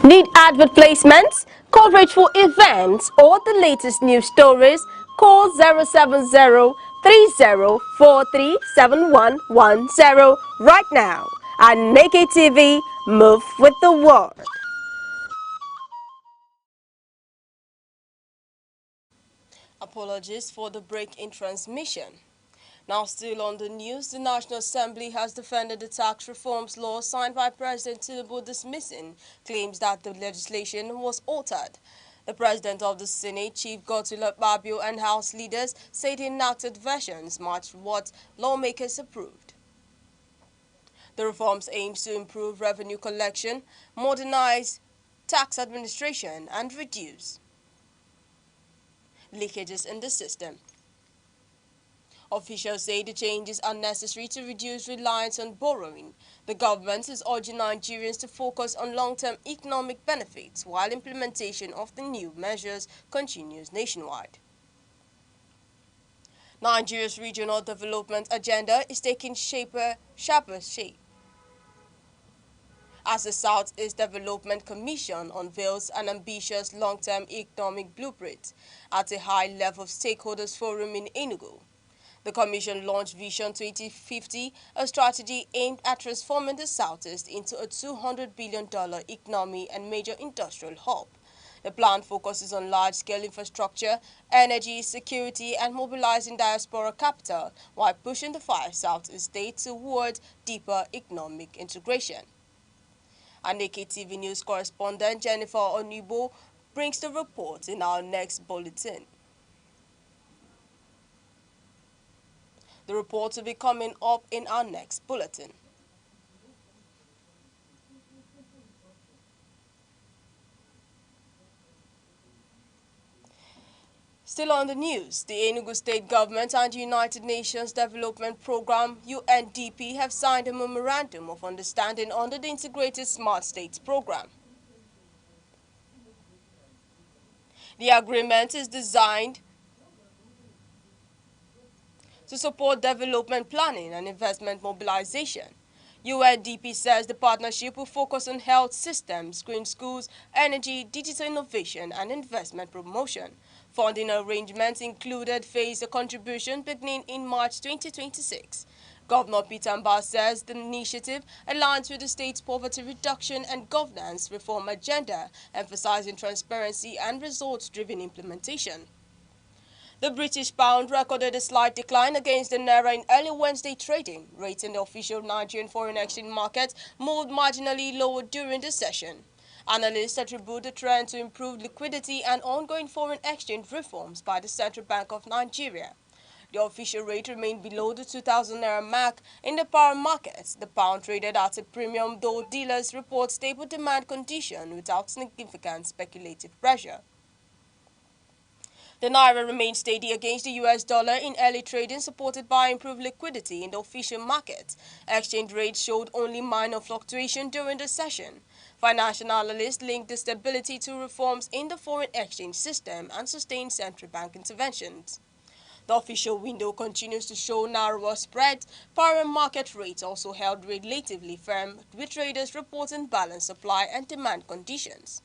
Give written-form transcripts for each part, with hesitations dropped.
Need advert placements, coverage for events, or the latest news stories? Call 070-3043-7110 right now. Aneke TV, move with the world. Apologies for the break in transmission. Now still on the news, the National Assembly has defended the tax reforms law signed by President Tinubu, dismissing claims that the legislation was altered. The President of the Senate, Chief Godswill Akpabio, and House leaders said the enacted versions matched what lawmakers approved. The reforms aim to improve revenue collection, modernize tax administration, and reduce leakages in the system. Officials say the changes are necessary to reduce reliance on borrowing. The government is urging Nigerians to focus on long-term economic benefits while implementation of the new measures continues nationwide. Nigeria's regional development agenda is taking sharper shape as the Southeast Development Commission unveils an ambitious long-term economic blueprint at a high-level stakeholders forum in Enugu. The Commission launched Vision 2050, a strategy aimed at transforming the Southeast into a $200 billion economy and major industrial hub. The plan focuses on large-scale infrastructure, energy, security, and mobilizing diaspora capital while pushing the five Southeast states towards deeper economic integration. Aneke TV News correspondent Jennifer Onibo brings the report in our next bulletin. The report will be coming up in our next bulletin. Still on the news, the Enugu State Government and United Nations Development Programme (UNDP) have signed a memorandum of understanding under the Integrated Smart States Programme. The agreement is designed to support development planning and investment mobilization. UNDP says the partnership will focus on health systems, green schools, energy, digital innovation, and investment promotion. Funding arrangements included phased a contribution beginning in March 2026. Governor Peter Mbah says the initiative aligns with the state's poverty reduction and governance reform agenda, emphasizing transparency and results-driven implementation. The British pound recorded a slight decline against the naira in early Wednesday trading. Rates in the official Nigerian foreign exchange market moved marginally lower during the session. Analysts attribute the trend to improved liquidity and ongoing foreign exchange reforms by the Central Bank of Nigeria. The official rate remained below the 2,000 naira mark in the power markets. The pound traded at a premium, though dealers report stable demand condition without significant speculative pressure. The naira remained steady against the US dollar in early trading, supported by improved liquidity in the official market. Exchange rates showed only minor fluctuation during the session. Financial analysts linked the stability to reforms in the foreign exchange system and sustained central bank interventions. The official window continues to show narrower spreads. Foreign market rates also held relatively firm, with traders reporting balanced supply and demand conditions.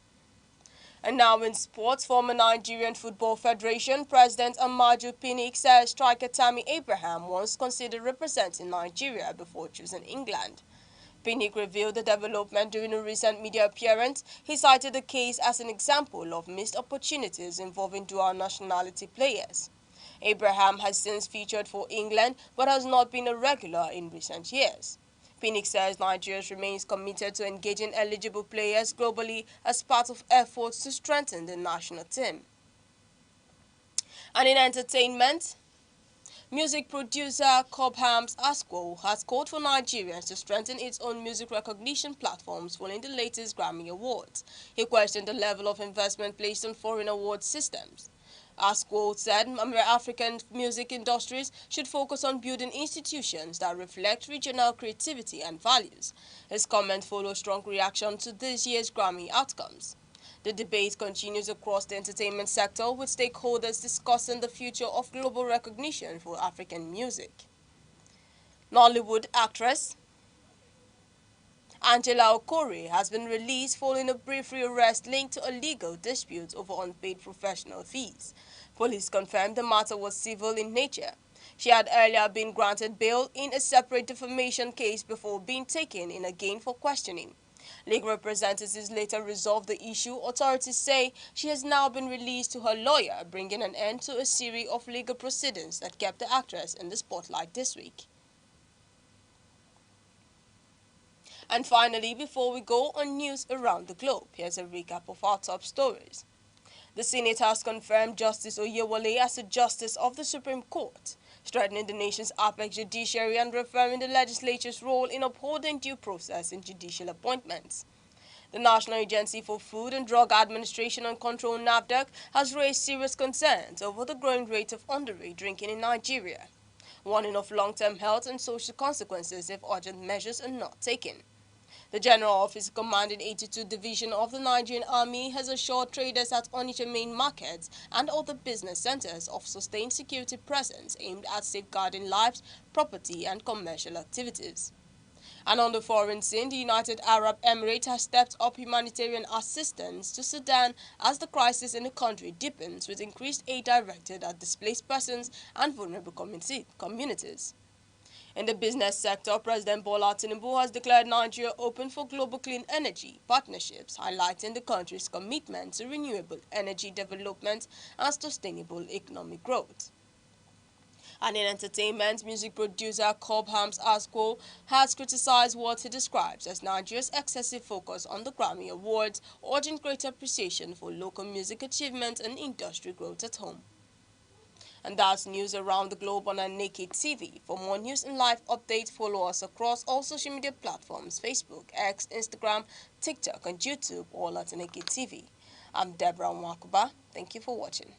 And now in sports, former Nigerian Football Federation President Amaju Pinnick says striker Tammy Abraham once considered representing Nigeria before choosing England. Pinnick revealed the development during a recent media appearance. He cited the case as an example of missed opportunities involving dual nationality players. Abraham has since featured for England but has not been a regular in recent years. Pinnick says Nigeria remains committed to engaging eligible players globally as part of efforts to strengthen the national team. And in entertainment, music producer Cobhams Asquo has called for Nigerians to strengthen its own music recognition platforms following the latest Grammy Awards. He questioned the level of investment placed on foreign award systems. Asquo said African music industries should focus on building institutions that reflect regional creativity and values. His comment follows strong reaction to this year's Grammy outcomes. The debate continues across the entertainment sector, with stakeholders discussing the future of global recognition for African music. Nollywood actress Angela Okore has been released following a brief arrest linked to a legal dispute over unpaid professional fees. Police confirmed the matter was civil in nature. She had earlier been granted bail in a separate defamation case before being taken in again for questioning. Legal representatives later resolved the issue. Authorities say she has now been released to her lawyer, bringing an end to a series of legal proceedings that kept the actress in the spotlight this week. And finally, before we go on news around the globe, here's a recap of our top stories. The Senate has confirmed Justice Oyewole as the Justice of the Supreme Court, strengthening the nation's apex judiciary and reaffirming the legislature's role in upholding due process in judicial appointments. The National Agency for Food and Drug Administration and Control (NAFDAC) has raised serious concerns over the growing rate of underage drinking in Nigeria, warning of long-term health and social consequences if urgent measures are not taken. The General Office commanding 82 Division of the Nigerian Army has assured traders at Onitsha main markets and other business centers of sustained security presence aimed at safeguarding lives, property, and commercial activities. And on the foreign scene, the United Arab Emirates has stepped up humanitarian assistance to Sudan as the crisis in the country deepens, with increased aid directed at displaced persons and vulnerable communities. In the business sector, President Bola Tinubu has declared Nigeria open for global clean energy partnerships, highlighting the country's commitment to renewable energy development and sustainable economic growth. And in entertainment, music producer Cobhams Asco has criticized what he describes as Nigeria's excessive focus on the Grammy Awards, urging greater appreciation for local music achievement and industry growth at home. And that's news around the globe on Aneke TV. For more news and live updates, follow us across all social media platforms: Facebook, X, Instagram, TikTok, and YouTube, all at Aneke TV. I'm Deborah Mwakuba. Thank you for watching.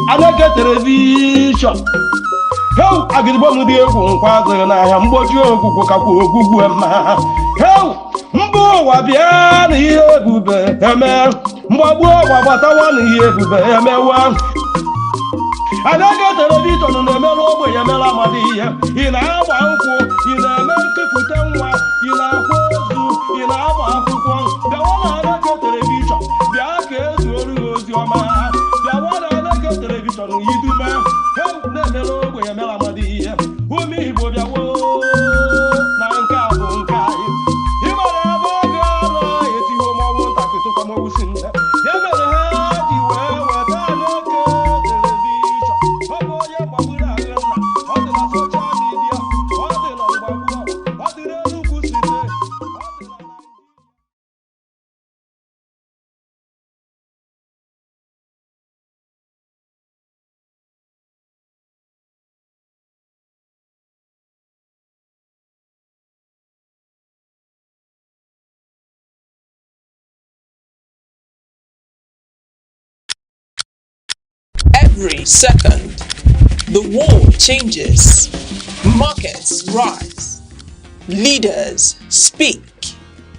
Aneke television. How agidbo di egwu nkwa azụ n'ahịa mgbochi ogwugwu kakwa ogwugwu ma. How mbo wa bịa na ihe ebube eme. Mgbagbu ọgwa gbatawa na ihe ebube emewa. Aneke television na-emere ogbenye mere amadi ihe. Ị na-agba nkwụ, ị na-eme nkepụta nwa, ị na-akwa ozu, ị na-agba akwụkwọ. Bịawa na Aneke television, bịa ka ezuoru gị ozi ọma. Bịawa na Aneke television yidume. Na-emere ogbenye mere amadi ihe. Ụmụ Igbo bịawo na nke a bụ nke anyị. Ị mara ebe ọ ga-anọ etiwo mọnwụ ntakịtụkwa mọnwụ si nne. Ya mere ha ji wee weta Aneke television. Ọ bụ onye mgbagburu ahụ nna. Ọ dị na soshal midia, ọ dị na mgbagbu, ọ dị n'Enugu steeti, Every second, the world changes, markets rise, leaders speak,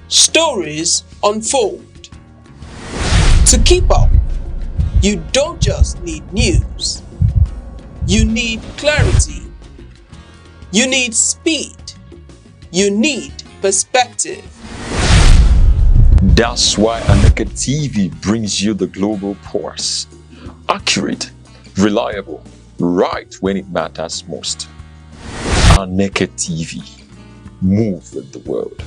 stories unfold. To keep up, you don't just need news, you need clarity, you need speed, you need perspective. That's why Aneke TV brings you the global pulse. Accurate, reliable, right when it matters most. Aneke TV. Move with the world.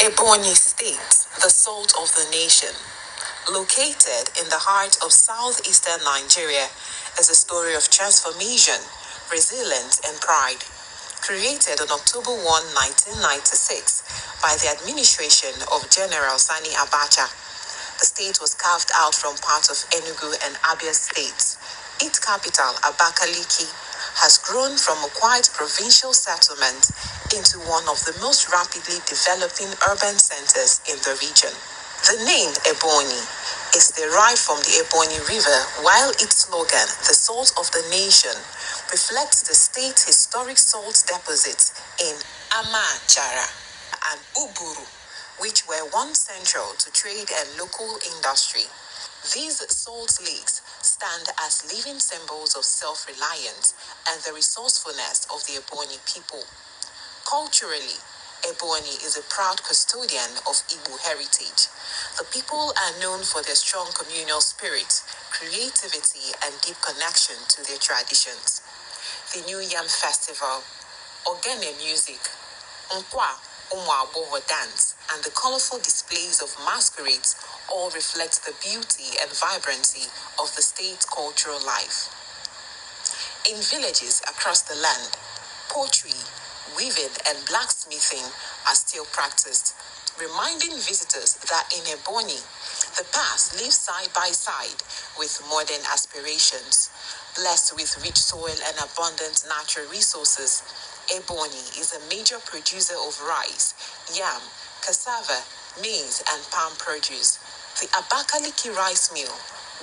Ebonyi State, the salt of the nation. Located in the heart of southeastern Nigeria, is a story of transformation, resilience, and pride. Created on October 1, 1996, by the administration of General Sani Abacha, the state was carved out from parts of Enugu and Abia states. Its capital, Abakaliki, has grown from a quiet provincial settlement into one of the most rapidly developing urban centers in the region. The name Ebonyi is derived from the Ebonyi River, while its slogan, the salt of the nation, reflects the state's historic salt deposits in Amachara and Uburu, which were once central to trade and local industry. These salt lakes stand as living symbols of self-reliance and the resourcefulness of the Ebonyi people. Culturally, Ebonyi is a proud custodian of Igbo heritage. The people are known for their strong communal spirit, creativity, and deep connection to their traditions. The New Yam Festival, Ogene music, Nkwa Umuaboho dance, and the colorful displays of masquerades all reflect the beauty and vibrancy of the state's cultural life. In villages across the land, pottery, weaving, and blacksmithing are still practiced, reminding visitors that in Ebonyi, the past lives side by side with modern aspirations. Blessed with rich soil and abundant natural resources, Ebonyi is a major producer of rice, yam, cassava, maize, and palm produce. The Abakaliki rice mill,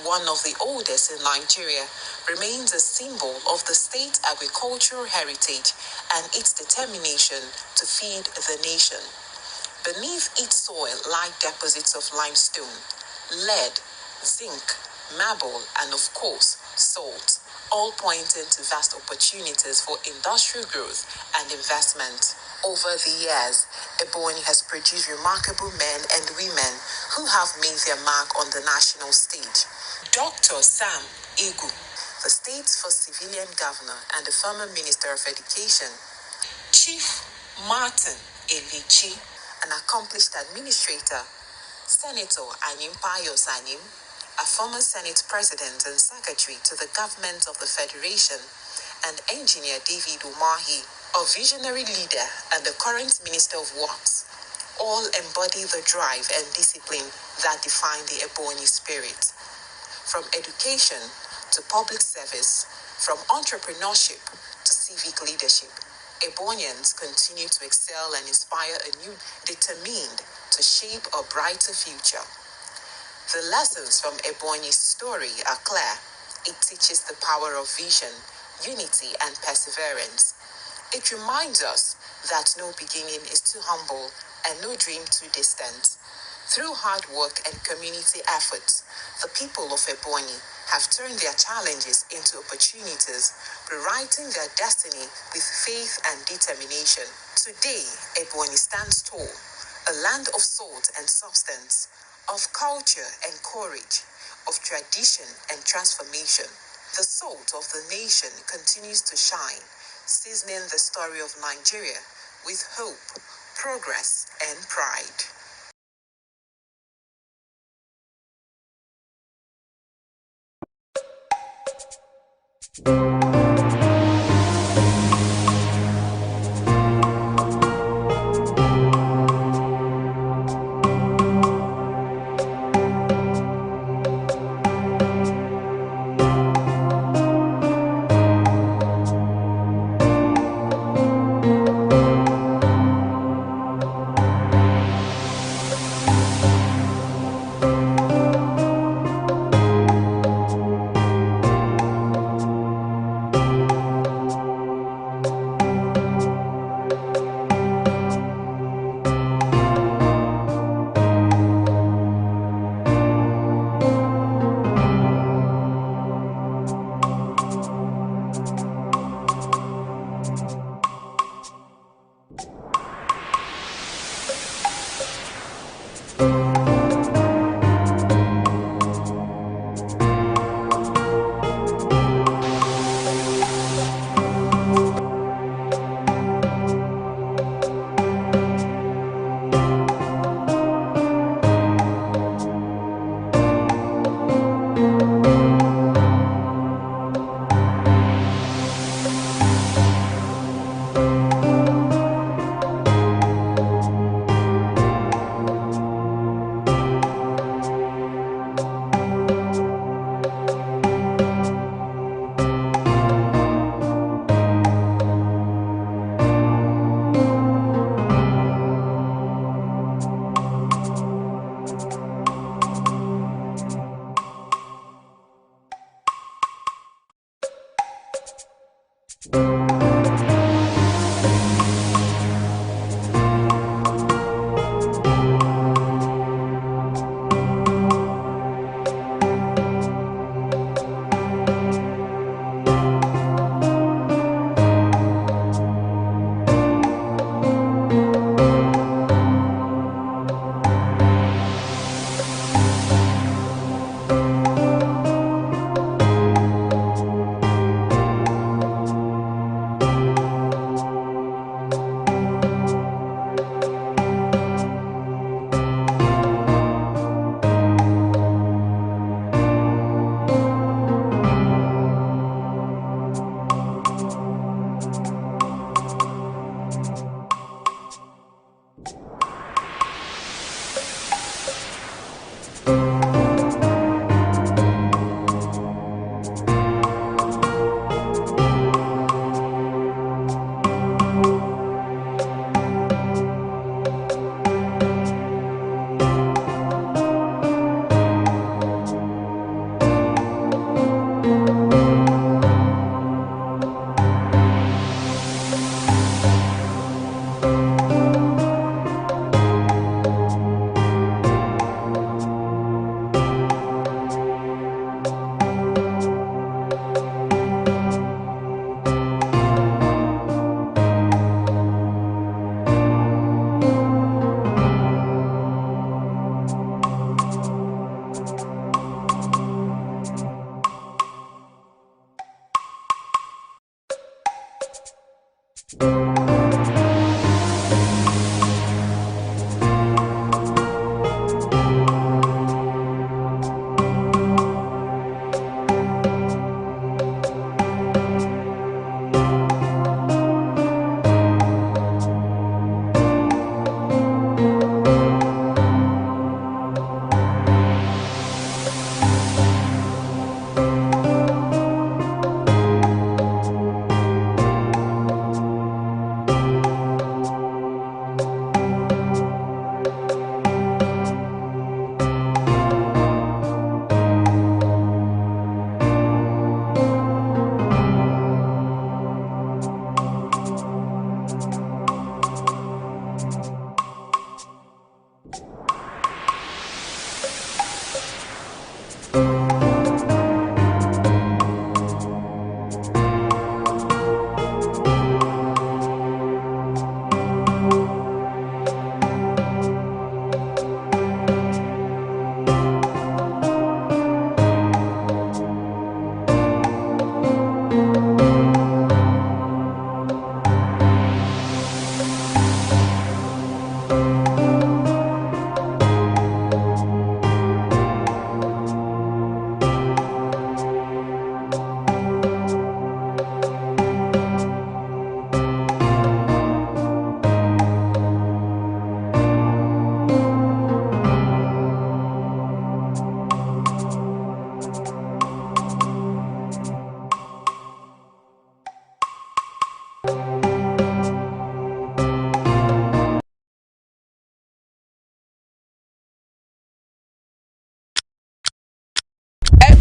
one of the oldest in Nigeria, remains a symbol of the state's agricultural heritage and its determination to feed the nation. Beneath its soil lie deposits of limestone, lead, zinc, marble, and of course, salt, all pointing to vast opportunities for industrial growth and investment. Over the years, Ebonyi has produced remarkable men and women who have made their mark on the national stage. Dr. Sam Igu, the state's first civilian governor and the former Minister of Education. Chief Martin Elichi, an accomplished administrator. Senator Anyim Sanim, a former Senate President and Secretary to the Government of the Federation, and Engineer David Umahi, a visionary leader and the current Minister of Works, all embody the drive and discipline that define the Ebonyi spirit. From education to public service, from entrepreneurship to civic leadership, Ebonians continue to excel and inspire a new determined to shape a brighter future. The lessons from Ebonyi's story are clear. It teaches the power of vision, unity, and perseverance. It reminds us that no beginning is too humble and no dream too distant. Through hard work and community efforts, the people of Ebonyi have turned their challenges into opportunities, rewriting their destiny with faith and determination. Today, Ebonyi stands tall, a land of salt and substance, of culture and courage, of tradition and transformation. The salt of the nation continues to shine, seasoning the story of Nigeria with hope, progress, and pride.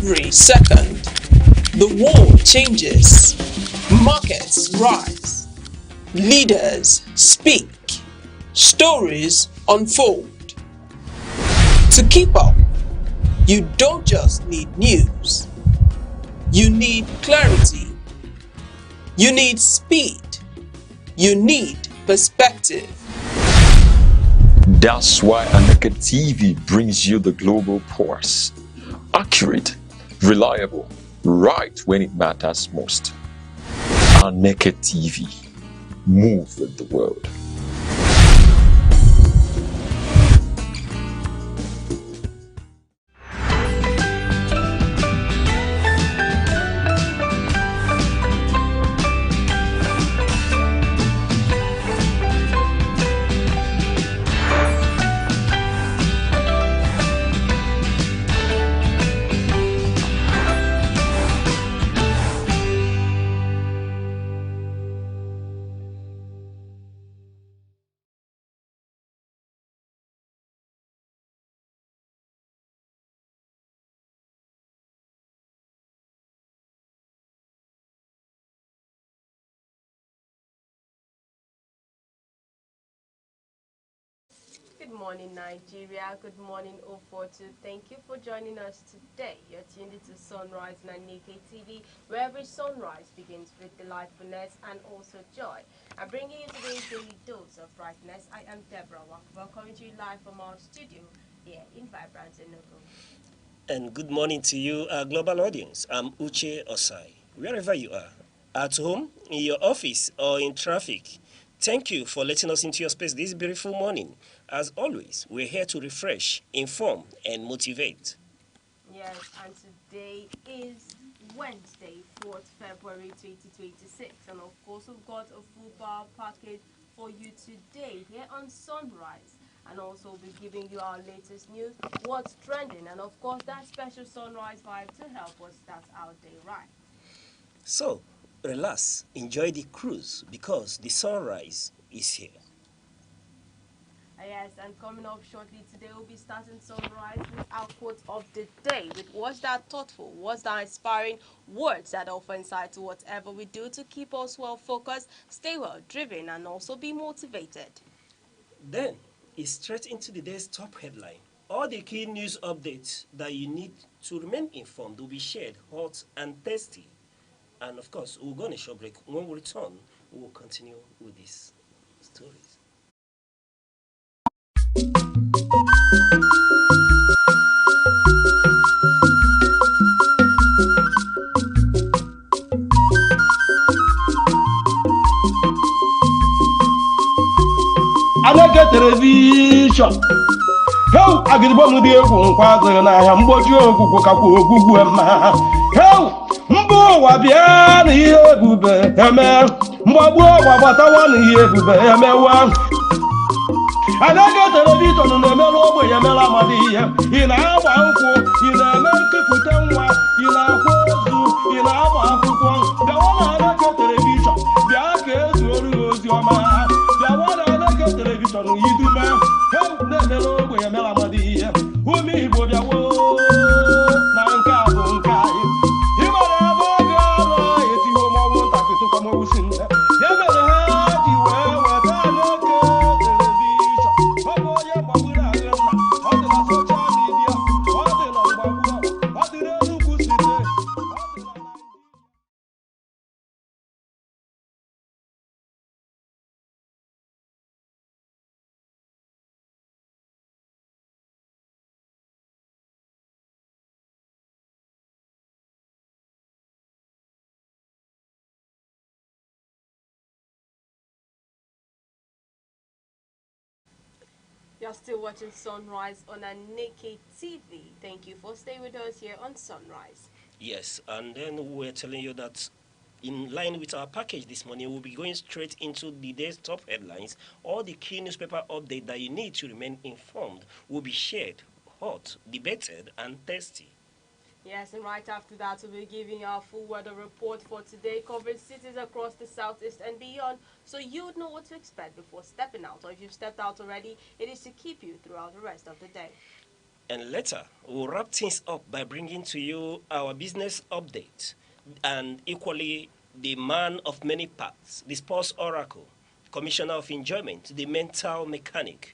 Every second, the world changes, markets rise, leaders speak, stories unfold. To keep up, you don't just need news, you need clarity, you need speed, you need perspective. That's why Aneke TV brings you the global pulse. Accurate, reliable, right when it matters most. Aneke TV. Move with the world. Good morning, Nigeria. Good morning, 042. Thank you for joining us today. You're tuned into Sunrise on Aneke TV, where every sunrise begins with delightfulness and also joy. I'm bringing you today's daily dose of brightness. I am Deborah welcoming you live from our studio here in Vibrant Enugu. And good morning to you, our global audience. I'm Uche Osai. Wherever you are, at home, in your office, or in traffic, thank you for letting us into your space this beautiful morning. As always, we're here to refresh, inform, and motivate. Yes, and today is Wednesday, 4th February 2026. And of course, we've got a full power package for you today here on Sunrise. And also, we'll be giving you our latest news, what's trending, and of course, that special sunrise vibe to help us start our day right. So, relax, enjoy the cruise because the sunrise is here. Yes, and coming up shortly today, we'll be starting Sunrise with our quote of the day. With what's that thoughtful, what's that inspiring words that offer insight to whatever we do to keep us well focused, stay well driven, and also be motivated. Then, it's straight into the day's top headline. All the key news updates that you need to remain informed will be shared hot and tasty. And of course, we'll go on a short break. When we return, we will continue with these stories. Aneke telivishọn heu agịrịgbo m dị egwu nkwa azụghị n'ahịa mgbochi ogwugwu kakwa ogwugwu mma heu mba ụwa bịa na ihe ebube eme mgbagbu ụwa gbatawa na ihe ebube emewa Aneke telivishọn na-emerụ ogbenye emere amadi ihe ị na-agba nkwụ ị na-eme nkepụta nwa ị na-akwa ozu ị na-agba akwụkwọ bịawa na Aneke telivishọn bịa ka ezuoru gị ozi ọma bịawa na Aneke telivishọn yidume heu na-emere ogbenye emere amadi ihe ume Igbo bịawo na nke a bụ nke anyị ịmara ebe oge ọrụ etiwo mọnwụ ntakịrị tụkwamọnwụ si nne ya mere ha ji wee weta Aneke telivishọn ọ bụ onye mgbagburu agụ nna ọ dị na soshal midia ọ dị na mgbagbu ọ dị n'Enugu site ọ dị na Naịjirịa. You're still watching Sunrise on Aneke TV. Thank you for staying with us here on Sunrise. Yes, and then we're telling you that in line with our package this morning, we'll be going straight into the day's top headlines. All the key newspaper update that you need to remain informed will be shared, hot, debated, and tasty. Yes, and right after that, we'll be giving you our full weather report for today, covering cities across the southeast and beyond, so you'd know what to expect before stepping out. Or if you've stepped out already, it is to keep you throughout the rest of the day. And later, we'll wrap things up by bringing to you our business update and equally the man of many parts, the sports oracle, commissioner of enjoyment, the mental mechanic.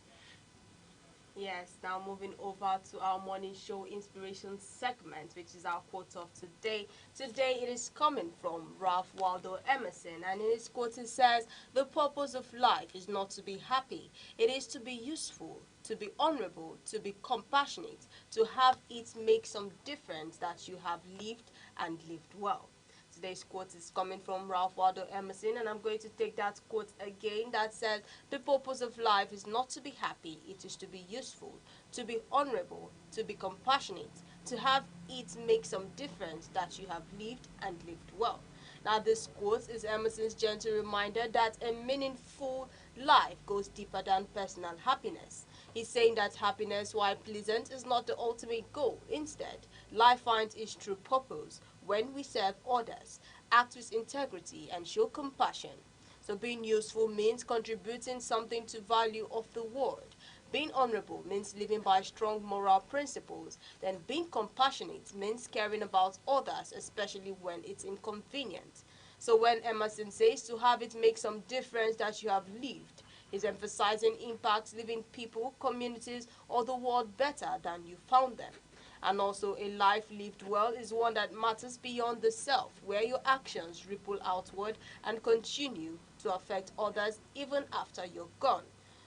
Yes, now moving over to our morning show inspiration segment, which is our quote of today. Today it is coming from Ralph Waldo Emerson, and in his quote it says, "The purpose of life is not to be happy, it is to be useful, to be honorable, to be compassionate, to have it make some difference that you have lived and lived well." Today's quote is coming from Ralph Waldo Emerson, and I'm going to take that quote again that says, "The purpose of life is not to be happy, it is to be useful, to be honorable, to be compassionate, to have it make some difference that you have lived and lived well." Now, this quote is Emerson's gentle reminder that a meaningful life goes deeper than personal happiness. He's saying that happiness, while pleasant, is not the ultimate goal. Instead, life finds its true purpose when we serve others, act with integrity, and show compassion. So being useful means contributing something to value of the world. Being honorable means living by strong moral principles. Then being compassionate means caring about others, especially when it's inconvenient. So when Emerson says to have it make some difference that you have lived, He's emphasizing impact, leaving people, communities, or the world better than you found them. And also, a life lived well is one that matters beyond the self, where your actions ripple outward and continue to affect others even after you're gone.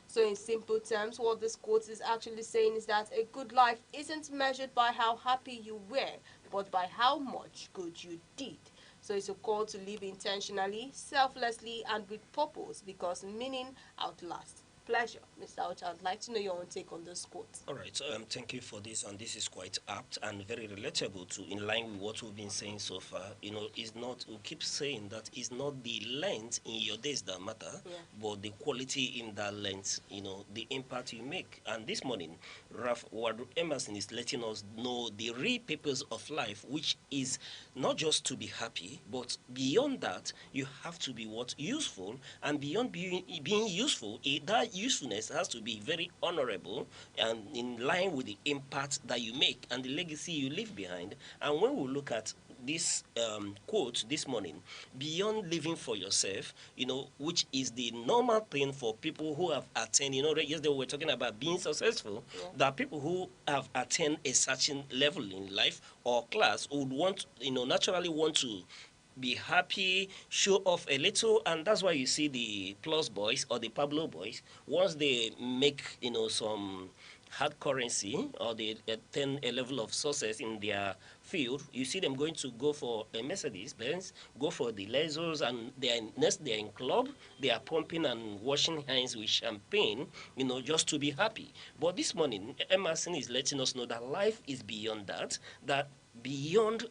So, in simple terms, what this quote is actually saying is that a good life isn't measured by how happy you were, but by how much good you did. So, it's a call to live intentionally, selflessly, and with purpose because meaning outlasts pleasure. Mr. Aucha, I'd like to know your own take on this quote. All right, thank you for this, and this is quite apt and very relatable to in line with what we've been saying so far. You know, it's not, we keep saying that it's not the length in your days that matter, but the quality in that length, you know, the impact you make. And this morning, Ralph Waldo Emerson is letting us know the real purpose of life, which is not just to be happy, but beyond that, you have to be what? Useful, and beyond being useful, that usefulness has to be very honorable and in line with the impact that you make and the legacy you leave behind. And when we look at this quote this morning, beyond living for yourself, you know, which is the normal thing for people who have attained, you know, yesterday we were talking about being successful, that people who have attained a certain level in life or class would want, you know, naturally want to be happy, show off a little, and that's why you see the Plus boys or the Pablo boys, once they make, you know, some hard currency or they attain a level of success in their field, you see them going to go for a Mercedes Benz, go for the Lexus, and they're in club, they are pumping and washing hands with champagne, you know, just to be happy. But this morning, Emerson is letting us know that life is beyond that, that beyond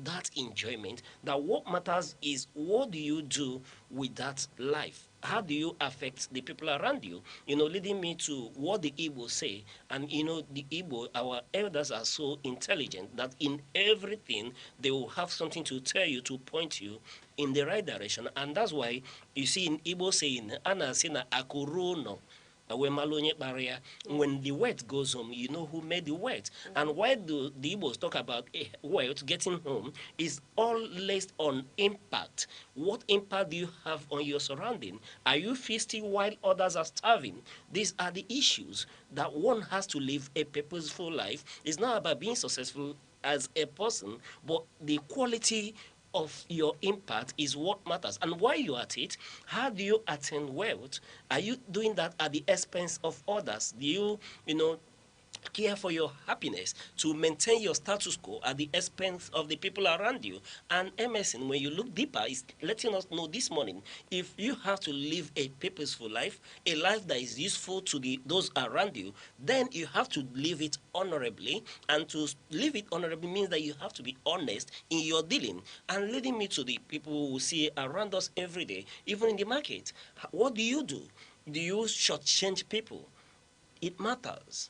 that enjoyment, that what matters is what do you do with that life, how do you affect the people around you, you know, leading me to what the Igbo say. And you know, the Igbo, our elders are so intelligent that in everything they will have something to tell you, to point you in the right direction. And that's why you see in Igbo saying ana sina akuruno, when the word goes home, you know who made the word. And why do the Igbos talk about wealth getting home is all based on impact. What impact do you have on your surrounding? Are you feasting while others are starving? These are the issues that one has to live a purposeful life. It's not about being successful as a person, but the quality of your impact is what matters. And while you're at it, how do you attain wealth? Are you doing that at the expense of others? Do you know, care for your happiness, to maintain your status quo at the expense of the people around you? And Emerson, when you look deeper, is letting us know this morning, if you have to live a purposeful life, a life that is useful to those around you, then you have to live it honorably. And to live it honorably means that you have to be honest in your dealing. And leading me to the people who see around us every day, even in the market, what do you do? Do you shortchange people? It matters.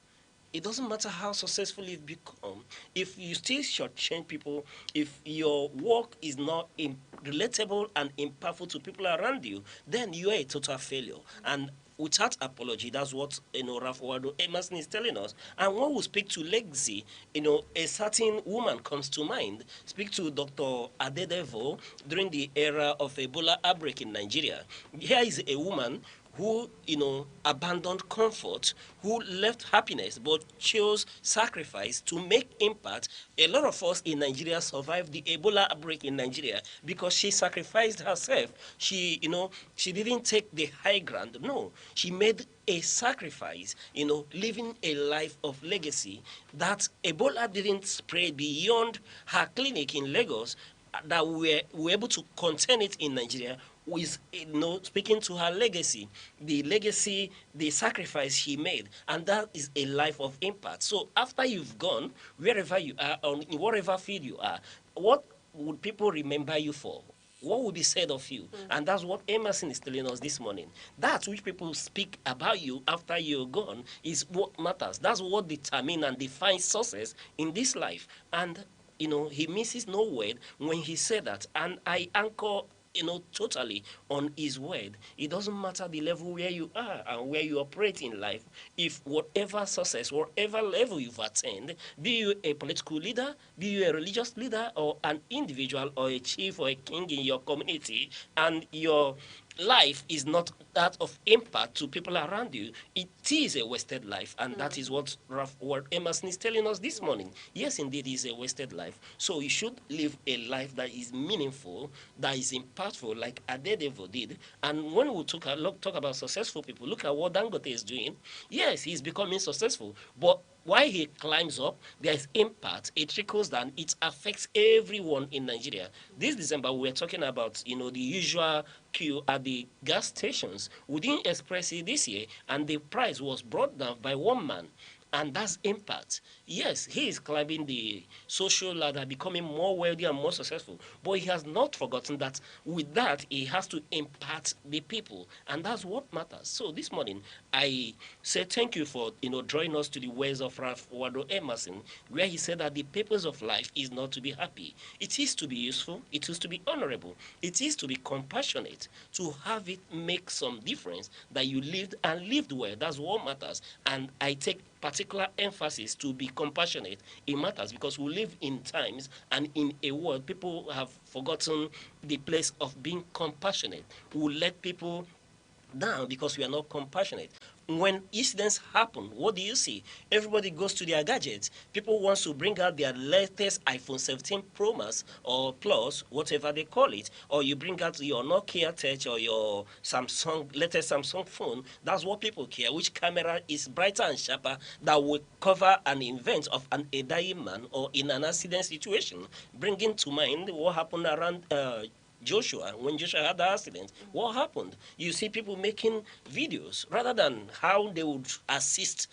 It doesn't matter how successful you've become. If you still shortchange people, if your work is not relatable and impactful to people around you, then you are a total failure. And without apology, that's what, you know, Ralph Waldo Emerson is telling us. And when we speak to legacy, you know, a certain woman comes to mind. Speak to Dr. Adedevo during the era of Ebola outbreak in Nigeria. Here is a woman who, you know, abandoned comfort, who left happiness but chose sacrifice to make impact. A lot of us in Nigeria survived the Ebola outbreak in Nigeria because she sacrificed herself. She, you know, she didn't take the high ground. No, she made a sacrifice, you know, living a life of legacy. That Ebola didn't spread beyond her clinic in Lagos, that we were able to contain it in Nigeria, with, you know, speaking to her legacy, the sacrifice she made, and that is a life of impact. So after you've gone, wherever you are, on in whatever field you are, what would people remember you for? What will be said of you? And that's what Emerson is telling us this morning. That which people speak about you after you're gone is what matters. That's what determines and defines success in this life. And you know, he misses no word when he said that. And I anchor, you know, totally on his word. It doesn't matter the level where you are and where you operate in life. If whatever success, whatever level you've attained, be you a political leader, be you a religious leader, or an individual, or a chief, or a king in your community, and your life is not that of impact to people around you, it is a wasted life. And that is what Emerson is telling us this morning. Yes, indeed, it is a wasted life. So you should live a life that is meaningful, that is impactful, like Adedevo did. And when we talk about successful people, look at what Dangote is doing. Yes, he's becoming successful, but while he climbs up, there is impact. It trickles down. It affects everyone in Nigeria. This December, we were talking about, the usual queue at the gas stations. We didn't express it this year, and the price was brought down by one man. And that's impact. Yes, he is climbing the social ladder, becoming more wealthy and more successful. But he has not forgotten that with that, he has to impact the people. And that's what matters. So this morning, I say thank you for drawing us to the words of Ralph Waldo Emerson, where he said that the purpose of life is not to be happy. It is to be useful. It is to be honorable. It is to be compassionate, to have it make some difference, that you lived and lived well. That's what matters. And I take particular emphasis to be compassionate. It matters because we live in times and in a world people have forgotten the place of being compassionate. We let people down because we are not compassionate. When incidents happen, what do you see? Everybody goes to their gadgets. People want to bring out their latest iPhone 17 Pro Max or Plus, whatever they call it, or you bring out your Nokia Touch or your latest Samsung phone. That's what people care. Which camera is brighter and sharper that will cover an event of a dying man or in an accident situation, bringing to mind what happened around Joshua, when Joshua had the accident, what happened? You see people making videos rather than how they would assist,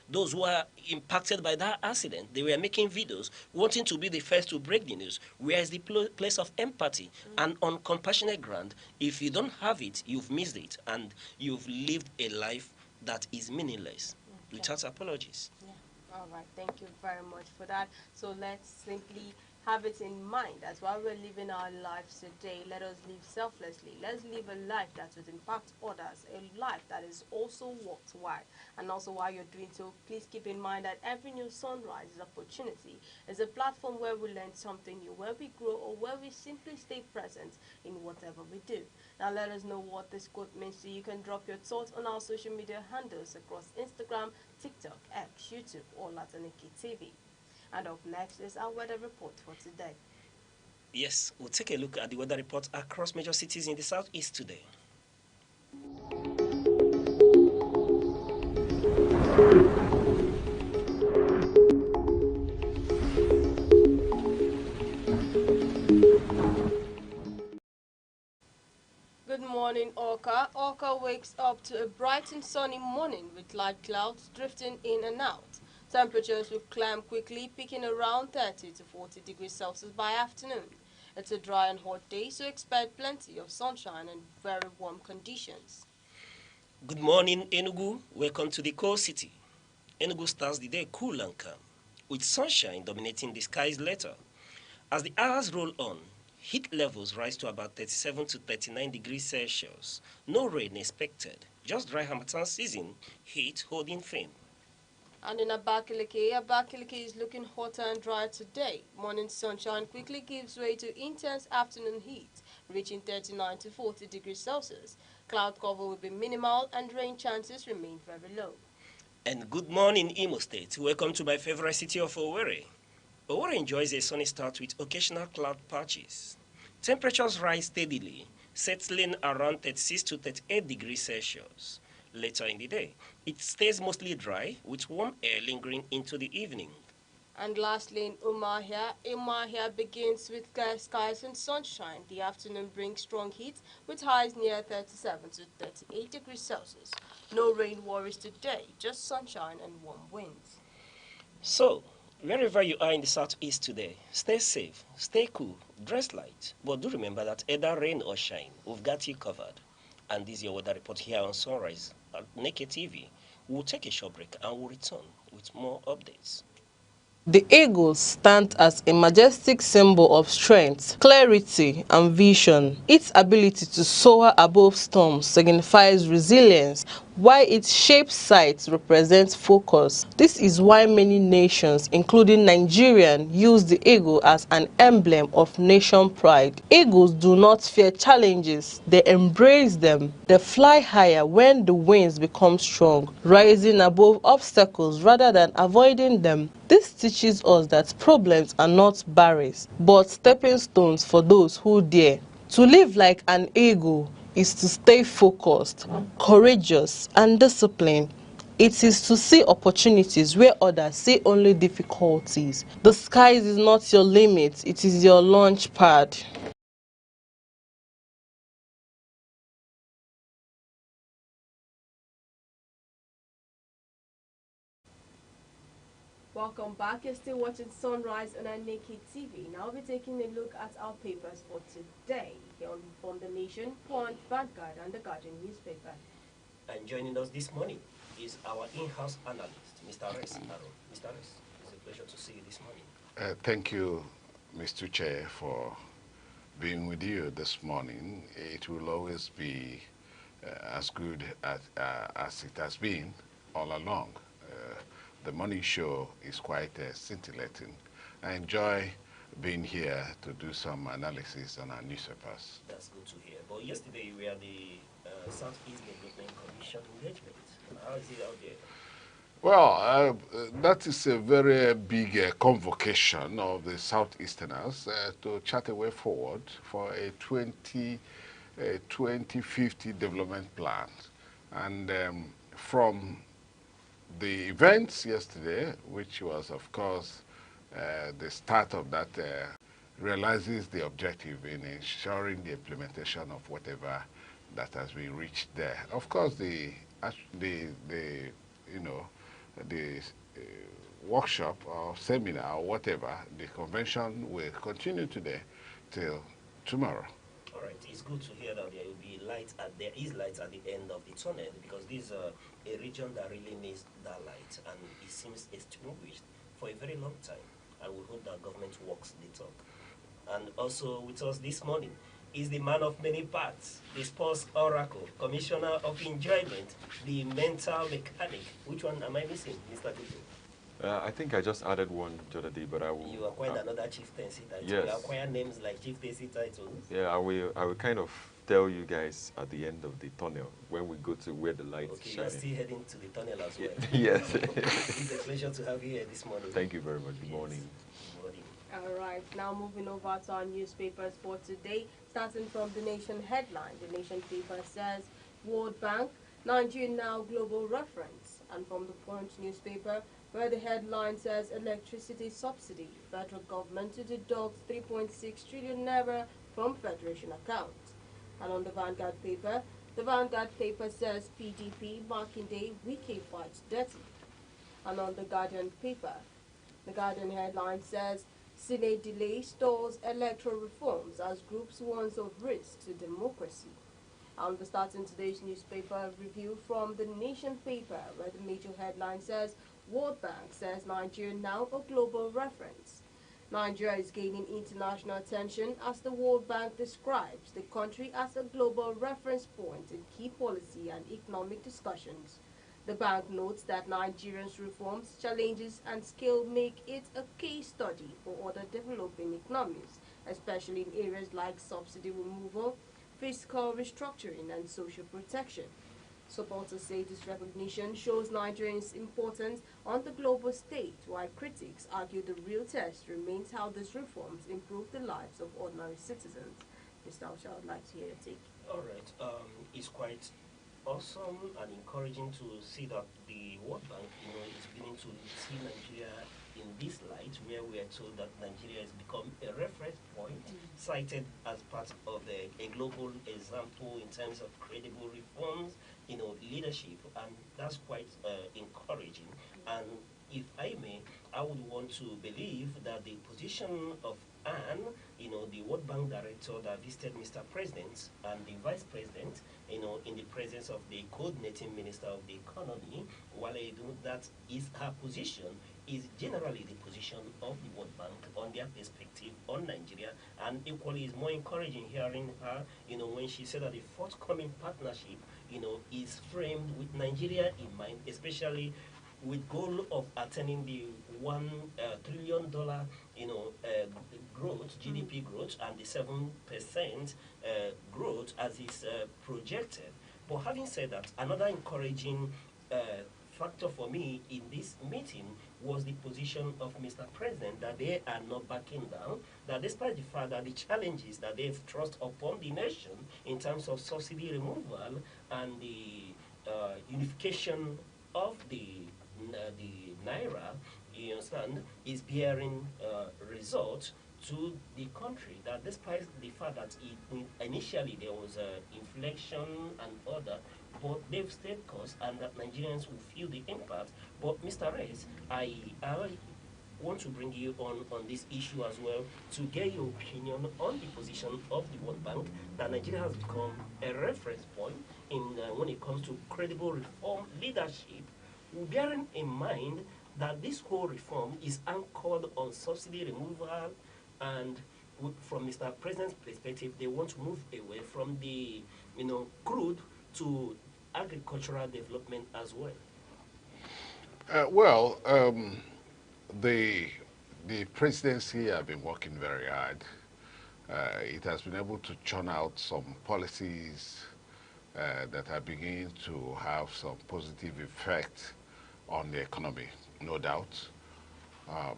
those who are impacted by that accident. They were making videos, wanting to be the first to break the news. Where is the place of empathy? And on compassionate ground, if you don't have it, you've missed it, and you've lived a life that is meaningless, without apologies. Yeah. All right. Thank you very much for that. So let's simply have it in mind as while we're living our lives today, let us live selflessly. Let's live a life that would impact others, a life that is also worthwhile. And also while you're doing so, please keep in mind that every new sunrise is opportunity. It's a platform where we learn something new, where we grow, or where we simply stay present in whatever we do. Now let us know what this quote means to you. You can drop your thoughts on our social media handles across Instagram, TikTok, X, YouTube, or Aneke TV. And up next is our weather report for today. Yes, we'll take a look at the weather report across major cities in the southeast today. Good morning, Orca. Orca wakes up to a bright and sunny morning with light clouds drifting in and out. Temperatures will climb quickly, peaking around 30 to 40 degrees Celsius by afternoon. It's a dry and hot day, so expect plenty of sunshine and very warm conditions. Good morning, Enugu. Welcome to the coal city. Enugu starts the day cool and calm, with sunshine dominating the skies later. As the hours roll on, heat levels rise to about 37 to 39 degrees Celsius. No rain expected, just dry Harmattan season, heat holding firm. And in Abakaliki is looking hotter and drier today. Morning sunshine quickly gives way to intense afternoon heat, reaching 39 to 40 degrees Celsius. Cloud cover will be minimal and rain chances remain very low. And good morning, Imo State. Welcome to my favorite city of Owerri. Owerri enjoys a sunny start with occasional cloud patches. Temperatures rise steadily, settling around 36 to 38 degrees Celsius. Later in the day, it stays mostly dry with warm air lingering into the evening. And lastly, in Umahia begins with clear skies and sunshine. The afternoon brings strong heat with highs near 37 to 38 degrees Celsius. No rain worries today, just sunshine and warm winds. So, wherever you are in the southeast today, stay safe, stay cool, dress light. But do remember that either rain or shine, we've got you covered. And this is your weather report here on Sunrise at Aneke TV. We'll take a short break and we'll return with more updates. The eagle stands as a majestic symbol of strength, clarity, and vision. Its ability to soar above storms signifies resilience, while its shaped sides represent focus. This is why many nations, including Nigeria, use the eagle as an emblem of nation pride. Eagles do not fear challenges, they embrace them. They fly higher when the winds become strong, rising above obstacles rather than avoiding them. This teaches us that problems are not barriers, but stepping stones for those who dare. To live like an eagle is to stay focused, courageous, and disciplined. It is to see opportunities where others see only difficulties. The sky is not your limit, it is your launch pad. Welcome back. You're still watching Sunrise on Aneke TV. Now we're taking a look at our papers for today here from the Nation, Punch, Vanguard, and the Guardian newspaper. And joining us this morning is our in-house analyst, Mr. Res Aaron. Mr. Res, it's a pleasure to see you this morning. Thank you, Mr. Chair, for being with you this morning. It will always be as good as it has been all along. The morning show is quite scintillating. I enjoy being here to do some analysis on our newspapers. That's good to hear. But yesterday we had the Southeast Development Commission engagement. How is it out there? Well, that is a very big convocation of the Southeasterners to chart a way forward for a 2050 development plan. And from the events yesterday, which was, of course, the start of that, realizes the objective in ensuring the implementation of whatever that has been reached there. Of course, the you know, the workshop or seminar or whatever, the convention will continue today till tomorrow. All right, it's good to hear that there will be light there is light at the end of the tunnel, because this is a region that really needs that light, and it seems extinguished for a very long time. I would hope that government walks the talk. And also with us this morning is the man of many parts, the sports oracle, commissioner of enjoyment, the mental mechanic. Which one am I missing, Mr. Kuku? I think I just added one the other day, but I will. You acquired another chieftaincy title. Yes. You acquire names like chieftaincy titles. Yeah, I will. I will kind of tell you guys at the end of the tunnel when we go to where the light is Okay, shining. you're still heading to the tunnel as well. Yes. It's a pleasure to have you here this morning. Thank you very much. Good morning. Good morning. All right, now moving over to our newspapers for today, starting from the Nation headline. The Nation paper says, World Bank, Nigeria now global reference. And from the Punch newspaper, where the headline says, electricity subsidy, federal government to deduct 3.6 trillion naira from federation accounts. And on the Vanguard paper, the Vanguard paper says, PDP, Makinde, Wike fights dirty. And on the Guardian paper, the Guardian headline says, Senate delay stalls electoral reforms as groups warns of risk to democracy. And the starting today's newspaper review from the Nation paper, where the major headline says, World Bank says Nigeria now a global reference. Nigeria is gaining international attention as the World Bank describes the country as a global reference point in key policy and economic discussions. The bank notes that Nigeria's reforms, challenges, and scale make it a case study for other developing economies, especially in areas like subsidy removal, fiscal restructuring, and social protection. Supporters say this recognition shows Nigeria's importance on the global stage, while critics argue the real test remains how these reforms improve the lives of ordinary citizens. Mr. Osha, I would like to hear your take. All right. It's quite awesome and encouraging to see that the World Bank, is beginning to see Nigeria in this light, where we are told that Nigeria has become a reference point, cited as part of a global example in terms of credible reforms, leadership, and that's quite encouraging. And if I may, I would want to believe that the position of Anne, the World Bank director that visited Mr. President and the Vice President, in the presence of the coordinating Minister of the Economy, Wale Edu, that is her position is generally the position of the World Bank on their perspective on Nigeria, and equally is more encouraging hearing her, when she said that the forthcoming partnership, is framed with Nigeria in mind, especially with goal of attaining the $1 trillion, growth, GDP growth, and the 7% growth as is projected. But having said that, another encouraging uh, factor for me in this meeting was the position of Mr. President that they are not backing down, that despite the fact that the challenges that they've thrust upon the nation in terms of subsidy removal and the unification of the naira, you understand, is bearing results to the country. That despite the fact that initially there was inflation and other, but they've stayed course and that Nigerians will feel the impact. But Mr. Reyes, I want to bring you on this issue as well to get your opinion on the position of the World Bank that Nigeria has become a reference point in when it comes to credible reform leadership, bearing in mind that this whole reform is anchored on subsidy removal and from Mr. President's perspective, they want to move away from the crude to agricultural development as well. Well, the presidency have been working very hard. It has been able to churn out some policies that are beginning to have some positive effect on the economy, no doubt.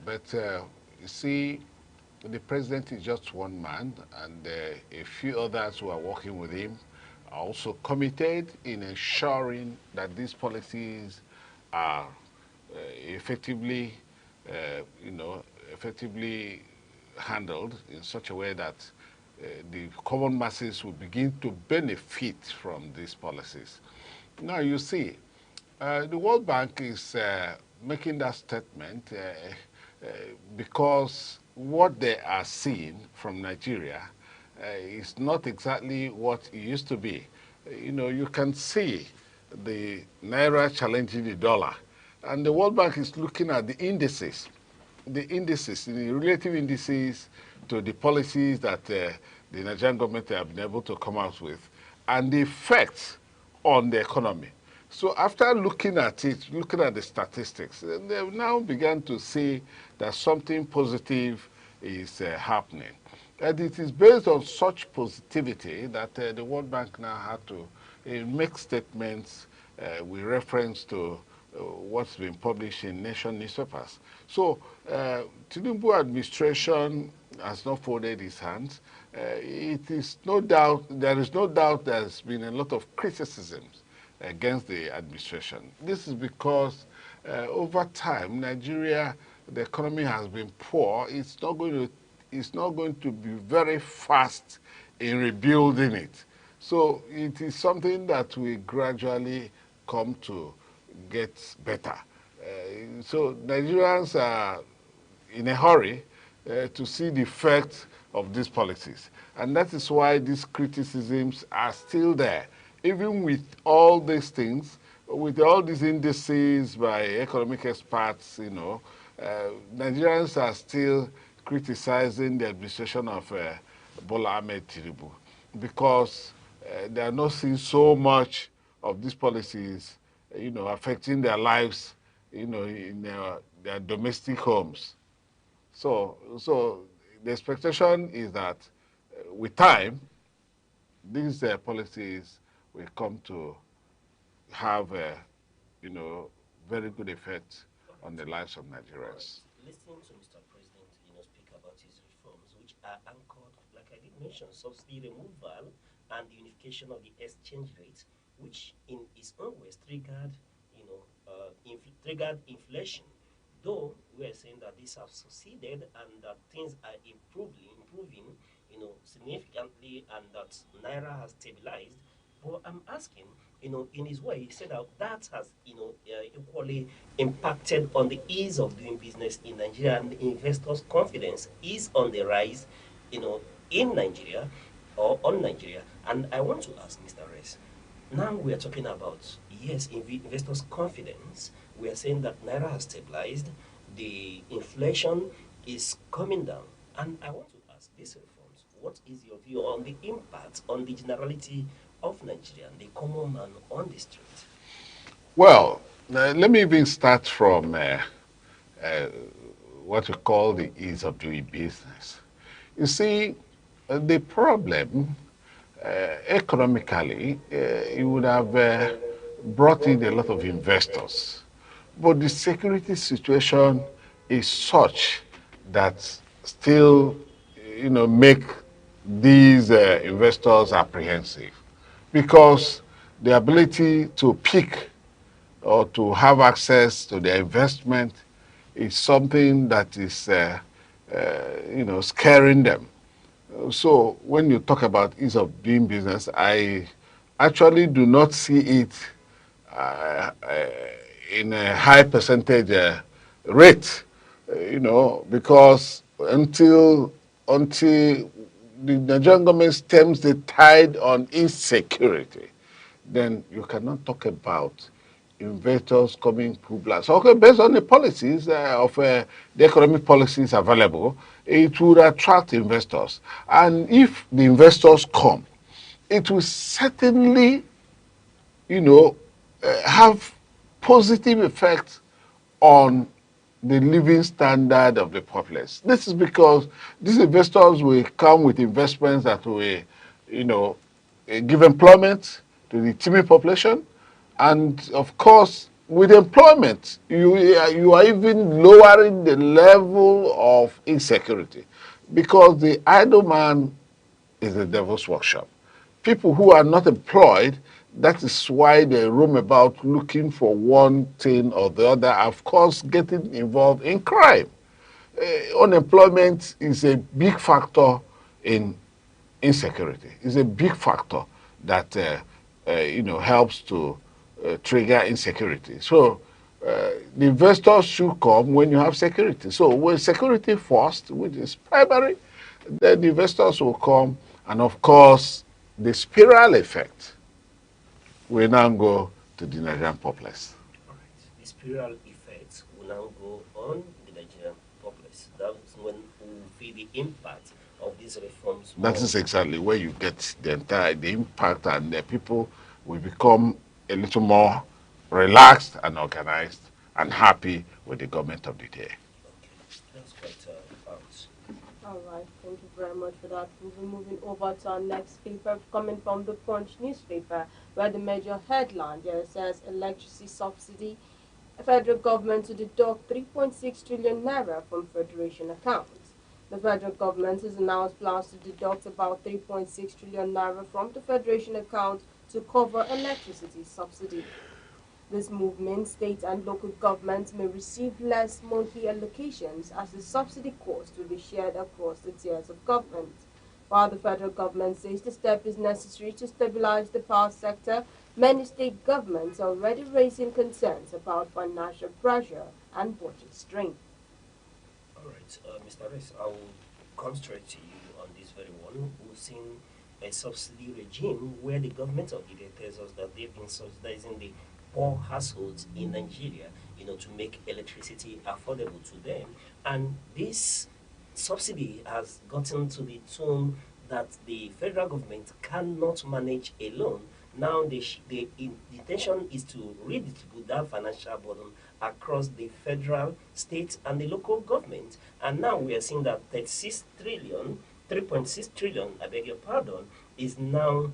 But you see, the president is just one man, and a few others who are working with him are also committed in ensuring that these policies are effectively, effectively handled in such a way that the common masses will begin to benefit from these policies. Now, you see, the World Bank is making that statement because what they are seeing from Nigeria is not exactly what it used to be. You can see the naira challenging the dollar, and the World Bank is looking at the relative indices to the policies that the Nigerian government have been able to come out with, and the effects on the economy. So after looking at it, looking at the statistics, they've now begun to see that something positive is happening. And it is based on such positivity that the World Bank now had to make statements with reference to what's been published in nation newspapers. So Tinubu administration has not folded his hands. It is no doubt, there is no doubt there's been a lot of criticisms against the administration. This is because over time, Nigeria, the economy has been poor. It's not going to be very fast in rebuilding it. So it is something that we gradually come to get better. So Nigerians are in a hurry to see the effect of these policies. And that is why these criticisms are still there. Even with all these things, with all these indices by economic experts, Nigerians are still criticizing the administration of Bola Ahmed Tinubu because they are not seeing so much of these policies, affecting their lives, in their domestic homes. So the expectation is that with time, these policies will come to have very good effect on the lives of Nigerians. Listening to Mr. President, speak about his reforms, which are anchored, like I did mention, subsidy removal and the unification of the exchange rate, which in its own ways triggered inflation. Though we are saying that these have succeeded and that things are improving, significantly, and that naira has stabilized. But I'm asking, in his way, he said that that has, equally impacted on the ease of doing business in Nigeria, and investors' confidence is on the rise, in Nigeria or on Nigeria. And I want to ask Mr. Reyes, now we are talking about, yes, investors' confidence. We are saying that naira has stabilized, the inflation is coming down. And I want to ask these reforms, what is your view on the impact on the generality of Nigeria, the common man on the street? Well, let me even start from what we call the ease of doing business. You see, the problem economically, it would have brought in a lot of investors. But the security situation is such that still, make these investors apprehensive because the ability to pick or to have access to their investment is something that is, scaring them. So when you talk about ease of doing business, I actually do not see it uh, uh, in a high percentage rate, because until the Nigerian government stems the tide on insecurity, then you cannot talk about investors coming through blast. Okay, based on the policies of the economic policies available, it would attract investors. And if the investors come, it will certainly, have positive effects on the living standard of the populace. This is because these investors will come with investments that will, give employment to the teeming population, and of course, with employment, you are even lowering the level of insecurity, because the idle man is the devil's workshop. People who are not employed, that is why they roam about looking for one thing or the other, of course, getting involved in crime. Unemployment is a big factor in insecurity. It's a big factor that helps to trigger insecurity. So the investors should come when you have security. So when security first, which is primary, then the investors will come, and of course the spiral effect will now go to the Nigerian populace. All right. The spiral effect will now go on the Nigerian populace. That's when we will feel the impact of these reforms more. That is exactly where you get the impact, and the people will become a little more relaxed and organized and happy with the government of the day. Okay, that's quite out. All right, thank you very much for that. We'll be moving over to our next paper coming from the Punch newspaper, where the major headline there says electricity subsidy, federal government to deduct 3.6 trillion naira from federation accounts. The federal government has announced plans to deduct about 3.6 trillion naira from the federation account to cover electricity subsidy. This movement, state and local governments may receive less monthly allocations as the subsidy cost will be shared across the tiers of government. While the federal government says the step is necessary to stabilize the power sector, many state governments are already raising concerns about financial pressure and budget strain. All right, Mr. Rez, I will come straight to you on this very one. We've seen a subsidy regime where the government of the day tells us that they've been subsidizing the poor households in Nigeria, to make electricity affordable to them. And this subsidy has gotten to the tune that the federal government cannot manage alone. Now, the intention is to redistribute that financial burden across the federal, state, and the local government. And now we are seeing that 36 trillion, 3.6 trillion, I beg your pardon, is now,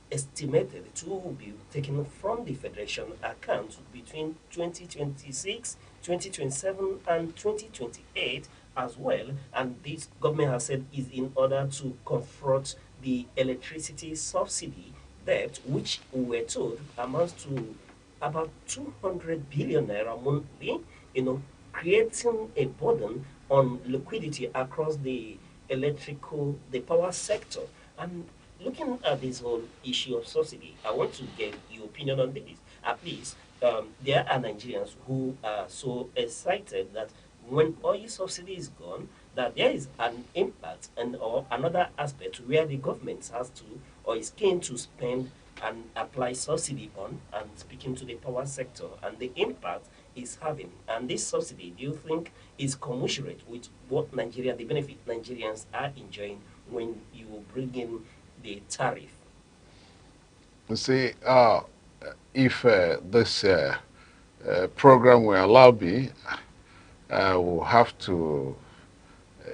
estimated to be taken from the federation account between 2026, 2027, and 2028 as well. And this government has said is in order to confront the electricity subsidy debt, which we were told amounts to about 200 billion naira monthly, creating a burden on liquidity across the power sector. And looking at this whole issue of subsidy, I want to get your opinion on this. At least there are Nigerians who are so excited that when oil subsidy is gone, that there is an impact and or another aspect where the government has to or is keen to spend and apply subsidy on, and speaking to the power sector, and the impact is having. And this subsidy, do you think is commensurate with what Nigeria, the benefit Nigerians are enjoying when you bring in the tariff? You see, if this program will allow me, I will have to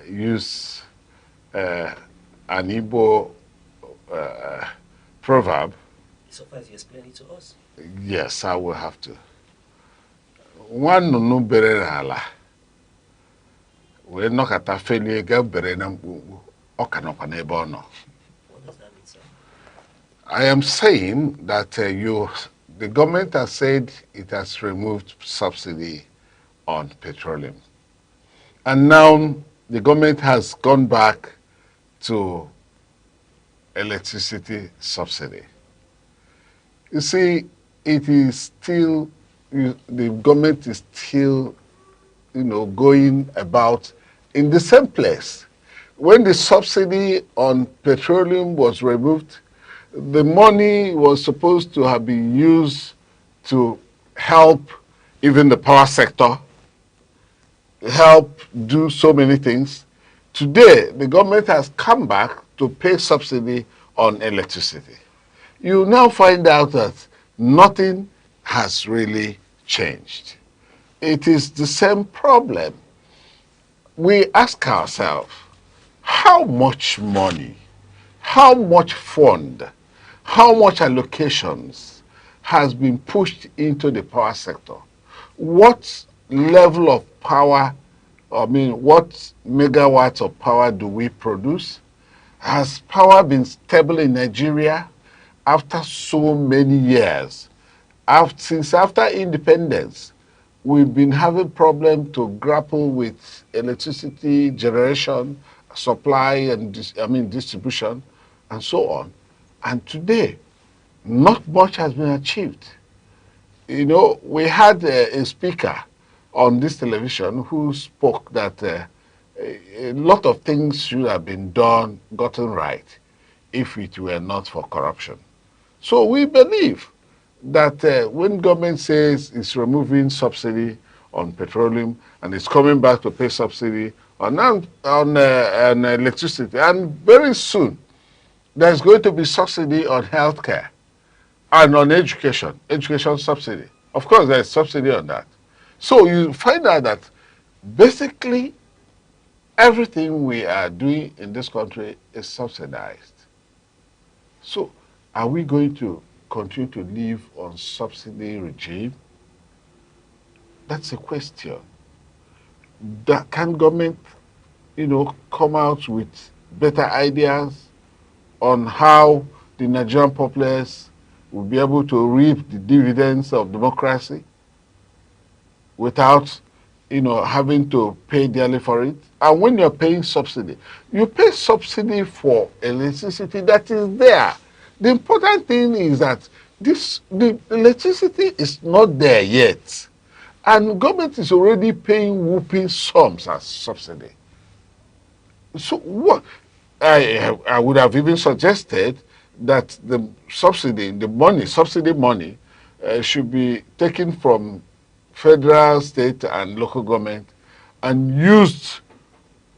use an Igbo proverb. So far as you explain it to us. Yes, I will have to. Nwannu bere n'ala wee nọkata felie ga bere na mkpumkpu ọ ka nọkwa n'ebe ọ nọ. What does that mean, sir? I am saying that the government has said it has removed subsidy on petroleum. And now the government has gone back to electricity subsidy. You see, it is still, the government is still, going about in the same place. When the subsidy on petroleum was removed, the money was supposed to have been used to help even the power sector, help do so many things. Today, the government has come back to pay subsidy on electricity. You now find out that nothing has really changed. It is the same problem. We ask ourselves, how much money, how much fund, how much allocations has been pushed into the power sector? What level of power, what megawatts of power do we produce? Has power been stable in Nigeria after so many years? Since after independence, we've been having problems to grapple with electricity generation, supply, and distribution, and so on. And today, not much has been achieved. We had a speaker on this television who spoke that a lot of things should have been gotten right, if it were not for corruption. So we believe that when government says it's removing subsidy on petroleum and it's coming back to pay subsidy on electricity, and very soon there's going to be subsidy on healthcare and on education subsidy. Of course, there's subsidy on that. So you find out that basically everything we are doing in this country is subsidized. So are we going to continue to live on subsidy regime? That's a question. Can government, come out with better ideas on how the Nigerian populace will be able to reap the dividends of democracy without, having to pay dearly for it? And when you're paying subsidy, you pay subsidy for electricity that is there. The important thing is that the electricity is not there yet. And government is already paying whooping sums as subsidy. So what I would have even suggested that the subsidy money should be taken from federal, state, and local government and used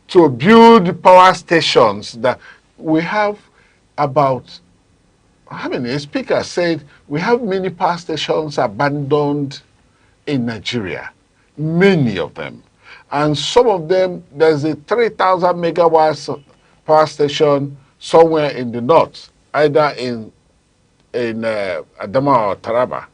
to build power stations. That we have about, how many? A speaker said we have many power stations abandoned in Nigeria, many of them. And some of them, there's a 3,000 megawatts power station somewhere in the north, either in Adama or Taraba.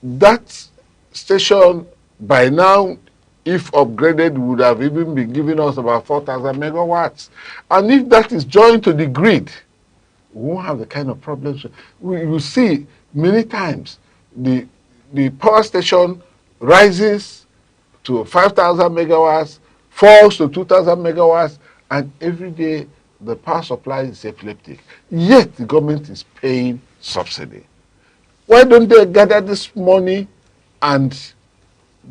That station, by now, if upgraded, would have even been giving us about 4,000 megawatts. And if that is joined to the grid, we won't have the kind of problems. We will see many times the power station rises to 5,000 megawatts, falls to 2,000 megawatts, and every day the power supply is epileptic. Yet the government is paying subsidy. Why don't they gather this money and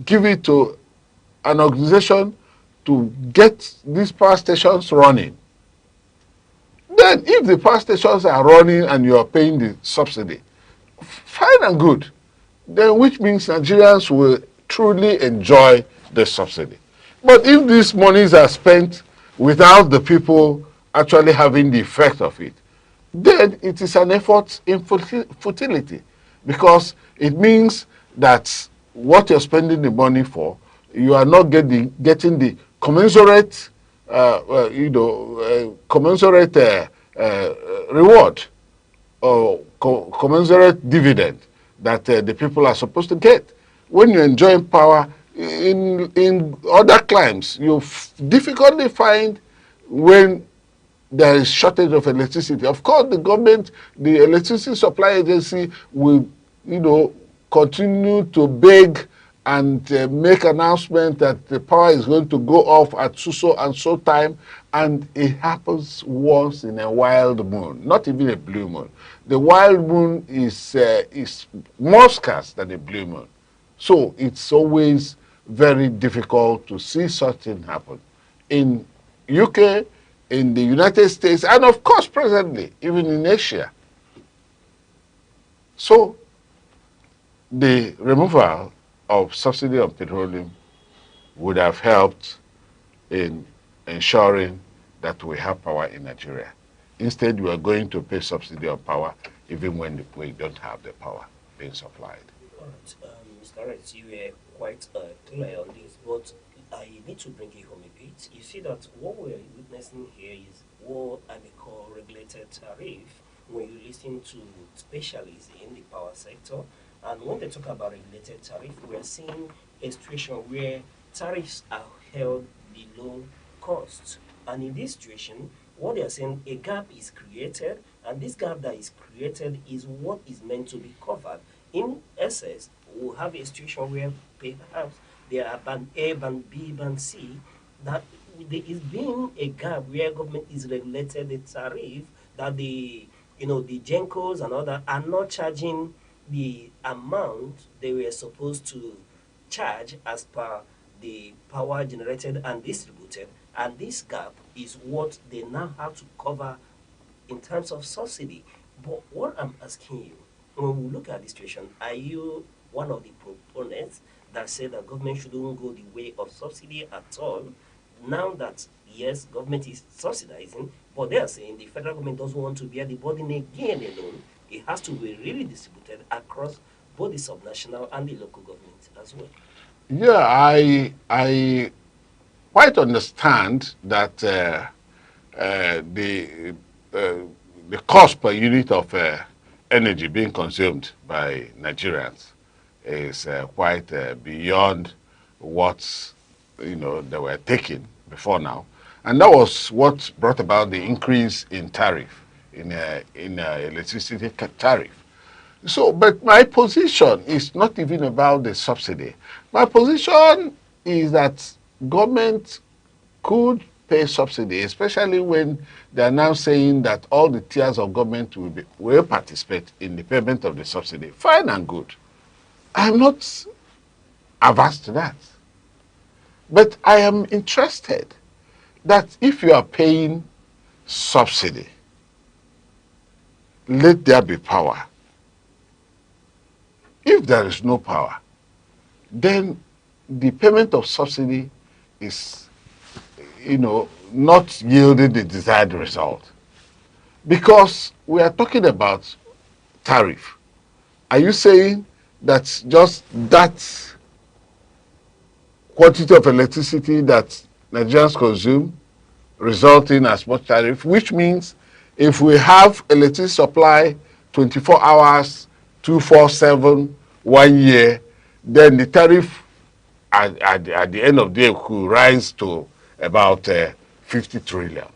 give it to an organization to get these power stations running? Then if the power stations are running and you are paying the subsidy, fine and good. Then which means Nigerians will truly enjoy the subsidy. But if these monies are spent without the people actually having the effect of it, then it is an effort in futility, because it means that what you're spending the money for, you are not getting the commensurate, commensurate reward or commensurate dividend that the people are supposed to get. When you enjoy power in other climes, you difficultly find when there is shortage of electricity. Of course, the government, the electricity supply agency will, continue to beg and make announcement that the power is going to go off at so and so time, and it happens once in a wild moon, not even a blue moon. The wild moon is more scarce than a blue moon. So it's always very difficult to see such thing happen. In UK, in the United States, and of course presently, even in Asia. So the removal of subsidy on petroleum would have helped in ensuring that we have power in Nigeria. Instead, we are going to pay subsidy on power even when we don't have the power being supplied. All right, Mr. Rex, you were quite clear on this, but I need to bring it home a bit. You see that what we're witnessing here is what I may call regulated tariff. When you listen to specialists in the power sector, and when they talk about regulated tariff, we're seeing a situation where tariffs are held below cost. And in this situation, what they are saying, a gap is created, and this gap that is created is what is meant to be covered. In essence, we'll have a situation where perhaps there are band A, band B, band C, that there is being a gap where government is regulated the tariff, that the Gencos and other are not charging the amount they were supposed to charge as per the power generated and distributed, and this gap is what they now have to cover in terms of subsidy. But what I'm asking you, when we look at this situation, are you one of the proponents that say that government shouldn't go the way of subsidy at all? Now that, yes, government is subsidizing, but they are saying the federal government doesn't want to bear the burden again alone. It has to be really distributed across both the subnational and the local government as well. Yeah, I quite understand that the cost per unit of energy being consumed by Nigerians is quite beyond what they were taking before now, and that was what brought about the increase in tariff in electricity tariff. So, but my position is not even about the subsidy. My position is that government could pay subsidy, especially when they are now saying that all the tiers of government will participate in the payment of the subsidy. Fine and good. I am not averse to that. But I am interested that if you are paying subsidy, let there be power. If there is no power, then the payment of subsidy is, not yielding the desired result. Because we are talking about tariff. Are you saying that just that quantity of electricity that Nigerians consume result in as much tariff, which means if we have electricity supply 24 hours, 247, 1 year, then the tariff at the end of the day could rise to about 50 trillion.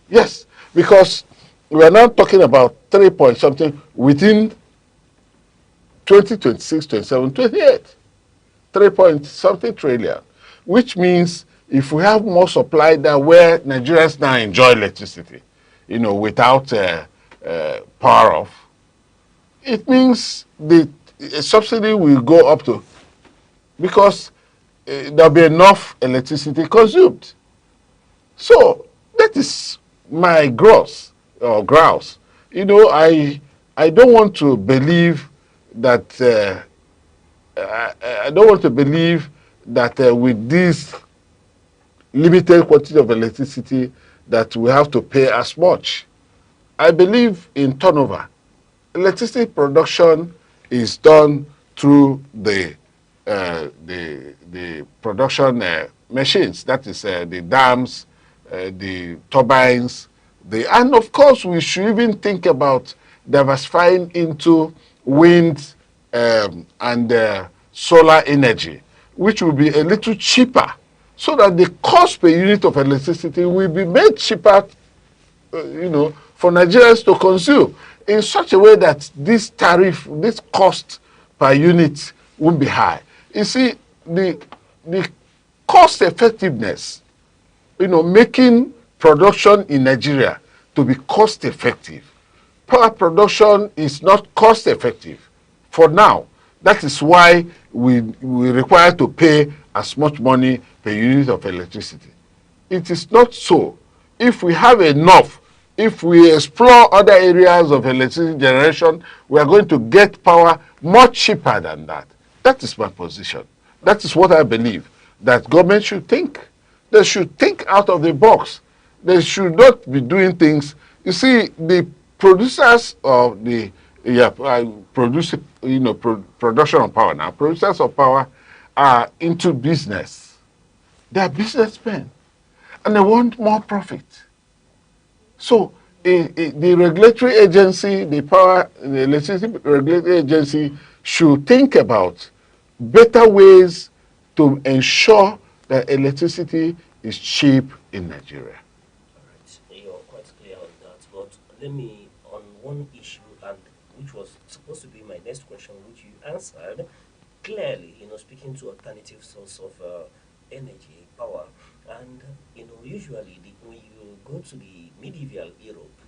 Yes, because we are now talking about 3 point something within 2026, 27, 28. 3 point something trillion, which means if we have more supply than where Nigerians now enjoy electricity, without power off, it means the subsidy will go up to, because there'll be enough electricity consumed. So that is my grouse. I don't want to believe that I don't want to believe that with this limited quantity of electricity that we have to pay as much. I believe in turnover. Electricity production is done through the production machines. That is the dams, the turbines, and of course we should even think about diversifying into wind and solar energy, which will be a little cheaper, so that the cost per unit of electricity will be made cheaper, for Nigerians to consume in such a way that this tariff, this cost per unit won't be high. You see, the cost effectiveness, making production in Nigeria to be cost effective. Power production is not cost effective for now. That is why we require to pay as much money per unit of electricity. It is not so. If we have enough, if we explore other areas of electricity generation, we are going to get power much cheaper than that. That is my position. That is what I believe, that government should think. They should think out of the box. They should not be doing things. You see, the producers of the production of power now, producers of power are into business. They are businessmen, and they want more profit. So the regulatory agency, the electricity regulatory agency should think about better ways to ensure that electricity is cheap in Nigeria. You're quite clear on that, but let me, on one issue, and which was supposed to be my next question, which you answered clearly, speaking to alternative source of energy, power, and, usually when you go to the medieval Europe,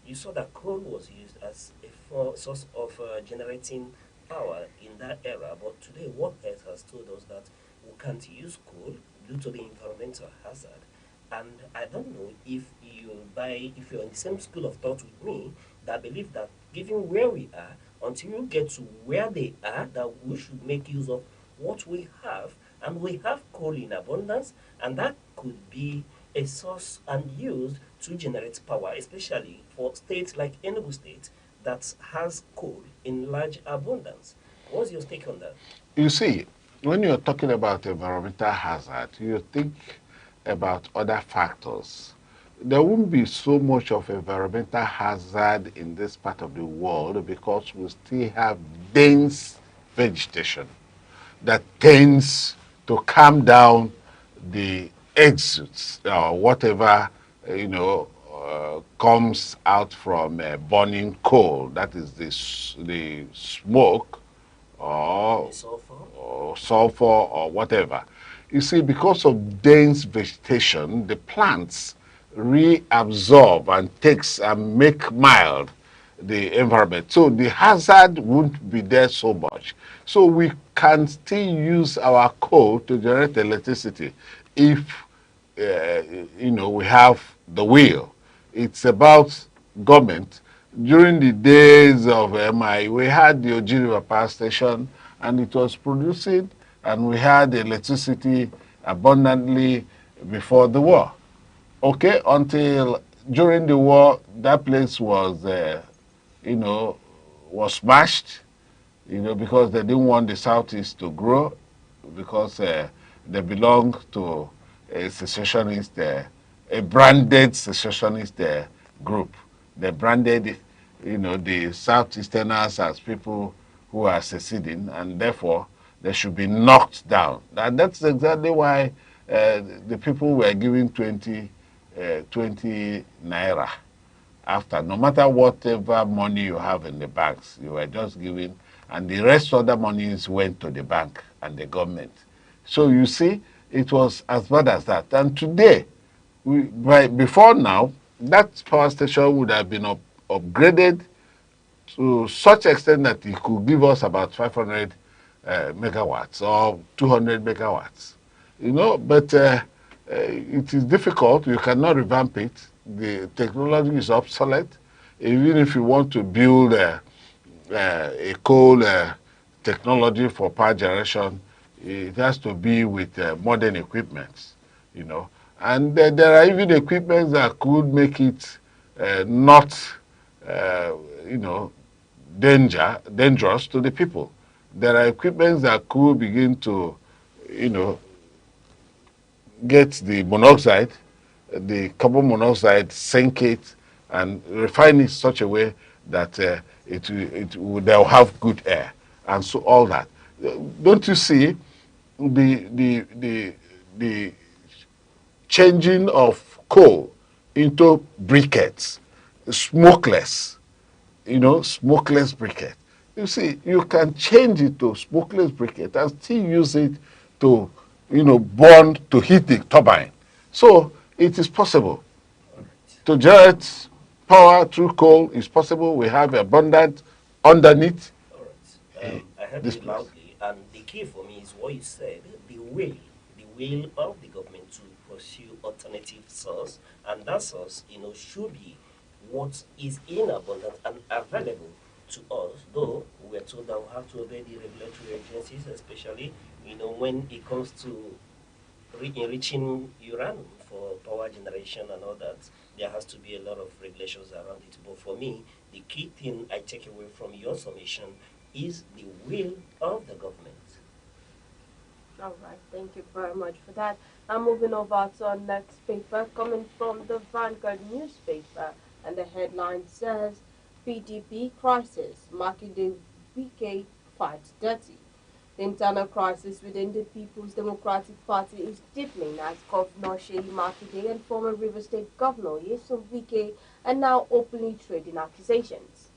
you saw that coal was used as a source of generating power in that era, but today World Health has told us that we can't use coal due to the environmental hazard. And I don't know if you're in the same school of thought with me, that believe that given where we are, until you get to where they are, that we should make use of what we have, and we have coal in abundance, and that could be a source and used to generate power, especially for states like Enugu State that has coal in large abundance. What's your take on that? You see, when you're talking about environmental hazard, you think about other factors. There won't be so much of environmental hazard in this part of the world because we still have dense vegetation that tends to calm down the exits or whatever comes out from burning coal. That is the smoke or sulfur or whatever. You see, because of dense vegetation, the plants reabsorb and takes and make mild the environment. So the hazard won't be there so much. So we can still use our coal to generate electricity if we have the will. It's about government. During the days of MI, we had the Oji River Power Station, and it was producing, and we had electricity abundantly before the war. Okay, until during the war, that place was, was smashed, because they didn't want the Southeast to grow, because they belonged to a secessionist, a branded secessionist group. They branded, the Southeasterners as people who are seceding, and therefore they should be knocked down. And that's exactly why the people were giving 20 naira after. No matter whatever money you have in the banks, you were just giving, and the rest of the monies went to the bank and the government. So you see, it was as bad as that. And today, before now, that power station would have been upgraded to such extent that it could give us about 500 megawatts or 200 megawatts. But it is difficult. You cannot revamp it. The technology is obsolete. Even if you want to build a coal technology for power generation, it has to be with modern equipment, And there are even equipment that could make it not, uh, you know, dangerous to the people. There are equipment that could begin to, you know, get the carbon monoxide, sink it, and refine it in such a way that they'll have good air, and so all that. Don't you see the changing of coal into briquettes, smokeless, smokeless briquette. You see, you can change it to smokeless briquette and still use it to, burn to heat the turbine. So it is possible to generate power through coal. Is possible. We have abundant underneath. All right. I heard This you place. loudly, and the key for me is what you said: the will of the government to pursue alternative source, and that source, should be what is in abundance and available to us. Though we are told that we have to obey the regulatory agencies, especially when it comes to enriching uranium for power generation and all that, there has to be a lot of regulations around it. But for me, the key thing I take away from your summation is the will of the government. All right, thank you very much for that. Now moving over to our next paper, coming from the Vanguard newspaper, and the headline says, PDP crisis, Makinde Wike fight dirty. The internal crisis within the People's Democratic Party is deepening as Governor Sheyi Makinde and former River State Governor Yesom Wike are now openly trading accusations.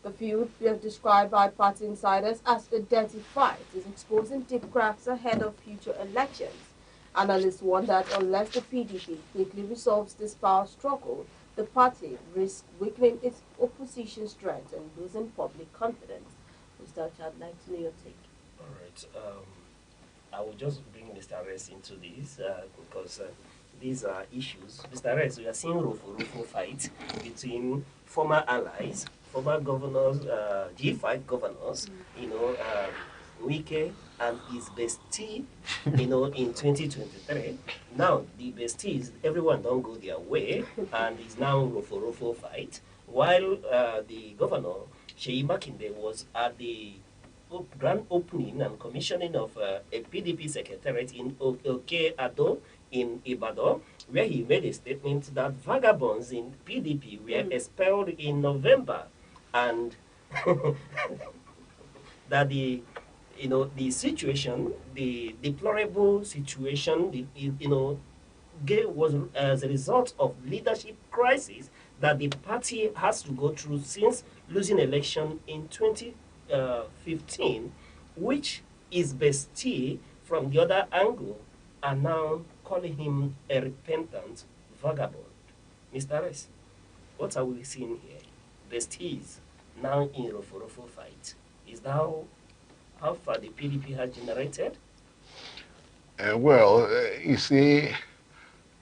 The feud, described by party insiders as a dirty fight, is exposing deep cracks ahead of future elections. Analysts warn that unless the PDP quickly resolves this power struggle, the party risks weakening its opposition strength and losing public confidence. Mr. Chad, I'd like to know your take. All right. I will just bring Mr. Rez into this because these are issues. Mr. Rez, we are seeing Rufo fight between former allies, former governors, G5 governors, Wike and his bestie, in 2023. Now, the besties, everyone don't go their way, and it's now Rufo fight, while the governor, Sheyi Makinde, was at the grand opening and commissioning of a PDP secretariat in Oke-Ado in Ibadan, where he made a statement that vagabonds in PDP were expelled in November, and that the situation, the deplorable situation, was as a result of leadership crisis that the party has to go through since losing election in 2015, which is bestie from the other angle are now calling him a repentant vagabond. Mr. Rez, what are we seeing here? Besties now in Rofo fight. Is that how far the PDP has generated? You see,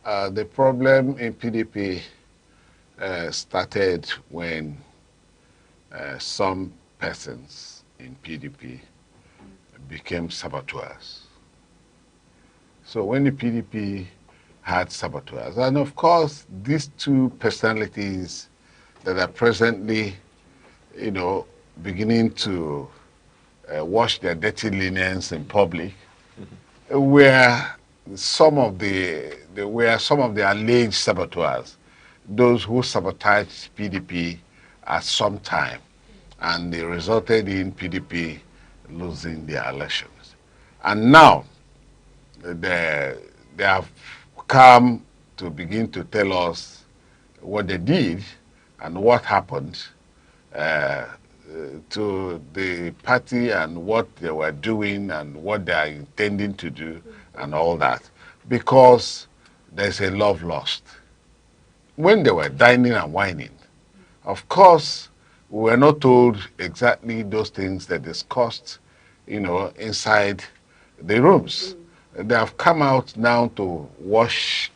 the problem in PDP started when some persons in PDP became saboteurs. So when the PDP had saboteurs, and of course these two personalities that are presently, beginning to wash their dirty linens in public, were some of the alleged saboteurs, those who sabotaged PDP at some time, and they resulted in PDP losing their elections. And now they have come to begin to tell us what they did and what happened to the party and what they were doing and what they are intending to do and all that, because there's a love lost. When they were dining and whining, of course, we were not told exactly those things they discussed, inside the rooms. They have come out now to wash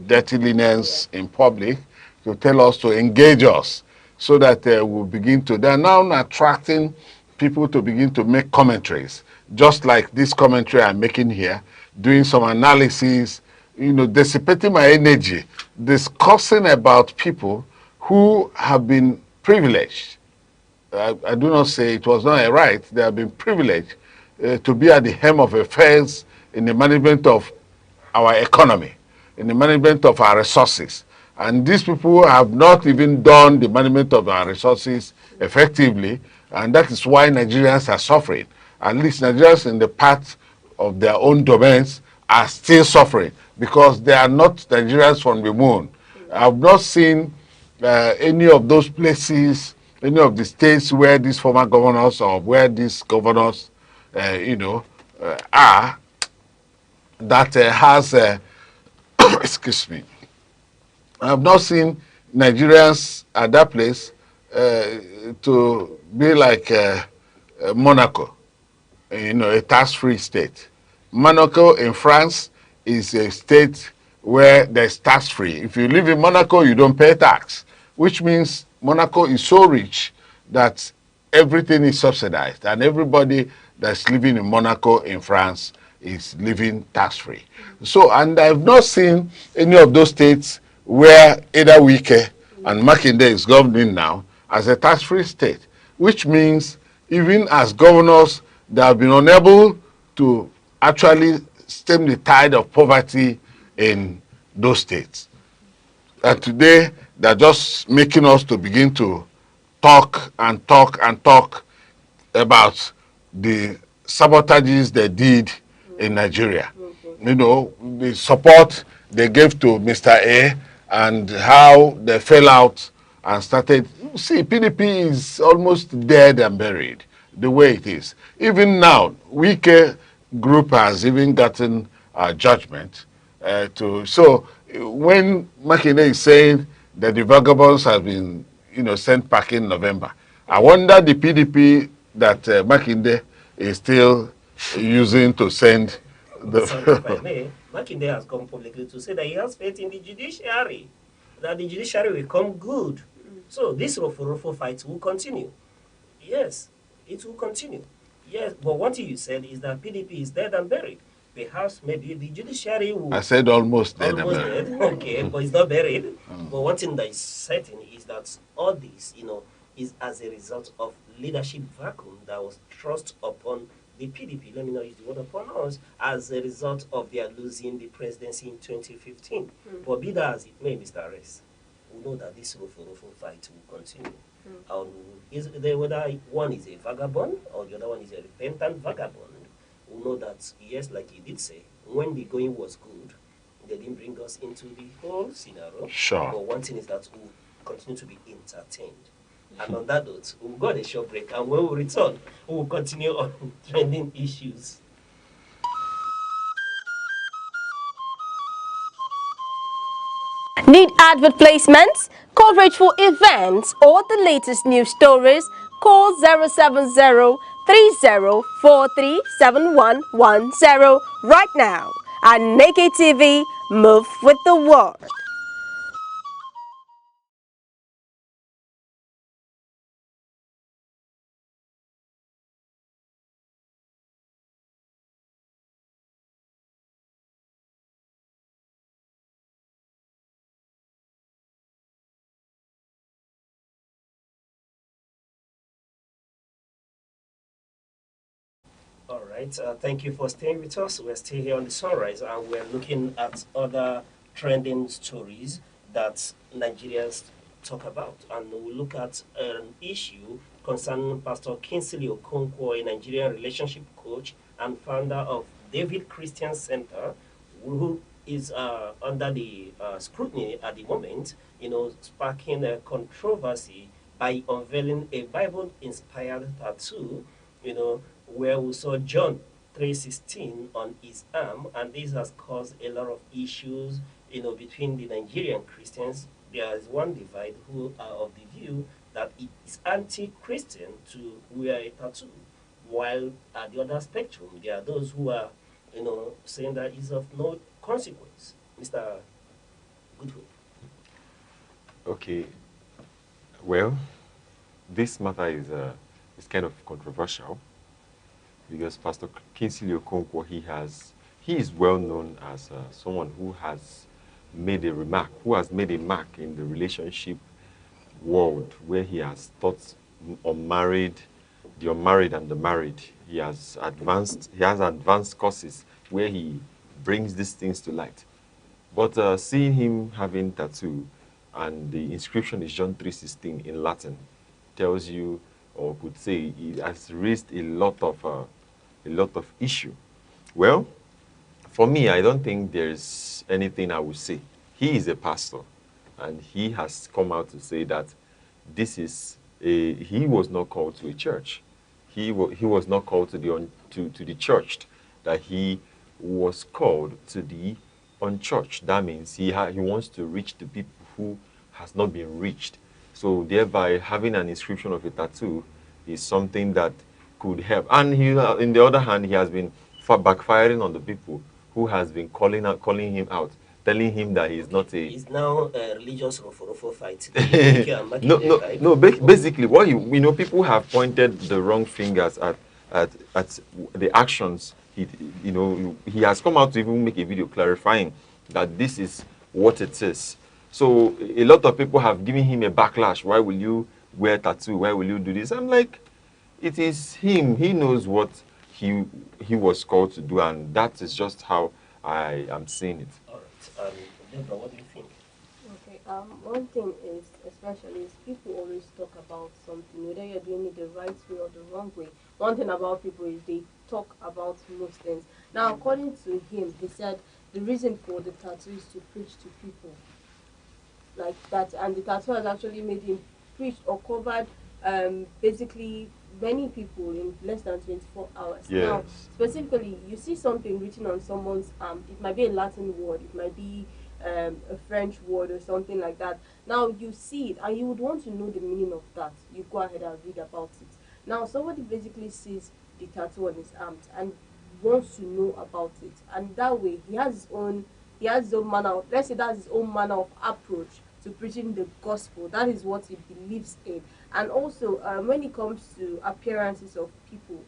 dirty linens in public, to tell us to engage us so that we'll begin to. They're now attracting people to begin to make commentaries, just like this commentary I'm making here, doing some analysis, dissipating my energy, discussing about people who have been privileged. I do not say it was not a right. They have been privileged to be at the helm of affairs in the management of our economy, in the management of our resources. And these people have not even done the management of our resources effectively, and that is why Nigerians are suffering. At least Nigerians in the part of their own domains are still suffering because they are not Nigerians from the moon. I've not seen any of those places, any of the states where these former governors or where these governors, are, that has, excuse me, I have not seen Nigerians at that place to be like Monaco, a tax-free state. Monaco in France is a state where there's tax-free. If you live in Monaco, you don't pay tax, which means Monaco is so rich that everything is subsidized, and everybody that's living in Monaco in France is living tax-free. So, and I've not seen any of those states where either Wike and Makinde is governing now as a tax-free state, which means even as governors, they have been unable to actually stem the tide of poverty in those states. And today, they're just making us to begin to talk and talk and talk about the sabotages they did in Nigeria. The support they gave to Mr. A and how they fell out and started. See, PDP is almost dead and buried the way it is. Even now, Wike group has even gotten judgment so when Makinde is saying that the vagabonds have been, sent back in November, I wonder the PDP that Makinde is still using to send the. If I may, Makinde has come publicly to say that he has faith in the judiciary, that the judiciary will come good. So this Rofo fight will continue. Yes, it will continue. Yes, but one thing you said is that PDP is dead and buried. Perhaps maybe the judiciary will. I said almost dead. Almost dead. Okay, but it's not buried. But one thing that is certain is that all this, is as a result of leadership vacuum that was thrust upon the PDP. Let me not use the word upon us as a result of their losing the presidency in 2015. But be that as it may, Mr. Arrest, we know that this Rofo fight will continue. Is there whether one is a vagabond or the other one is a repentant vagabond? We know that, yes, like he did say, when the going was good, they didn't bring us into the whole scenario. Sure. But one thing is that we continue to be entertained. And on that note, we'll go on a short break, and when we return, we will continue on trending issues. Need advert placements, coverage for events, or the latest news stories? Call 070-3043-7110 right now. Aneke TV, move with the world. All right, thank you for staying with us. We're still here on the Sunrise, and we're looking at other trending stories that Nigerians talk about. And we'll look at an issue concerning Pastor Kingsley Okonkwo, a Nigerian relationship coach and founder of David Christian Center, who is under the scrutiny at the moment, sparking a controversy by unveiling a Bible-inspired tattoo, where we saw John 3:16 on his arm, and this has caused a lot of issues, between the Nigerian Christians. There is one divide who are of the view that it is anti-Christian to wear a tattoo, while at the other spectrum, there are those who are, saying that it's of no consequence. Mr. Goodwill. Okay. Well, this matter is is kind of controversial because Pastor Kingsley Okonkwo, he is well known as someone who has made a remark, who has made a mark in the relationship world, where he has taught unmarried, the unmarried and the married. He has advanced courses where he brings these things to light. But seeing him having tattoo and the inscription is John 3:16 in Latin tells you, or could say, it has raised a lot of issue. Well, for me, I don't think there's anything I would say. He is a pastor, and he has come out to say that he was not called to a church. He was not called to the church. That he was called to the unchurched. That means he wants to reach the people who has not been reached. So thereby, having an inscription of a tattoo is something that could help. And in the other hand, he has been backfiring on the people who has been calling him out, telling him that he's not a. It's now a religious rofo fight. No. Basically, what people have pointed the wrong fingers at the actions. He has come out to even make a video clarifying that this is what it is. So a lot of people have given him a backlash. Why will you wear tattoo? Why will you do this? I'm like, it is him. He knows what he was called to do, and that is just how I am seeing it. All right. Deborah, what do you think? Okay, one thing is, especially, is people always talk about something, whether you're doing it the right way or the wrong way. One thing about people is they talk about most things. Now, according to him, he said the reason for the tattoo is to preach to people. Like that, and the tattoo has actually made him preach or covered basically many people in less than 24 hours. Yes. Now, specifically, you see something written on someone's arm. It might be a Latin word, it might be a French word or something like that. Now, you see it and you would want to know the meaning of that. You go ahead and read about it. Now, somebody basically sees the tattoo on his arm and wants to know about it. And that way, he has his own manner of, let's say that's his own manner of approach to preaching the gospel. That is what he believes in. And also, when it comes to appearances of people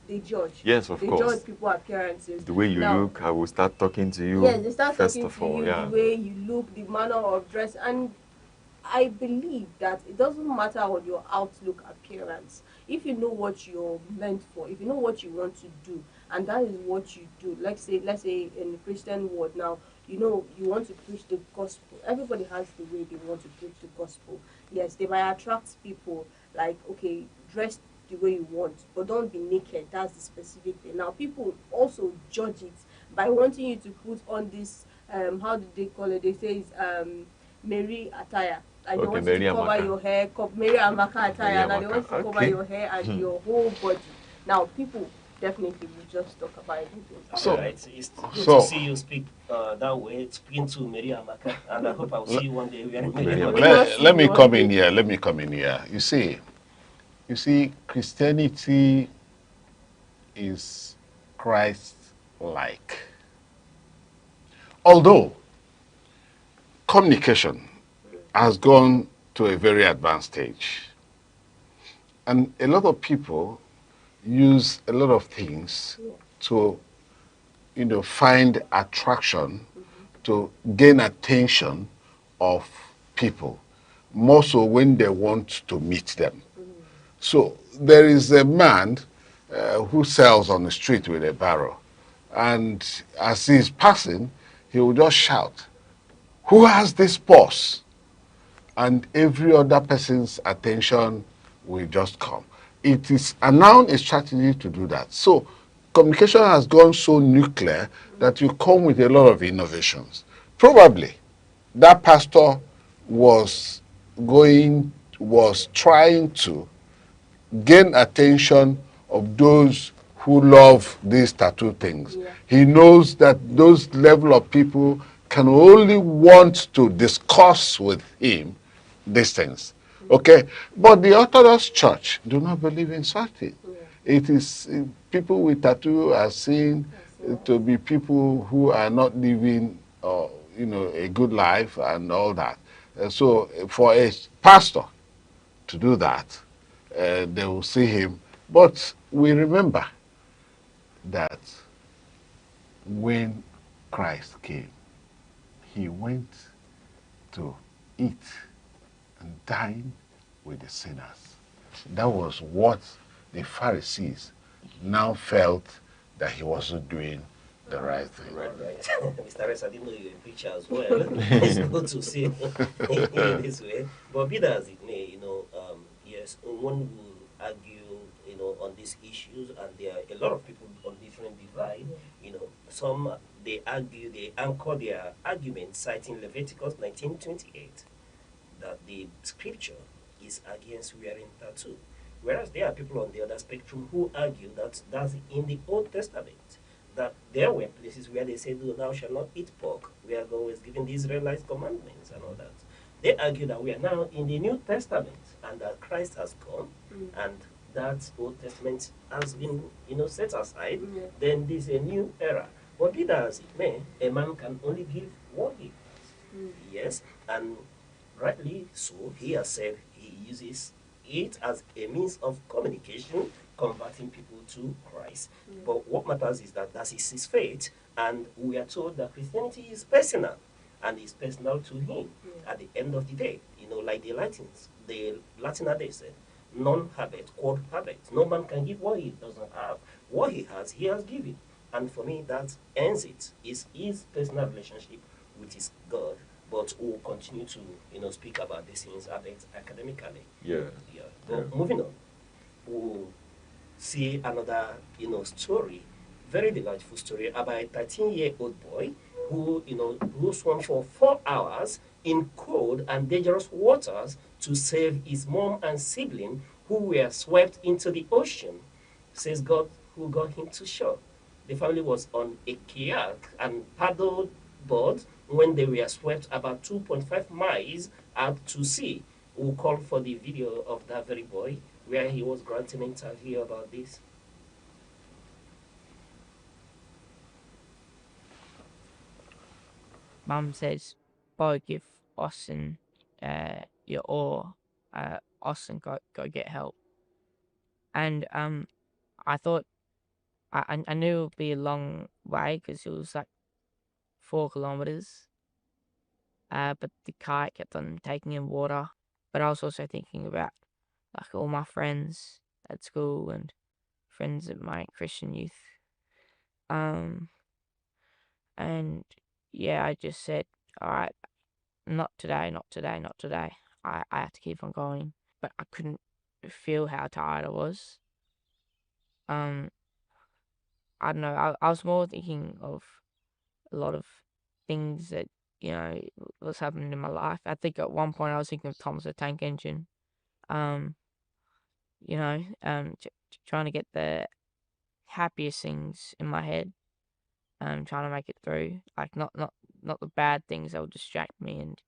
they judge. Yes, of course. They judge people appearances. The way you look, I will start talking to you. Yes, they start first talking of to all, you, yeah. the way you look, the manner of dress, and I believe that it doesn't matter on your outlook appearance. If you know what you're meant for, if you know what you want to do, and that is what you do. Let's say in the Christian world now, you want to preach the gospel. Everybody has the way they want to preach the gospel. Yes, they might attract people, like, okay, dress the way you want, but don't be naked. That's the specific thing. Now, people also judge it by wanting you to put on this, how do they call it? They say it's Mary attire. Like they want you to cover your hair, Mary Amaka attire. Now they want you to cover your hair and your whole body. Now, people definitely will just talk about everything. So, right. It's good to see you speak that way, speaking to Mary Amaka, and I hope I will see you one day. Let me come in here. Let me come in here. You see, Christianity is Christ-like. Although communication has gone to a very advanced stage, and a lot of people use a lot of things to, find attraction, to gain attention of people, more so when they want to meet them. So there is a man who sells on the street with a barrow, and as he's passing, he will just shout, "Who has this purse?" And every other person's attention will just come. It is now a strategy to do that. So communication has gone so nuclear that you come with a lot of innovations. Probably that pastor was trying to gain attention of those who love these tattoo things. Yeah. He knows that those level of people can only want to discuss with him these things. Okay? But the Orthodox Church do not believe in such things. Yeah. It is people with tattoo are seen to be people who are not living a good life and all that. So for a pastor to do that, they will see him. But we remember that when Christ came, he went to eat and dine with the sinners. That was what the Pharisees now felt that he wasn't doing the right thing. Right. Mr. Rex, I didn't know you were a preacher as well. It's good to see in this way. But be that as it may, yes, one will argue, on these issues, and there are a lot of people on different divide. Some they argue, they anchor their argument citing Leviticus 19:28 that the scripture is against wearing tattoo. Whereas there are people on the other spectrum who argue that that's in the Old Testament, that there were places where they said, "Oh, thou shalt not eat pork," where God was giving the Israelites commandments and all that. They argue that we are now in the New Testament and that Christ has come and that Old Testament has been, set aside. Then there's a new era. But be that as it may, a man can only give what he has. Yes, and rightly so, he has said he uses it as a means of communication, converting people to Christ. But what matters is that is his faith, and we are told that Christianity is personal, and is personal to him. At the end of the day, like the Latin they said, non habet, quod habet. No man can give what he doesn't have. What he has given. And for me, that ends it. Is his personal relationship with his God. But we'll continue to, speak about these things a bit academically. Yeah. Yeah. But moving on, we'll see another, story, very delightful story about a 13-year-old boy who swam for 4 hours in cold and dangerous waters to save his mom and sibling who were swept into the ocean. Says God who got him to shore. The family was on a kayak and paddled board when they were swept about 2.5 miles out to sea. We'll call for the video of that very boy where he was granting an interview about this. Mum says, "Boy, give Austin your oar. Austin go get help." And I thought I knew it would be a long way because it was like 4 kilometers. But the kite kept on taking in water. But I was also thinking about like all my friends at school and friends at my Christian youth. Um, and yeah, I just said, "All right, not today, not today, not today." I had to keep on going, but I couldn't feel how tired I was. Um, I don't know. I was more thinking of a lot of things that was happening in my life. I think at one point I was thinking of Thomas the Tank Engine. Um, trying to get the happiest things in my head. Trying to make it through. Like not the bad things that will distract me and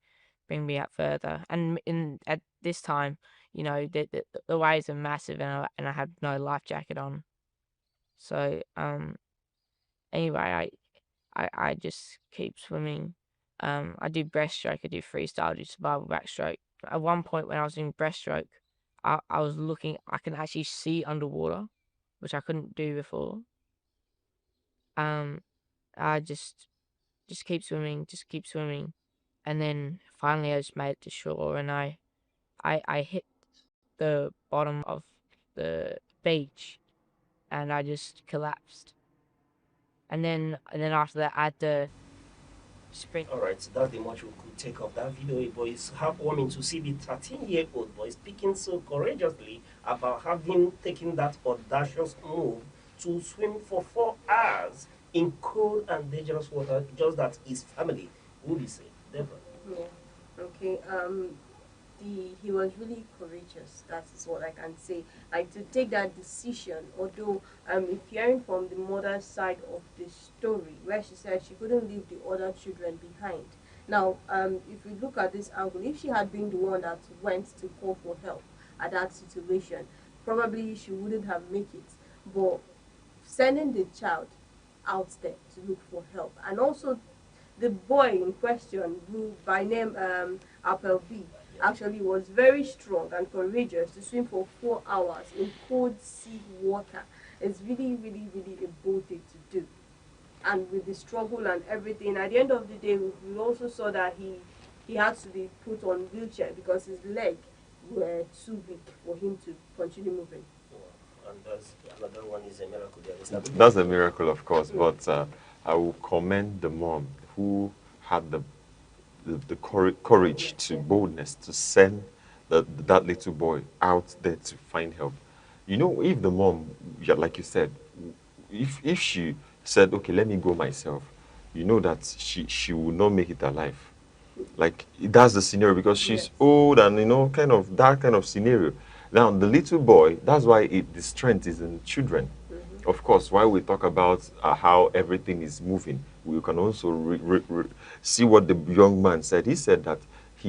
bring me out further. And at this time, the waves are massive, and I had no life jacket on. So anyway, I just keep swimming. I do breaststroke, I do freestyle, I do survival backstroke. At one point when I was doing breaststroke, I was looking. I can actually see underwater, which I couldn't do before. I just keep swimming, and then finally I just made it to shore, and I hit the bottom of the beach, and I just collapsed. And then after that, I had to sprint. All right, so that's the much we could take of that video. But it's heartwarming to see the 13-year-old boy speaking so courageously about having taken that audacious move to swim for 4 hours in cold and dangerous water, just that his family would be safe. Deborah. Yeah. Okay. He was really courageous. That is what I can say. Like to take that decision. Although if hearing from the mother's side of the story, where she said she couldn't leave the other children behind. Now, if we look at this angle, if she had been the one that went to call for help at that situation, probably she wouldn't have made it. But sending the child out there to look for help, and also the boy in question, who by name Apple B, actually was very strong and courageous to swim for 4 hours in cold sea water. It's really, really, really a bold thing to do. And with the struggle and everything, at the end of the day, we also saw that he had to be put on wheelchair because his leg were too weak for him to continue moving. And that's another one is a miracle there. That's a miracle, of course, but I will commend the mom who had the courage to boldness to send that little boy out there to find help. You know, if the mom, like you said, if she said, okay, let me go myself, you know that she will not make it alive. Like, that's the scenario because she's old and, you know, kind of that kind of scenario. Now, the little boy, that's why the strength is in children. Of course, while we talk about how everything is moving, we can also see what the young man said. He said that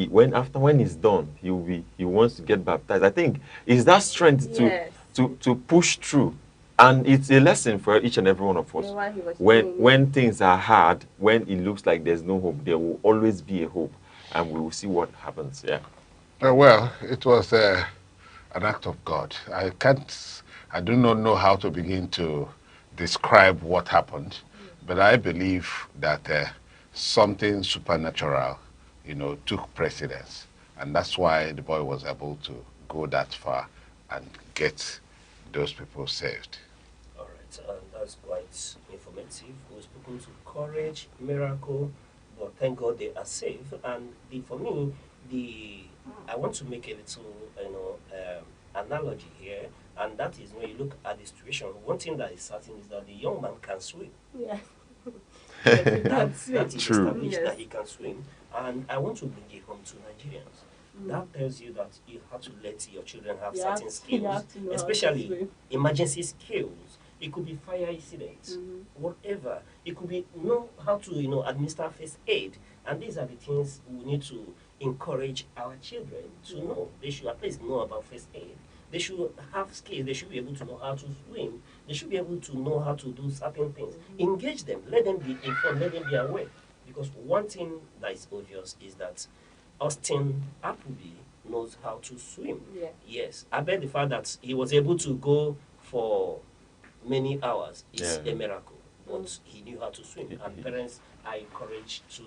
when he's done, he wants to get baptized. I think it's that strength to push through, and it's a lesson for each and every one of us. When things are hard, when it looks like there's no hope, there will always be a hope, and we will see what happens. Yeah. Well, it was an act of God. I do not know how to begin to describe what happened, but I believe that something supernatural, took precedence. And that's why the boy was able to go that far and get those people saved. All right, that's quite informative. We've spoken to courage, miracle, but thank God they are safe. And for me, I want to make a little, analogy here, and that is when you look at the situation. One thing that is certain is that the young man can swim. Yeah. that is True. established that he can swim, and I want to bring it home to Nigerians. That tells you that you have to let your children have certain skills, especially emergency skills. It could be fire incidents, whatever. It could be know how to administer first aid, and these are the things we need to encourage our children to know. They should at least know about first aid. They should have skills. They should be able to know how to swim. They should be able to know how to do certain things. Engage them. Let them be informed. Let them be aware. Because one thing that is obvious is that Austin Appleby knows how to swim. Yeah. Yes. I bet the fact that he was able to go for many hours is a miracle. But he knew how to swim. And parents are encouraged to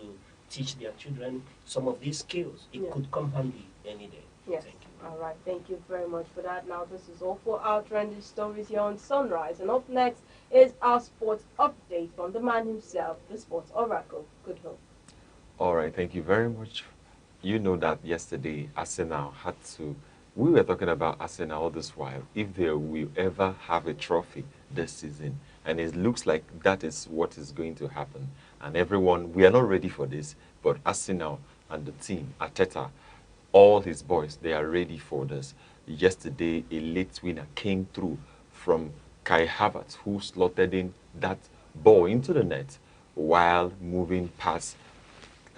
teach their children some of these skills. It could come handy any day. Yes. Thank you. All right. Thank you very much for that. Now, this is all for our trendy stories here on Sunrise. And up next is our sports update from the man himself, the sports oracle. Good hope. All right, thank you very much. You know that yesterday Arsenal had to. We were talking about Arsenal all this while. If they will ever have a trophy this season, and it looks like that is what is going to happen. And everyone, we are not ready for this, but Arsenal and the team, Arteta, all his boys, they are ready for this. Yesterday, a late winner came through from Kai Havertz, who slotted in that ball into the net while moving past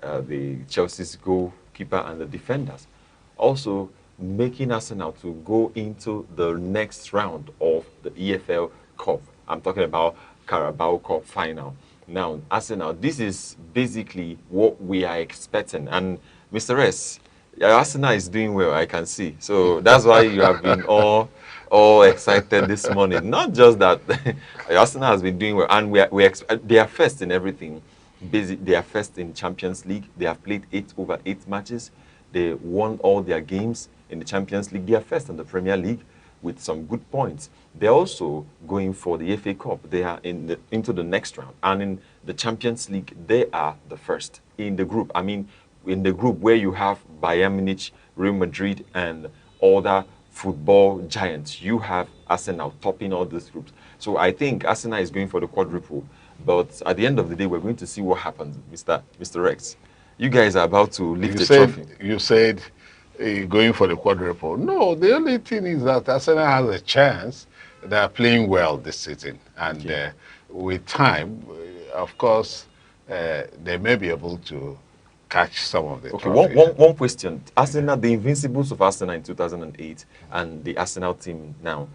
the Chelsea's goalkeeper and the defenders. Also, making Arsenal to go into the next round of the EFL Cup. I'm talking about Carabao Cup final. Now, Arsenal, this is basically what we are expecting. And Mr. S, Arsenal is doing well, I can see. So that's why you have been all excited this morning. Not just that, Arsenal has been doing well, and they are first in everything. They are first in Champions League. They have played 8 over 8 matches. They won all their games in the Champions League. They are first in the Premier League with some good points. They're also going for the FA Cup. They are into the next round. And in the Champions League, they are the first in the group. I mean, in the group where you have Bayern Munich, Real Madrid, and other football giants, you have Arsenal topping all these groups. So I think Arsenal is going for the quadruple. But at the end of the day, we're going to see what happens, Mr. Rex. You guys are about to lift the trophy. You said going for the quadruple. No, the only thing is that Arsenal has a chance. They are playing well this season. And with time, of course, they may be able to catch some of the trophy. One question. Arsenal, the Invincibles of Arsenal in 2008 and the Arsenal team now,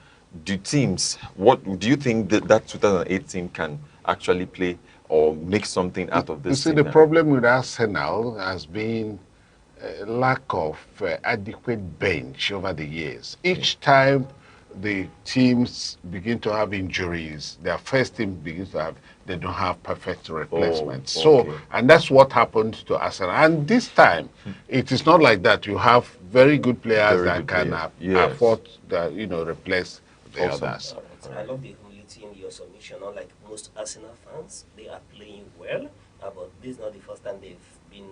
do you think that 2008 team can actually play or make something out of this? You see, the problem with Arsenal has been lack of adequate bench over the years. Each time the teams begin to have injuries, their first team begins to have, they don't have perfect replacements. okay. So, and that's what happened to Arsenal. And this time, it is not like that. You have very good players Very that good can players. Yes. afford, replace the Awesome. others. All right. I love the humility in your submission. Unlike most Arsenal fans, they are playing well, but this is not the first time they've been,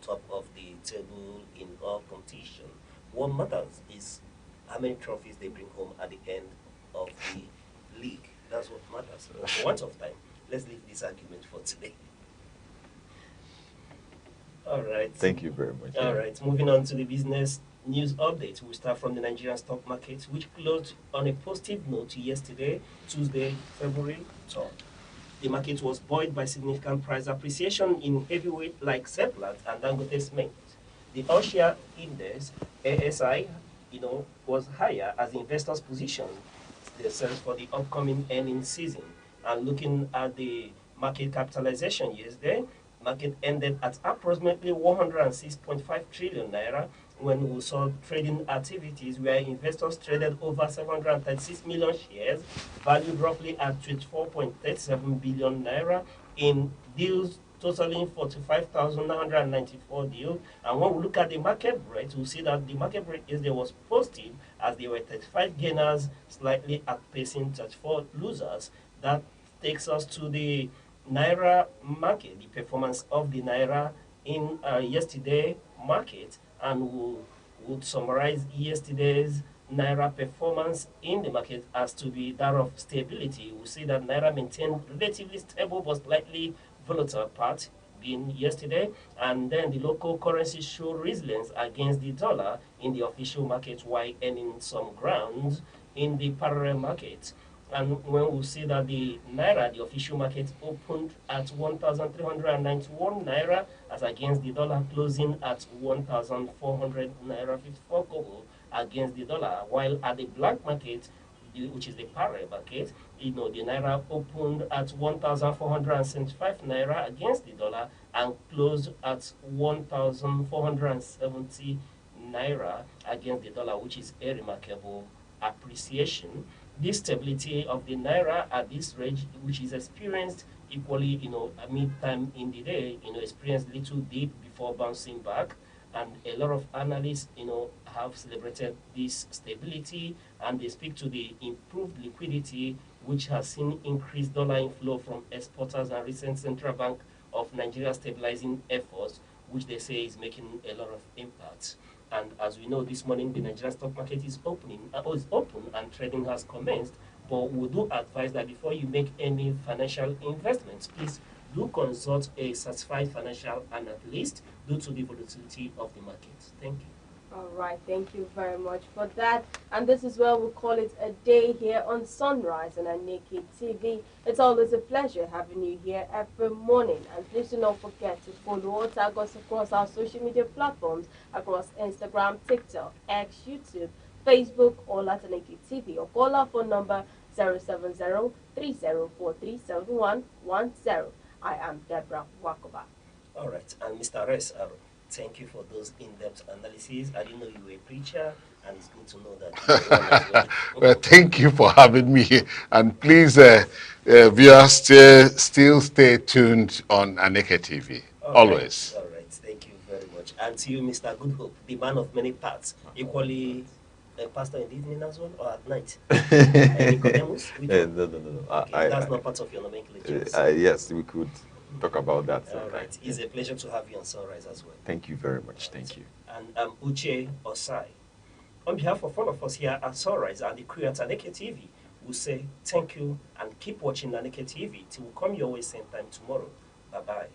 top of the table in all competition. What matters is how many trophies they bring home at the end of the league. That's what matters. For once of time, let's leave this argument for today. All right. Thank you very much. All right, moving on to the business news update. We'll start from the Nigerian stock market, which closed on a positive note yesterday, Tuesday, February 3rd. The market was buoyed by significant price appreciation in heavyweight like Seplat and Dangote Cement. The All-Share Index, ASI, was higher as investors positioned themselves for the upcoming earnings season. And looking at the market capitalization yesterday, market ended at approximately 106.5 trillion naira when we saw trading activities where investors traded over 736 million shares valued roughly at 24.37 billion naira in deals totaling 45,994 deals. And when we look at the market rate, we'll see that the market rate yesterday was positive as there were 35 gainers, slightly outpacing 34 losers. That takes us to the Naira market, the performance of the Naira in yesterday market, and we'll would summarize yesterday's Naira performance in the market as to be that of stability. We see that Naira maintained relatively stable but slightly volatile part being yesterday, and then the local currency show resilience against the dollar in the official market while earning some ground in the parallel market. And when we see that the naira, the official market, opened at 1,391 naira, as against the dollar closing at 1,400 naira 54 kobo against the dollar, while at the black market, which is the parallel market, the naira opened at 1,475 naira against the dollar and closed at 1,470 naira against the dollar, which is a remarkable appreciation. This stability of the naira at this range, which is experienced equally, at mid-time in the day, experienced little dip before bouncing back. And a lot of analysts, have celebrated this stability, and they speak to the improved liquidity, which has seen increased dollar inflow from exporters and recent central bank of Nigeria stabilizing efforts, which they say is making a lot of impact. And as we know, this morning the Nigerian stock market is is open and trading has commenced. But we do advise that before you make any financial investments, please do consult a certified financial analyst due to the volatility of the market. Thank you. All right, thank you very much for that. And this is where we call it a day here on Sunrise on Aneke TV. It's always a pleasure having you here every morning. And please do not forget to follow or tag us across our social media platforms, across Instagram, TikTok, X, YouTube, Facebook, or at Aneke TV, or call our phone number 070-3043-7110. I am Deborah Wakoba. All right, and Mr. Res, thank you for those in-depth analyses. I didn't know you were a preacher, and it's good to know that you're one as well. Well, thank you for having me here. And please, viewers, still stay tuned on Aneke TV. Always. All right, thank you very much. And to you, Mr. Goodhope, the man of many parts, equally a pastor in the evening as well, or at night? Nicodemus? No. Okay, that's not part of your nomenclature. Yes, we could talk about that. All right, it's a pleasure to have you on Sunrise as well. Thank you very much. Thank you. And I'm Uche Osai. On behalf of all of us here at Sunrise and the crew at Aneke TV, we say thank you and keep watching Aneke TV till we come your way same time tomorrow. Bye-bye.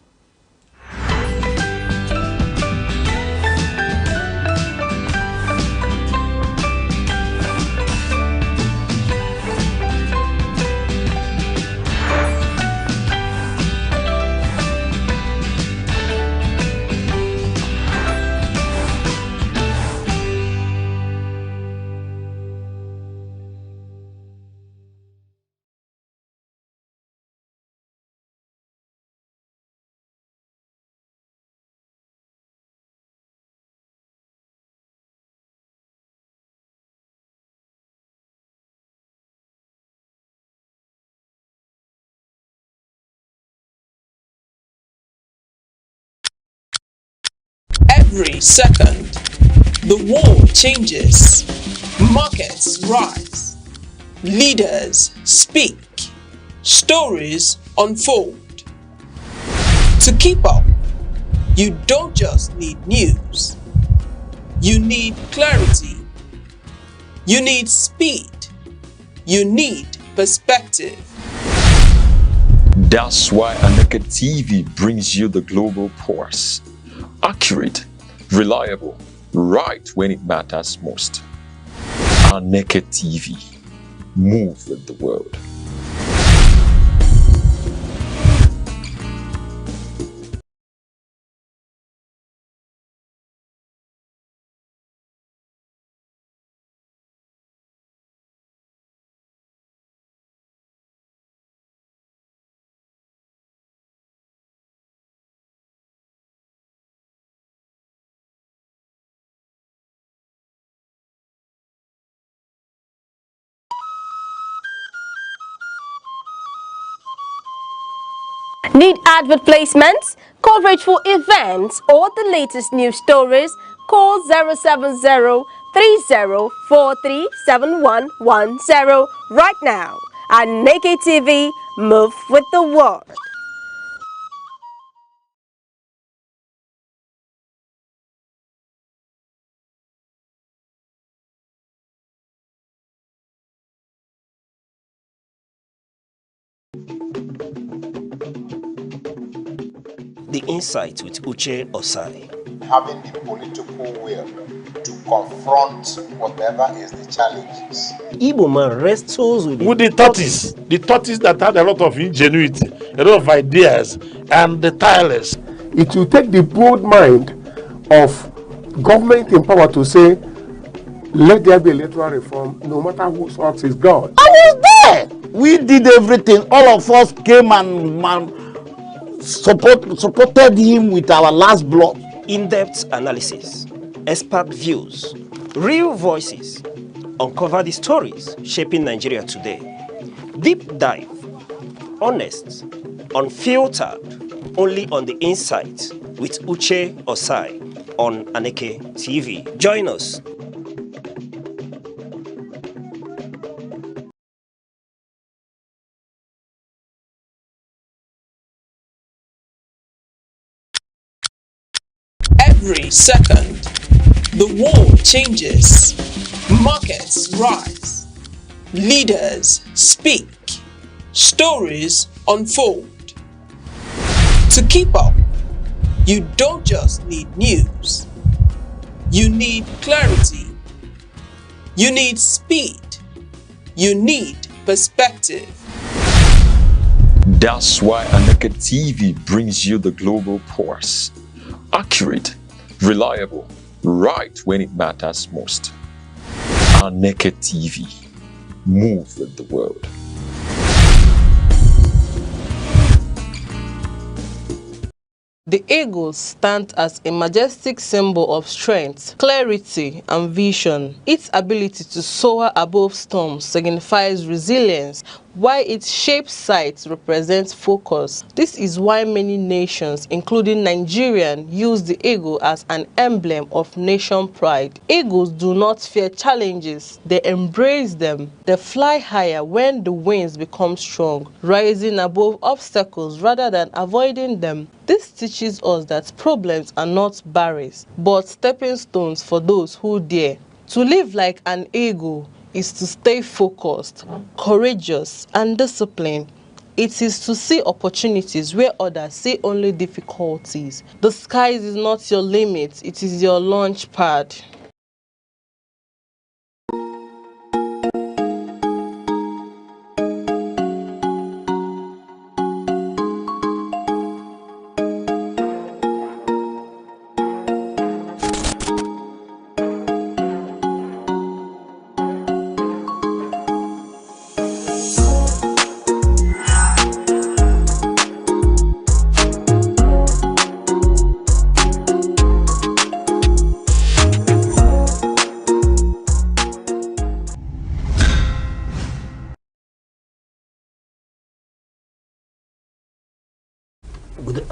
Every second, the world changes, markets rise, leaders speak, stories unfold. To keep up, you don't just need news, you need clarity, you need speed, you need perspective. That's why Aneke TV brings you the global pulse. Accurate, reliable, right when it matters most. Aneke TV. Move with the world. Need advert placements, coverage for events, or the latest news stories? Call 070-3043-7110 right now. Aneke TV, move with the world. The Insight with Uche Osai. Having the political will to confront whatever is the challenges. Igbo man wrestles with With the tortoise that had a lot of ingenuity, a lot of ideas, and the tireless. It will take the bold mind of government in power to say, let there be electoral reform, no matter who sorts is God. I was there. We did everything. All of us came and supported him with our last blood. In-depth analysis, expert views, real voices, uncover the stories shaping Nigeria today. Deep dive, honest, unfiltered, only on The Insight with Uche Osai on Aneke TV. Join us. Every second, the world changes, markets rise, leaders speak, stories unfold. To keep up, you don't just need news, you need clarity, you need speed, you need perspective. That's why Aneke TV brings you the global pulse. Accurate, reliable, right when it matters most. Aneke TV. Move with the world. The eagle stands as a majestic symbol of strength, clarity, and vision. Its ability to soar above storms signifies resilience, while its shaped sight represents focus. This is why many nations, including Nigeria, use the eagle as an emblem of nation pride. Eagles do not fear challenges, they embrace them. They fly higher when the winds become strong, rising above obstacles rather than avoiding them. This teaches us that problems are not barriers, but stepping stones for those who dare. To live like an eagle is to stay focused, courageous, and disciplined. It is to see opportunities where others see only difficulties. The sky is not your limit, it is your launch pad.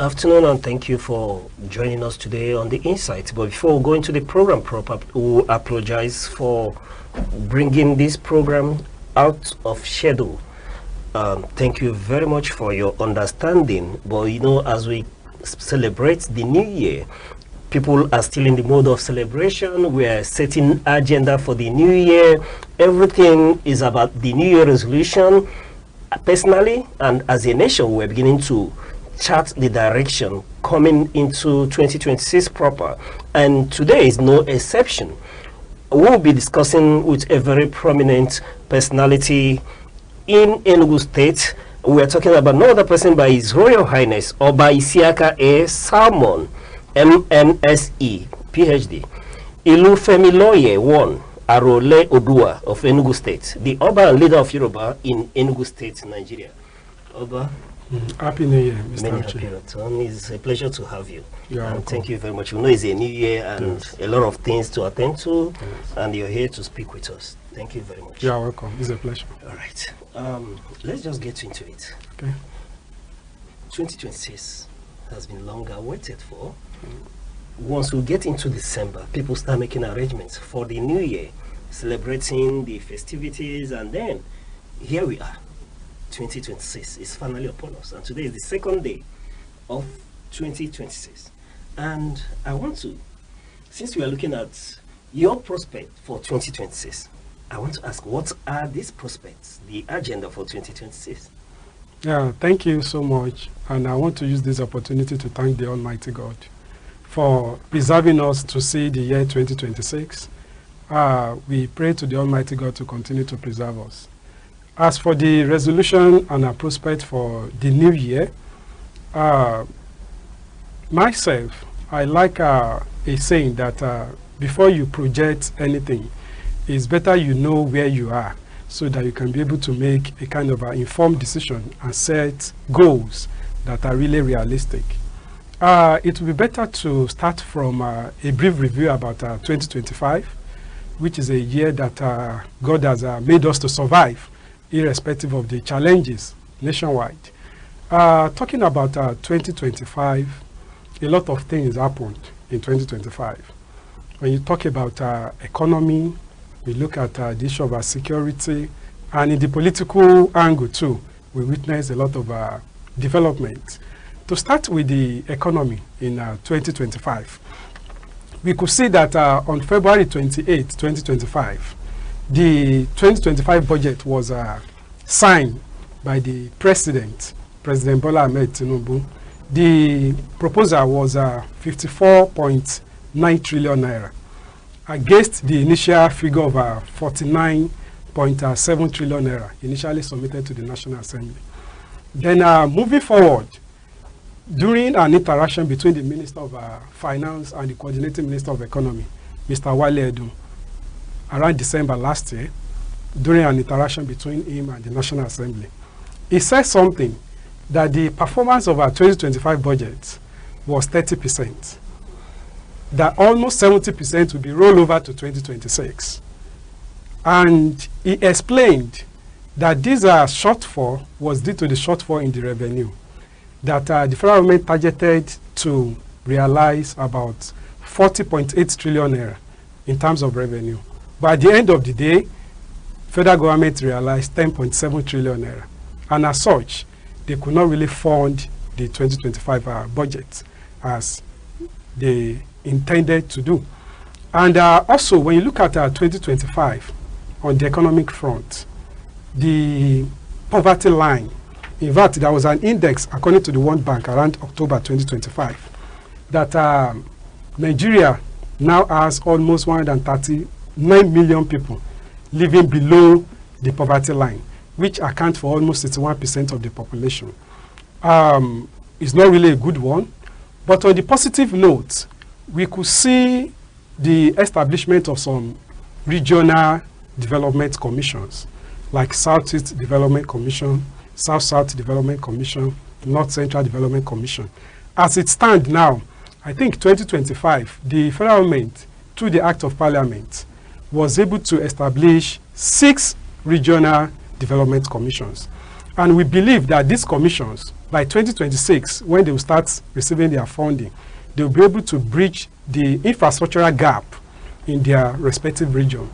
afternoon, and thank you for joining us today on The Insight. But before we go into the program proper, we apologize for bringing this program out of schedule. Thank you very much for your understanding. But you know, as we celebrate the new year, people are still in the mode of celebration. We are setting agenda for the new year. Everything is about the new year resolution. Personally, and as a nation, we're beginning to chart the direction coming into 2026 proper. And today is no exception. We'll be discussing with a very prominent personality in Enugu State. We are talking about no other person but His Royal Highness Oba Isiaka A. Salmon, MNSE, PhD. Ilufemi Loye 1, Arole Odua of Enugu State, the Oba and leader of Yoruba in Enugu State, Nigeria. Oba. Happy New Year, Mr. Many Uche. happy return. It's a pleasure to have you. And thank you very much. We know it's a new year and a lot of things to attend to, and you're here to speak with us. Thank you very much. You're welcome. It's a pleasure. All right. Let's just get into it. Okay. 2026 has been long awaited for. Once we get into December, people start making arrangements for the new year, celebrating the festivities, and then here we are. 2026 is finally upon us, and today is the second day of 2026. And I want to, since we are looking at your prospect for 2026, I want to ask, what are these prospects, the agenda for 2026? Yeah, thank you so much. And I want to use this opportunity to thank the Almighty God for preserving us to see the year 2026. We pray to the Almighty God to continue to preserve us. As for the resolution and our prospect for the new year, myself, I like a saying that before you project anything, it's better you know where you are so that you can be able to make a kind of informed decision and set goals that are really realistic. It will be better to start from a brief review about 2025, which is a year that God has made us to survive, irrespective of the challenges nationwide. Talking about 2025, a lot of things happened in 2025. When you talk about economy, we look at the issue of security, and in the political angle too, we witness a lot of development. To start with the economy in 2025, we could see that on February 28, 2025, the 2025 budget was signed by the President Bola Ahmed Tinubu. The proposal was 54.9 trillion naira against the initial figure of 49.7 trillion naira initially submitted to the National Assembly. Then moving forward, during an interaction between the Minister of Finance and the Coordinating Minister of Economy, Mr. Wale Edun, around December last year, during an interaction between him and the National Assembly, he said something that the performance of our 2025 budget was 30%, that almost 70% will be rolled over to 2026. And he explained that this shortfall was due to the shortfall in the revenue, that the federal government targeted to realize about 40.8 trillion naira in terms of revenue. But at the end of the day, federal government realized 10.7 trillion naira. And as such, they could not really fund the 2025 budget as they intended to do. And also, when you look at 2025 on the economic front, the poverty line, in fact, there was an index, according to the World Bank, around October 2025, that Nigeria now has almost 139 million people living below the poverty line, which accounts for almost 61% of the population. It's not really a good one. But on the positive note, we could see the establishment of some regional development commissions, like Southeast Development Commission, South-South Development Commission, North Central Development Commission. As it stands now, I think 2025, the federal government, through the Act of Parliament, was able to establish 6 regional development commissions. And we believe that these commissions, by 2026, when they will start receiving their funding, they will be able to bridge the infrastructural gap in their respective region.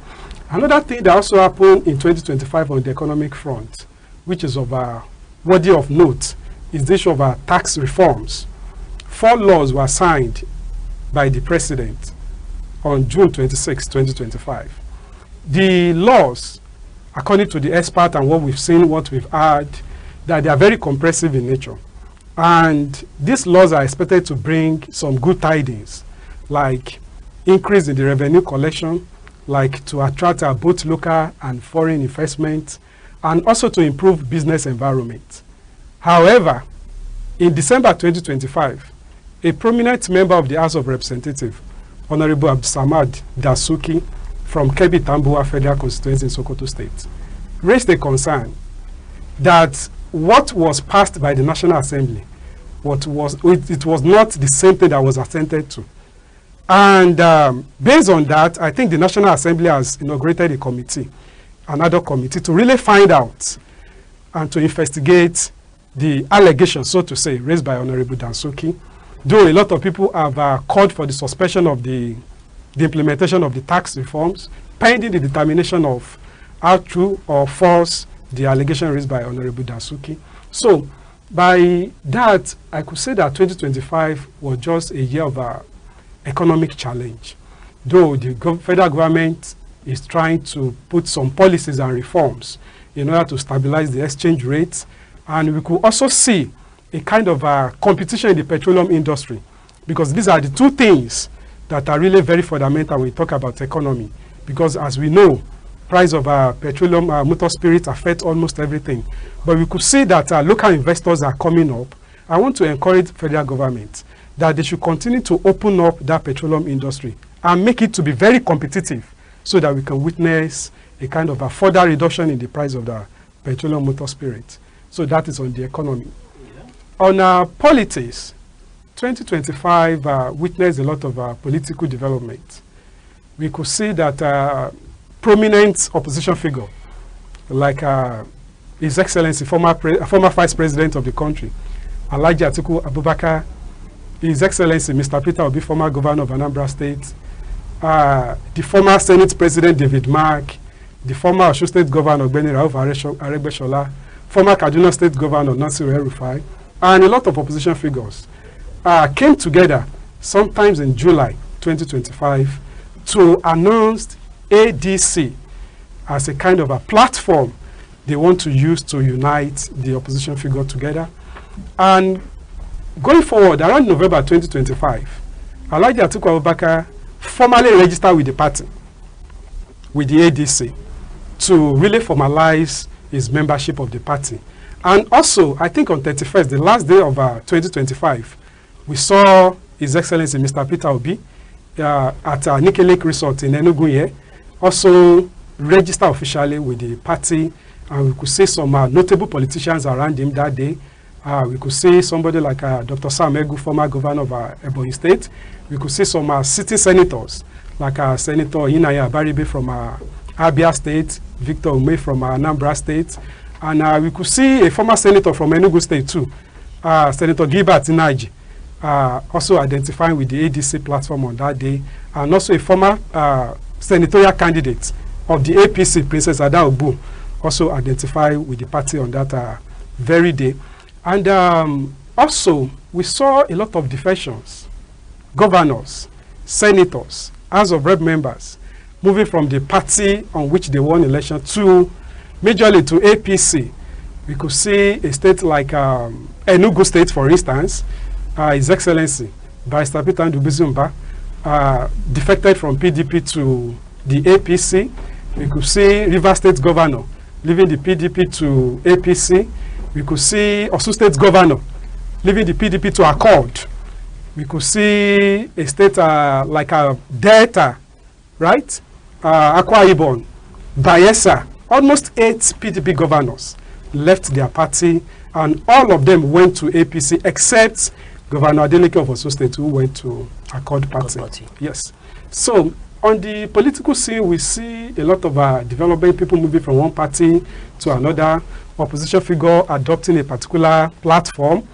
Another thing that also happened in 2025 on the economic front, which is of worthy of note, is the issue of tax reforms. 4 laws were signed by the president on June 26, 2025. The laws, according to the expert and what we've seen, what we've heard, that they are very comprehensive in nature. And these laws are expected to bring some good tidings, like increase in the revenue collection, like to attract both local and foreign investment, and also to improve business environment. However, in December 2025, a prominent member of the House of Representatives, Honorable Abdulsamad Dasuki from Kebbi Tambuwa Federal Constituency in Sokoto State, raised a concern that what was passed by the National Assembly, it was not the same thing that was assented to. And based on that, I think the National Assembly has inaugurated a committee, another committee, to really find out and to investigate the allegations, so to say, raised by Honorable Dasuki. Though a lot of people have called for the suspension of the implementation of the tax reforms, pending the determination of how true or false the allegation raised by Honorable Dasuki. So, by that, I could say that 2025 was just a year of economic challenge. Though the federal government is trying to put some policies and reforms in order to stabilize the exchange rates, and we could also see a kind of competition in the petroleum industry, because these are the two things that are really very fundamental when we talk about economy. Because as we know, price of petroleum motor spirits affect almost everything. But we could see that local investors are coming up. I want to encourage federal government that they should continue to open up that petroleum industry and make it to be very competitive, so that we can witness a kind of a further reduction in the price of the petroleum motor spirit. So that is on the economy. On politics, 2025 witnessed a lot of political development. We could see that prominent opposition figure, like His Excellency, former Vice President of the country, Alhaji Atiku Abubakar, His Excellency, Mr. Peter Obi, former Governor of Anambra State, the former Senate President David Mark, the former Osun State Governor Ogbeni Rauf Aregbesola, former Kaduna State Governor Nasir El-Rufai, and a lot of opposition figures came together sometimes in July 2025 to announce ADC as a kind of a platform they want to use to unite the opposition figure together. And going forward, around November 2025, Alhaji Atiku Abubakar formally registered with the party, with the ADC, to really formalize his membership of the party. And also, I think on 31st, the last day of 2025, we saw His Excellency Mr. Peter Obi at Aneke Lake Resort in Enugu here, also register officially with the party, and we could see some notable politicians around him that day. We could see somebody like Dr. Sam Egu, former governor of Ebonyi State. We could see some sitting senators, like Senator Inaya Baribe from Abia State, Victor Ume from Anambra State, and we could see a former senator from Enugu State too, Senator Gilbert Inaji, also identifying with the ADC platform on that day, and also a former senatorial candidate of the APC, Princess Ada Obu, also identified with the party on that very day. And also, we saw a lot of defections, governors, senators, House of Rep members, moving from the party on which they won election to majorly to APC. We could see a state like Enugu State, for instance, His Excellency Barrister Peter Ndubizumba defected from PDP to the APC. We could see Rivers State Governor leaving the PDP to APC. We could see Osun State Governor leaving the PDP to Accord. We could see a state like Delta, right? Akwa Ibom, Bayelsa, almost 8 PDP governors left their party, and all of them went to APC except Governor Adeleke of Osun State, who went to Accord Party. Yes. So on the political scene, we see a lot of development, people moving from one party to another. opposition figure adopting a particular platform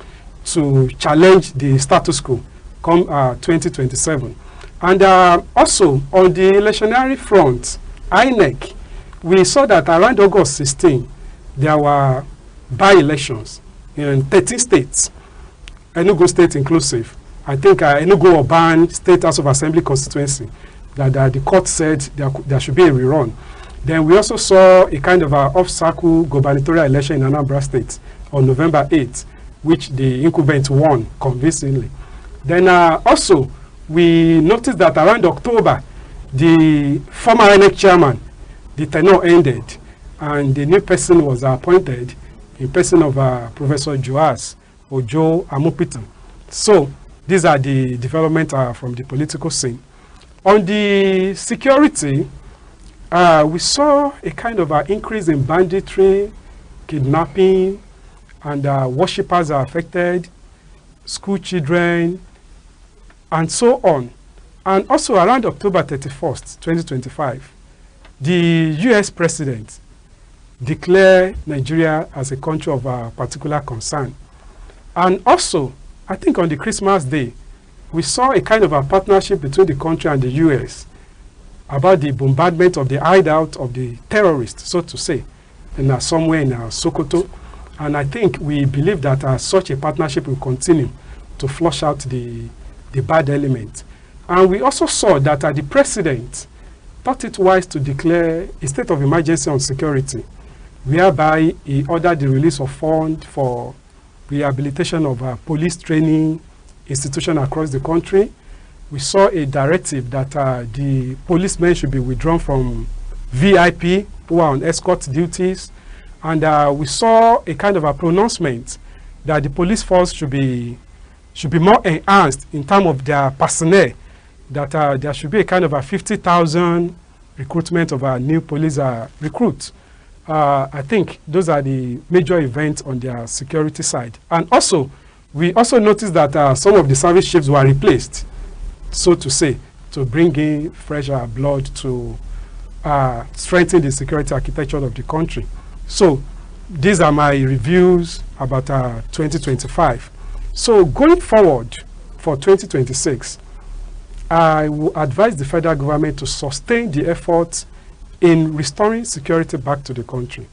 to challenge the status quo come 2027. And also on the electionary front, INEC, we saw that around August 16, there were by-elections in 13 states, Enugu State inclusive. I think Enugu Urban State House of Assembly constituency, that the court said there should be a rerun. Then we also saw a kind of off-cycle gubernatorial election in Anambra State on November 8th, which the incumbent won convincingly. Then also, we noticed that around October, the former INEC chairman, the tenure ended, and the new person was appointed in person of Professor Joas Ojo Amupitan. So these are the developments from the political scene. On the security, we saw a kind of increase in banditry, kidnapping, and worshippers are affected, school children, and so on. And also around October 31st, 2025, the US president declared Nigeria as a country of particular concern. And also, I think on the Christmas day, we saw a kind of a partnership between the country and the US about the bombardment of the hideout of the terrorists, so to say, in somewhere in Sokoto. And I think we believe that such a partnership will continue to flush out the bad element. And we also saw that the president thought it wise to declare a state of emergency on security, whereby he ordered the release of funds for rehabilitation of police training institutions across the country. We saw a directive that the policemen should be withdrawn from VIP who are on escort duties. And we saw a kind of a pronouncement that the police force should be more enhanced in terms of their personnel, that there should be a kind of a 50,000 recruitment of new police recruits. I think those are the major events on their security side. And also, we also noticed that some of the service chiefs were replaced, so to say, to bring in fresh blood to strengthen the security architecture of the country. So these are my reviews about 2025. So going forward for 2026, I will advise the federal government to sustain the efforts in restoring security back to the country,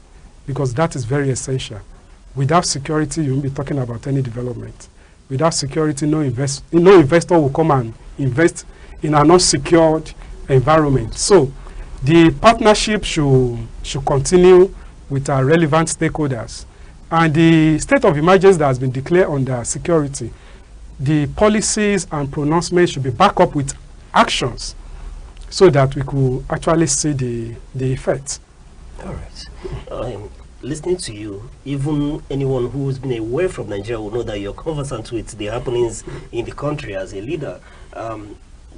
because that is very essential. Without security, you won't be talking about any development. Without security, no investor will come and invest in a non-secured environment. So the partnership should continue with our relevant stakeholders. And the state of emergency that has been declared under security, the policies and pronouncements should be backed up with actions so that we could actually see the effects. All right. Listening to you, even anyone who's been away from Nigeria will know that you're conversant with the happenings in the country as a leader.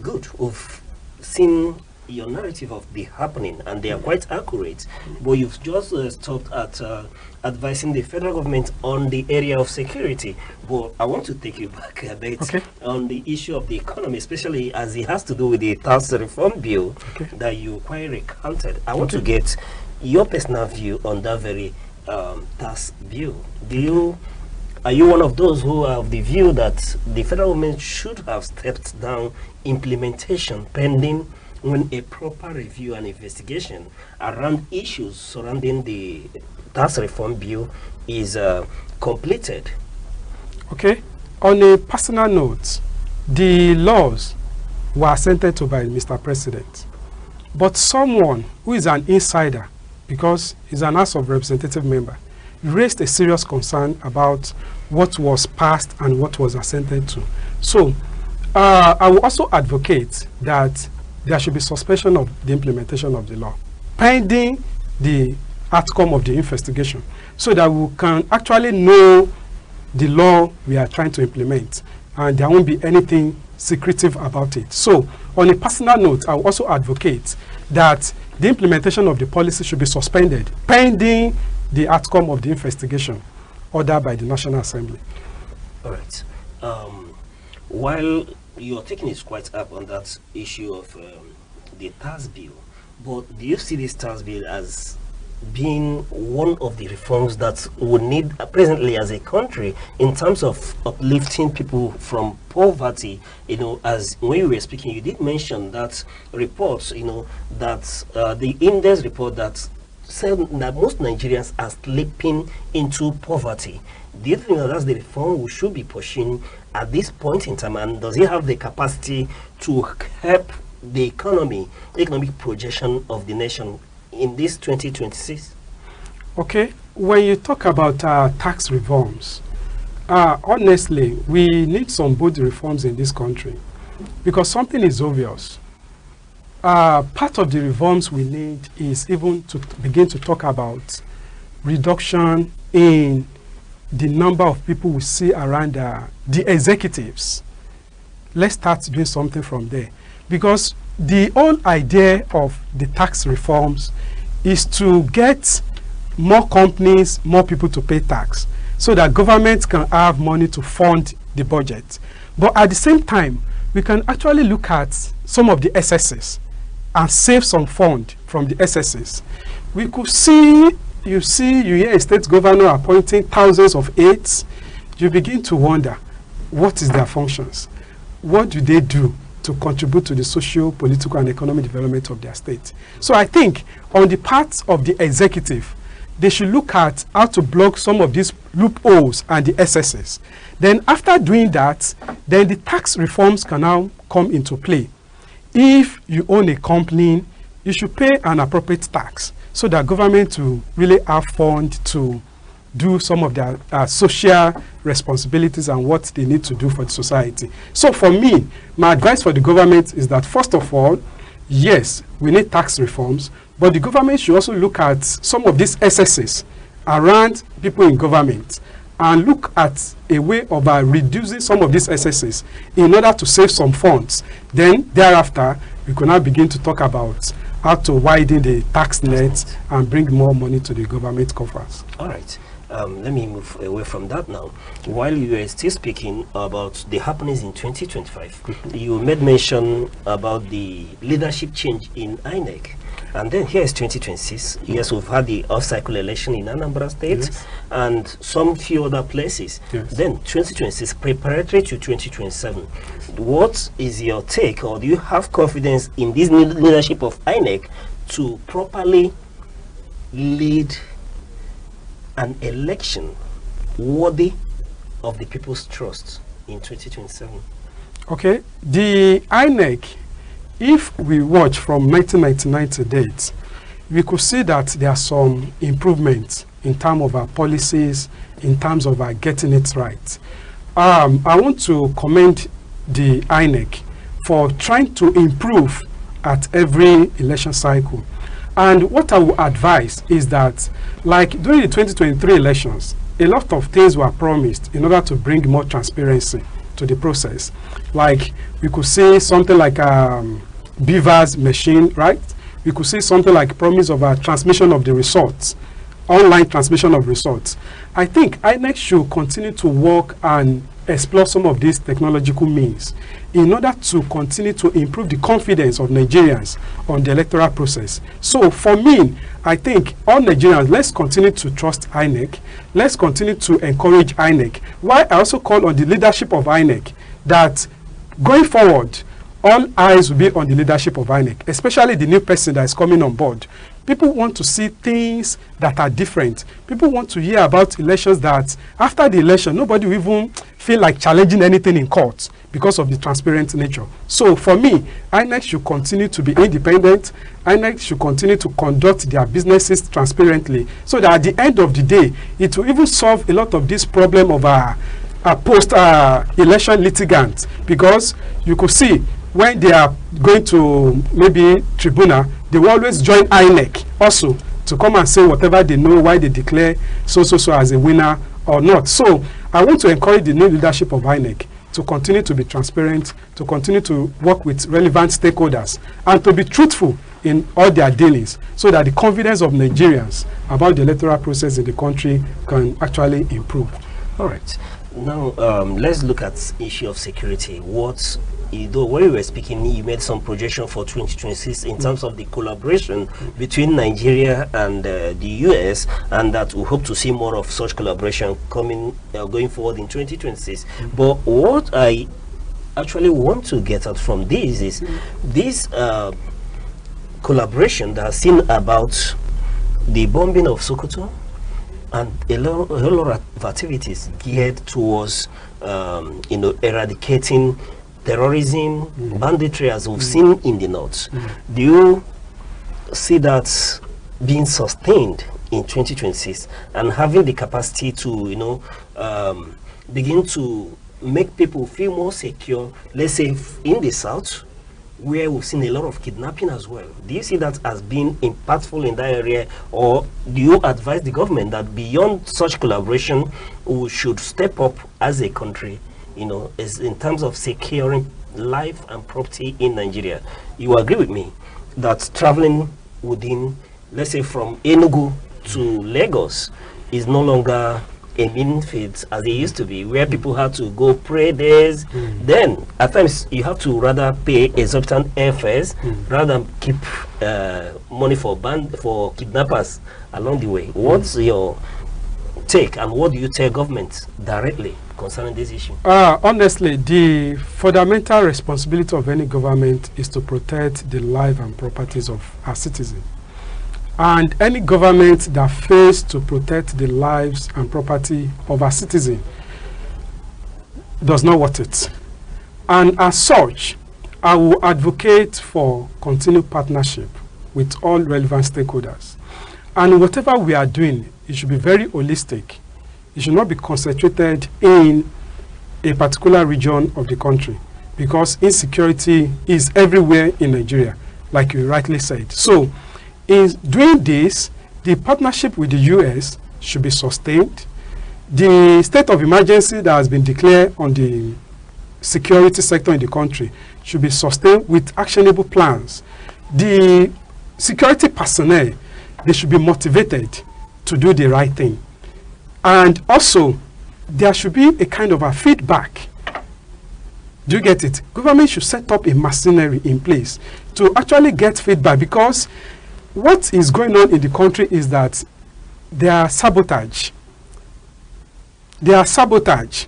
Good. We've seen your narrative of the happening, and they are quite accurate. But you've just stopped at advising the federal government on the area of security. But I want to take you back a bit on the issue of the economy, especially as it has to do with the tax reform bill that you quite recounted. I want to get your personal view on that very tax bill. Are you one of those who are of the view that the federal government should have stepped down implementation pending when a proper review and investigation around issues surrounding the tax reform bill is completed? Okay. On a personal note, the laws were assented to by Mr. President. But someone who is an insider, because he's an House of Representative member, raised a serious concern about what was passed and what was assented to. So I will also advocate that there should be suspension of the implementation of the law pending the outcome of the investigation, so that we can actually know the law we are trying to implement and there won't be anything secretive about it. So on a personal note, I will also advocate that the implementation of the policy should be suspended pending the outcome of the investigation ordered by the National Assembly. All right. While your taking is quite up on that issue of the tax bill, but do you see this tax bill as being one of the reforms that we need presently as a country in terms of uplifting people from poverty. You know, as when you were speaking, you did mention that reports, you know, that the index report that said that most Nigerians are slipping into poverty. Do you think that that's the reform we should be pushing at this point in time? And does it have the capacity to help the economic projection of the nation in this 2026? Okay, when you talk about tax reforms, honestly, we need some bold reforms in this country because something is obvious. Part of the reforms we need is even to begin to talk about reduction in the number of people we see around the executives. Let's start doing something from there, because the whole idea of the tax reforms is to get more companies, more people to pay tax so that government can have money to fund the budget. But at the same time, we can actually look at some of the SSs and save some fund from the SSs. We could see, you hear a state governor appointing thousands of aides. You begin to wonder, what is their functions? What do they do to contribute to the social, political, and economic development of their state? So I think on the part of the executive, they should look at how to block some of these loopholes and the SSs. Then after doing that, then the tax reforms can now come into play. If you own a company, you should pay an appropriate tax so that government will really have fund to do some of their social responsibilities and what they need to do for the society. So for me, my advice for the government is that first of all, yes, we need tax reforms, but the government should also look at some of these SSs around people in government and look at a way of reducing some of these SSs in order to save some funds. Then thereafter, we can now begin to talk about how to widen the tax net and bring more money to the government coffers. All right. Let me move away from that now. While you were still speaking about the happenings in 2025, you made mention about the leadership change in Aneke. And then here is 2026. Yes, we've had the off-cycle election in Anambra State, yes, and some few other places. Yes. Then 2026, preparatory to 2027. What is your take, or do you have confidence in this new leadership of Aneke to properly lead an election worthy of the people's trust in 2027? Okay, the Aneke, if we watch from 1999 to date, we could see that there are some improvements in terms of our policies, in terms of our getting it right. I want to commend the Aneke for trying to improve at every election cycle. And what I would advise is that, like during the 2023 elections, a lot of things were promised in order to bring more transparency to the process. Like we could say something like Beaver's machine, right? We could see something like promise of a transmission of the results, online transmission of results. I think INEC should continue to work and explore some of these technological means in order to continue to improve the confidence of Nigerians on the electoral process. So for me, I think all Nigerians, let's continue to trust INEC. Let's continue to encourage INEC. Why I also call on the leadership of INEC that going forward, all eyes will be on the leadership of INEC, especially the new person that is coming on board. People want to see things that are different. People want to hear about elections that after the election, nobody will even feel like challenging anything in court because of the transparent nature. So for me, INEC should continue to be independent. INEC should continue to conduct their businesses transparently so that at the end of the day, it will even solve a lot of this problem of post-election litigants, because you could see when they are going to maybe tribunal, they will always join INEC also to come and say whatever they know, why they declare so as a winner or not. So I want to encourage the new leadership of INEC to continue to be transparent, to continue to work with relevant stakeholders, and to be truthful in all their dealings so that the confidence of Nigerians about the electoral process in the country can actually improve. All right. Now, let's look at issue of security. What, when we were speaking, you made some projection for 2026 in terms of the collaboration between Nigeria and the US, and that we hope to see more of such collaboration coming, going forward in 2026. But what I actually want to get out from this is this collaboration that has seen about the bombing of Sokoto, and a lot of activities geared towards, eradicating terrorism, banditry, as we've seen in the north. Do you see that being sustained in 2026 and having the capacity to, begin to make people feel more secure, let's say in the south, where we've seen a lot of kidnapping as well? Do you see that as being impactful in that area, or do you advise the government that beyond such collaboration, we should step up as a country, as in terms of securing life and property in Nigeria? You agree with me that traveling within, let's say, from Enugu to Lagos is no longer a mean feat as it used to be, where people had to go pray days. Then at times you have to rather pay exorbitant airfares rather than keep money for kidnappers along the way. What's your take, and what do you tell government directly concerning this issue? Honestly, the fundamental responsibility of any government is to protect the life and properties of our citizens. And any government that fails to protect the lives and property of our citizens does not want it. And as such, I will advocate for continued partnership with all relevant stakeholders. And whatever we are doing, it should be very holistic. It should not be concentrated in a particular region of the country, because insecurity is everywhere in Nigeria, like you rightly said. So, in doing this, the partnership with the US should be sustained. The state of emergency that has been declared on the security sector in the country should be sustained with actionable plans. The security personnel, they should be motivated to do the right thing. And also, there should be a kind of a feedback. Do you get it? Government should set up a machinery in place to actually get feedback, because what is going on in the country is that there are sabotage. There are sabotage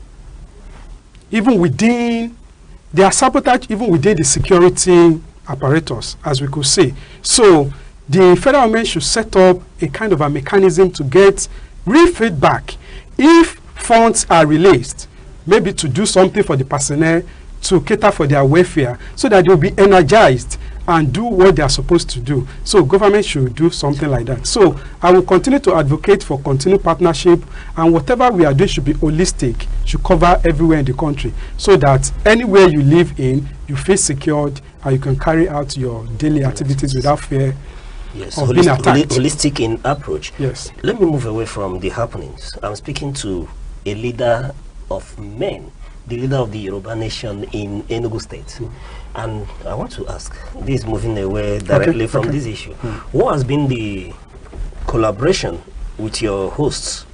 even within the security apparatus, as we could say. So the federal government should set up a kind of a mechanism to get real feedback. If funds are released, maybe to do something for the personnel, to cater for their welfare, so that they'll be energized and do what they are supposed to do. So government should do something like that. So I will continue to advocate for continued partnership, and whatever we are doing should be holistic, should cover everywhere in the country, so that anywhere you live in, you feel secured and you can carry out your daily activities without fear of being attacked. Holistic in approach. Yes. Let me move away from the happenings. I'm speaking to a leader of men, the leader of the Yoruba nation in Enugu State. And I want to ask, this is moving away directly from this issue. What has been the collaboration with your hosts,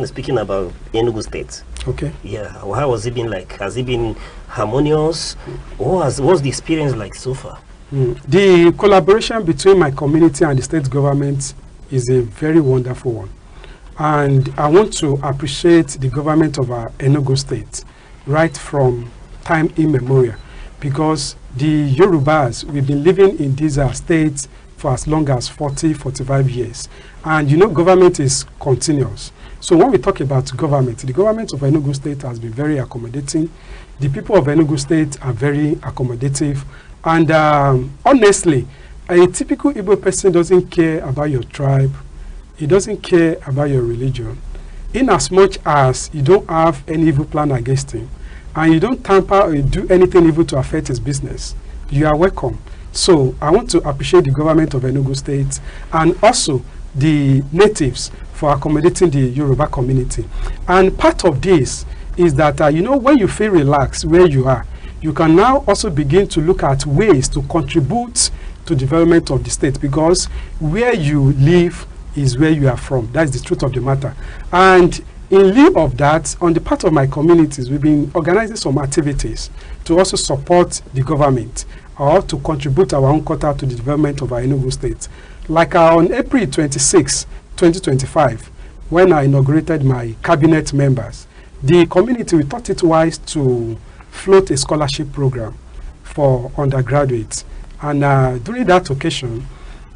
speaking about Enugu State? Okay. Yeah, how has it been like? Has it been harmonious? What's the experience like so far? The collaboration between my community and the state government is a very wonderful one. And I want to appreciate the government of our Enugu State right from time immemorial, because the Yorubas, we've been living in these states for as long as 40-45 years. And government is continuous. So when we talk about government, the government of Enugu State has been very accommodating. The people of Enugu State are very accommodative. And honestly, a typical Igbo person doesn't care about your tribe. He doesn't care about your religion. In as much as you don't have any evil plan against him, and you don't tamper or do anything evil to affect his business, you are welcome. So I want to appreciate the government of Enugu State and also the natives for accommodating the Yoruba community. And part of this is that, when you feel relaxed where you are, you can now also begin to look at ways to contribute to development of the state, because where you live is where you are from. That's the truth of the matter. And in lieu of that, on the part of my communities, we've been organizing some activities to also support the government or to contribute our own quota to the development of our Enugu state. Like on April 26, 2025, when I inaugurated my cabinet members, the community, we thought it wise to float a scholarship program for undergraduates. And during that occasion,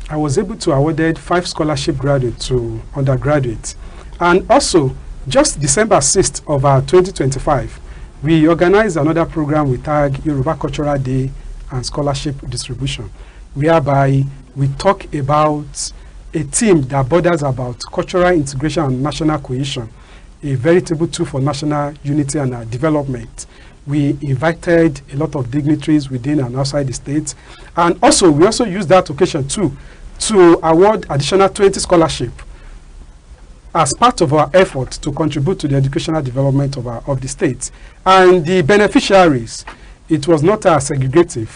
I was able to awarded 5 scholarship graduates to undergraduates. And also, just December 6th of 2025, we organized another program we tag Yoruba Cultural Day and Scholarship Distribution, whereby we talk about a theme that borders about cultural integration and national cohesion, a veritable tool for national unity and development. We invited a lot of dignitaries within and outside the state. And also, we also used that occasion too to award additional 20 scholarships as part of our effort to contribute to the educational development of the state. And the beneficiaries, it was not segregative.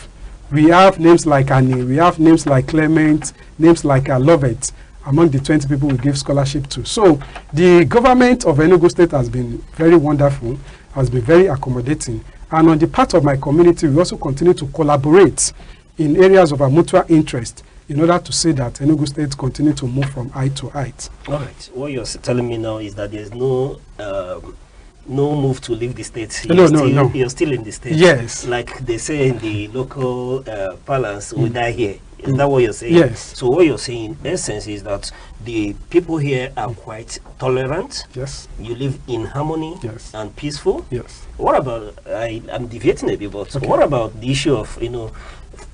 We have names like Annie, we have names like Clement, names like Lovett, among the 20 people we give scholarship to. So the government of Enugu State has been very wonderful, has been very accommodating. And on the part of my community, we also continue to collaborate in areas of our mutual interest in order to see that Enugu State continue to move from height to height. All right. What you're telling me now is that there's no move to leave the state. No. You're still in the state. Yes. Like they say in the local parlance, we die here. Is that what you're saying? Yes. So what you're saying, in essence, is that the people here are quite tolerant. Yes. You live in harmony. Yes. And peaceful. Yes. What about, I'm deviating a bit, but what about the issue of,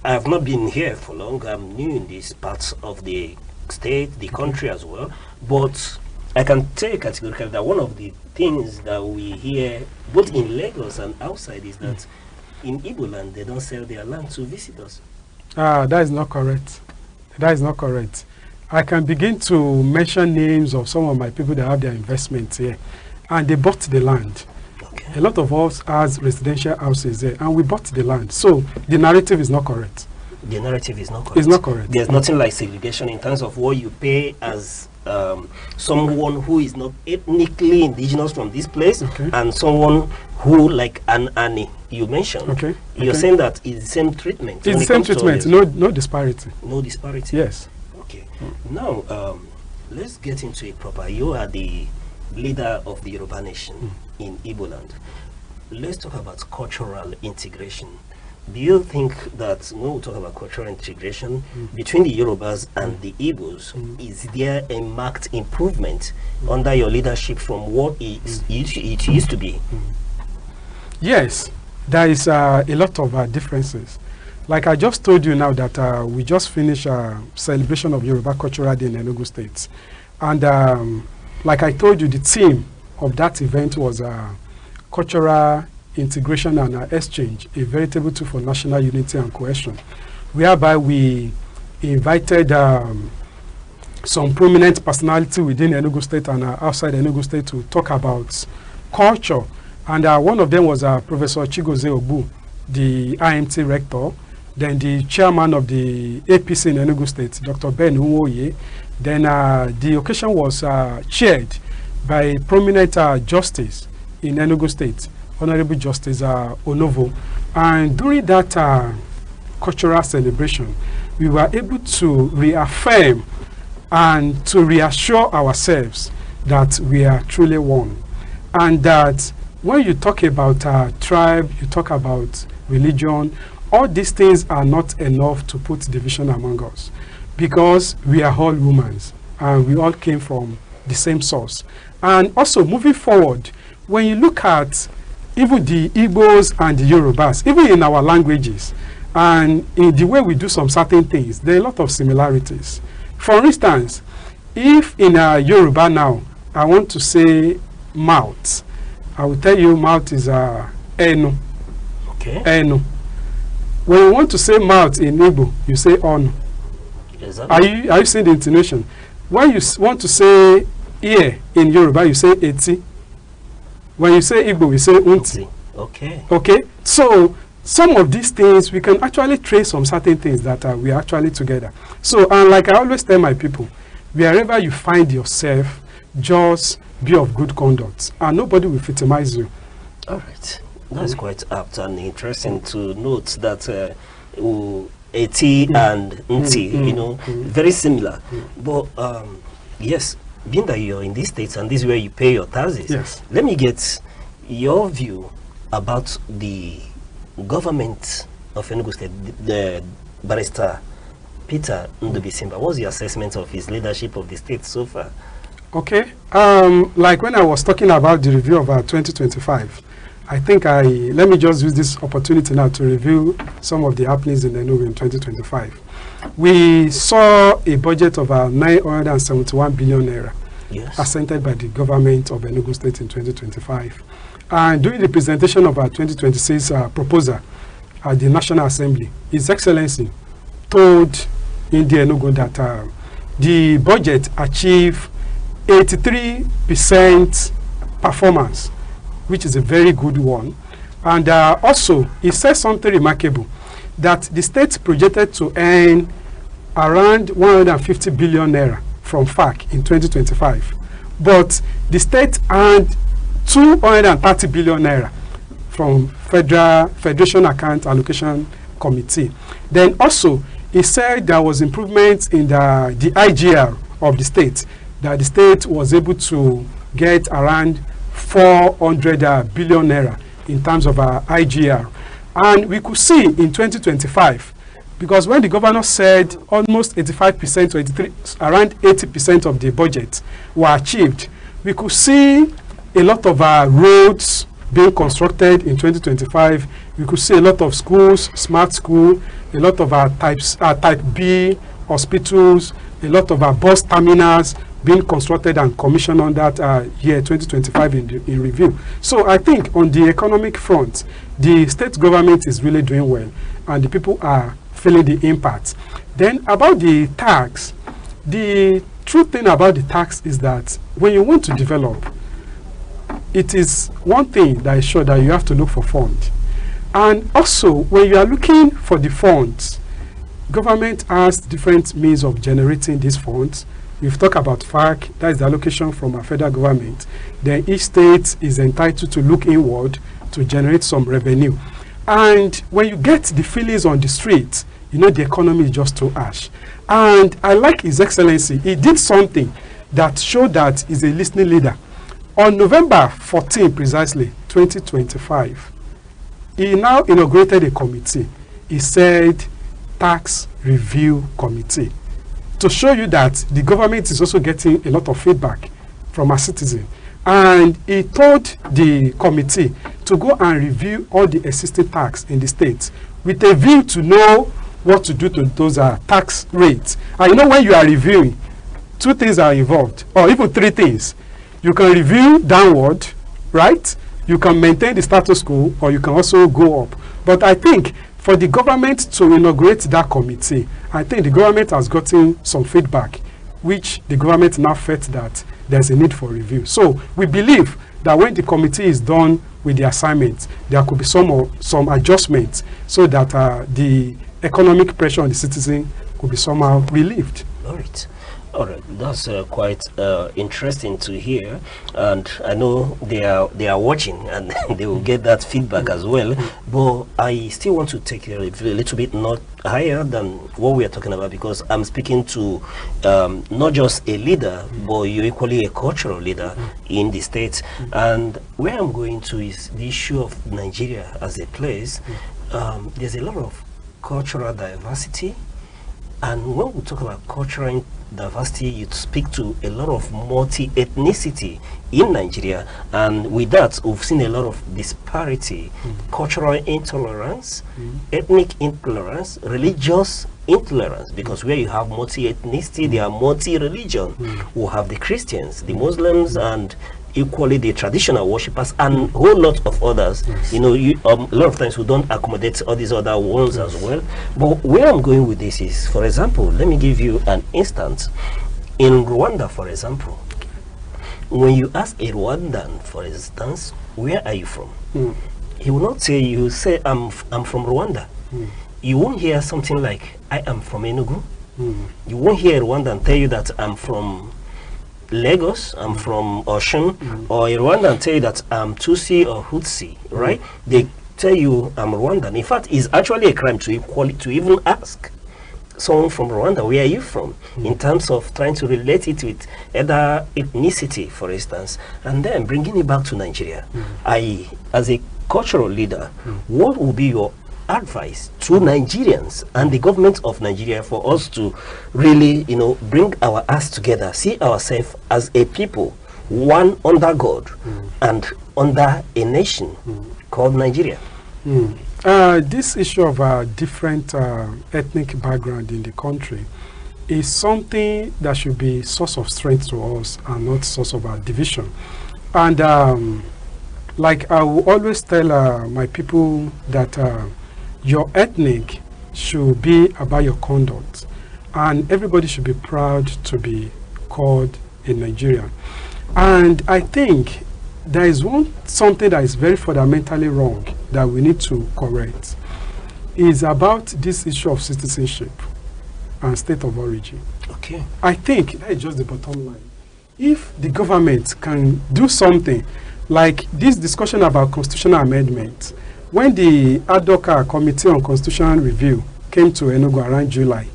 I have not been here for long. I'm new in these parts of the state, the country as well. But I can tell categorically that one of the things that we hear, both in Lagos and outside, is that in Igbo land, they don't sell their land to visitors. That is not correct. That is not correct. I can begin to mention names of some of my people that have their investments here, and they bought the land. Okay. A lot of us has residential houses there, and we bought the land. So the narrative is not correct. The narrative is not correct. It's not correct. There's nothing like segregation in terms of what you pay as someone who is not ethnically indigenous from this place, and someone who, like Annie, you mentioned. You're saying that it's the same treatment. It's the same treatment. No disparity. No disparity. Yes. Okay. Now, let's get into it proper. You are the leader of the Yoruba nation in Igbo land. Let's talk about cultural integration. Do you think that when we talk about cultural integration between the Yorubas and the Igbos, is there a marked improvement under your leadership from what it used to be? Yes, there is a lot of differences. Like I just told you now that we just finished a celebration of Yoruba Cultural Day in Enugu State. And like I told you, the theme of that event was cultural integration and exchange, a veritable tool for national unity and cohesion, whereby we invited some prominent personality within Enugu State and outside Enugu State to talk about culture. And one of them was Professor Chigozie Ogbu, the IMT rector, then the chairman of the APC in Enugu State, Dr. Ben Uwoye. Then the occasion was chaired by a prominent justice in Enugu State, Honorable Justice Onovo. And during that cultural celebration, we were able to reaffirm and to reassure ourselves that we are truly one. And that when you talk about tribe, you talk about religion, all these things are not enough to put division among us, because we are all humans and we all came from the same source. And also moving forward, when you look at even the Igbos and the Yorubas, even in our languages and in the way we do some certain things, there are a lot of similarities. For instance, if in a Yoruba now, I want to say mouth, I will tell you mouth is enu. Okay. Enu. When you want to say mouth in Igbo, you say onu. Exactly. Are you seeing the intonation? When you want to say ear in Yoruba, you say eti. When you say Igbo, you say unti. Okay. Okay. So some of these things, we can actually trace some certain things that we are actually together. So, and like I always tell my people, wherever you find yourself, just be of good conduct, and nobody will victimize you. All right. That's quite apt and interesting to note that AT and NT, you know, very similar. But yes, being that you're in these states and this is where you pay your taxes, Yes. let me get your view about the government of Enugu State, the barrister Peter Ndubisimba. What's your assessment of his leadership of the state so far? Okay. Like when I was talking about the review of 2025, I think let me just use this opportunity now to review some of the happenings in Enugu in 2025. We saw a budget of 971 billion naira assented by the government of Enugu State in 2025. And during the presentation of our 2026 proposal at the National Assembly, His Excellency told India Enugu that the budget achieved 83% performance, which is a very good one. And also, he said something remarkable, that the state projected to earn around 150 billion naira from FAC in 2025. But the state earned 230 billion naira from Federation Account Allocation Committee. Then also, he said there was improvement in the IGR of the state, that the state was able to get around 400 billion naira in terms of IGR. And we could see in 2025, because when the governor said almost 85% to 83, around 80% of the budget were achieved, we could see a lot of roads being constructed in 2025. We could see a lot of schools, smart school, a lot of type B hospitals, a lot of bus terminals being constructed and commissioned on that year 2025 in review. So I think on the economic front, the state government is really doing well, and the people are feeling the impact. Then about the tax, the true thing about the tax is that when you want to develop, it is one thing that is sure, that you have to look for funds. And also, when you are looking for the funds, government has different means of generating these funds. We've talked about FAC, that is the allocation from our federal government. Then each state is entitled to look inward to generate some revenue. And when you get the feelings on the street, you know the economy is just too harsh. And I like His Excellency. He did something that showed that he's a listening leader. On November 14, precisely, 2025, he now inaugurated a committee. He said, Tax Review Committee, to show you that the government is also getting a lot of feedback from our citizens. And he told the committee to go and review all the existing tax in the state with a view to know what to do to those tax rates. And you know, when you are reviewing, two things are involved, or even three things. You can review downward, right? You can maintain the status quo, or you can also go up. But I think for the government to inaugurate that committee, I think the government has gotten some feedback, which the government now felt that there's a need for review. So we believe that when the committee is done with the assignment, there could be some adjustments so that the economic pressure on the citizen could be somehow relieved. All right. All right, that's quite interesting to hear, and I know they are watching, and they will get that feedback as well. But I still want to take a little bit not higher than what we are talking about, because I'm speaking to not just a leader, but you're equally a cultural leader in the state. And where I'm going to is the issue of Nigeria as a place. There's a lot of cultural diversity. And when we talk about cultural diversity, you speak to a lot of multi-ethnicity in Nigeria. And with that, we've seen a lot of disparity, cultural intolerance, ethnic intolerance, religious intolerance, because where you have multi-ethnicity, there are multi-religion. We have the Christians, the Muslims, and equally the traditional worshippers, and a whole lot of others. You know, a lot of times we don't accommodate all these other ones as well. But where I'm going with this is, for example, let me give you an instance. In Rwanda, for example, when you ask a Rwandan, for instance, where are you from? He will not say, you say, I'm from Rwanda. You won't hear something like, I am from Enugu. You won't hear a Rwandan tell you that I'm from Lagos, I'm from Oshun, or a Rwandan tell you that I'm Tutsi or Hutsi, right? They tell you I'm Rwandan. In fact, it's actually a crime to even ask someone from Rwanda, where are you from, in terms of trying to relate it with other ethnicity, for instance, and then bringing it back to Nigeria. As a cultural leader, what would be your advice to Nigerians and the government of Nigeria for us to really, bring our ass together, see ourselves as a people, one under God and under a nation called Nigeria? This issue of different ethnic background in the country is something that should be source of strength to us and not source of division. And like I will always tell my people that your ethnic should be about your conduct, and everybody should be proud to be called a Nigerian. And I think there is something that is very fundamentally wrong that we need to correct. Is about this issue of citizenship and state of origin. Okay. I think that is just the bottom line. If the government can do something like this discussion about constitutional amendment, when the ad hoc committee on constitutional review came to Enugu around July,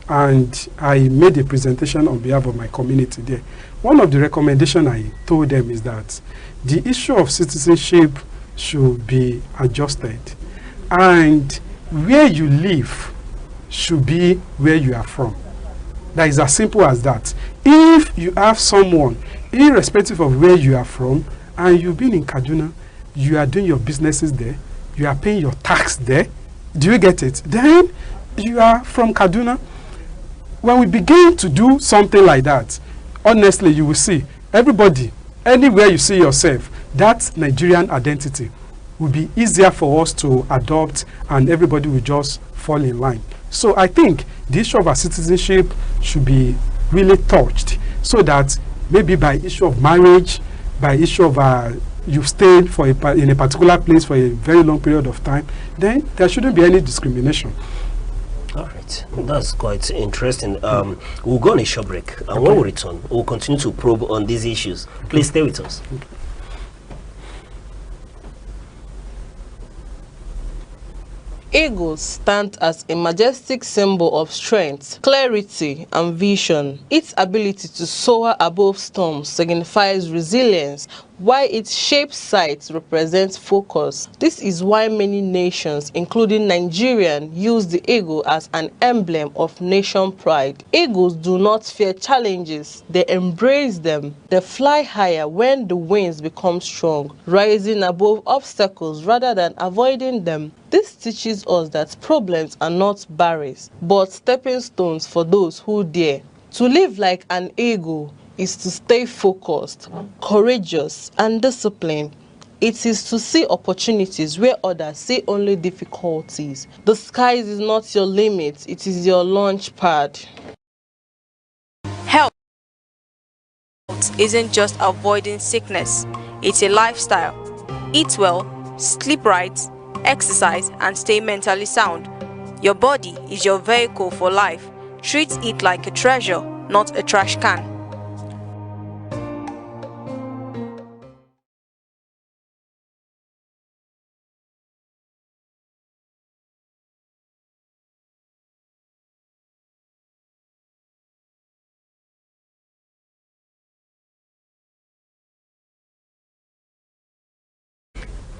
and I made a presentation on behalf of my community there, one of the recommendations I told them is that the issue of citizenship should be adjusted, and where you live should be where you are from. That is as simple as that. If you have someone, irrespective of where you are from, and you've been in Kaduna, you are doing your businesses there, you are paying your tax there, do you get it? Then you are from Kaduna. When we begin to do something like that, honestly, you will see everybody, anywhere you see yourself, that Nigerian identity will be easier for us to adopt, and everybody will just fall in line. So I think the issue of our citizenship should be really touched, so that maybe by issue of marriage, by issue of you've stayed in a particular place for a very long period of time, then there shouldn't be any discrimination. All right, that's quite interesting. We'll go on a short break, and when we return, we'll continue to probe on these issues. Please stay with us. Eagles stand as a majestic symbol of strength, clarity, and vision. Its ability to soar above storms signifies resilience, while its shaped sight represents focus. This is why many nations, including Nigeria, use the eagle as an emblem of nation pride. Eagles do not fear challenges, they embrace them. They fly higher when the winds become strong, rising above obstacles rather than avoiding them. This teaches us that problems are not barriers, but stepping stones for those who dare. To live like an eagle is to stay focused, courageous, and disciplined. It is to see opportunities where others see only difficulties. The sky is not your limit, it is your launch pad. Health isn't just avoiding sickness, it's a lifestyle. Eat well, sleep right, exercise, and stay mentally sound. Your body is your vehicle for life. Treat it like a treasure, not a trash can.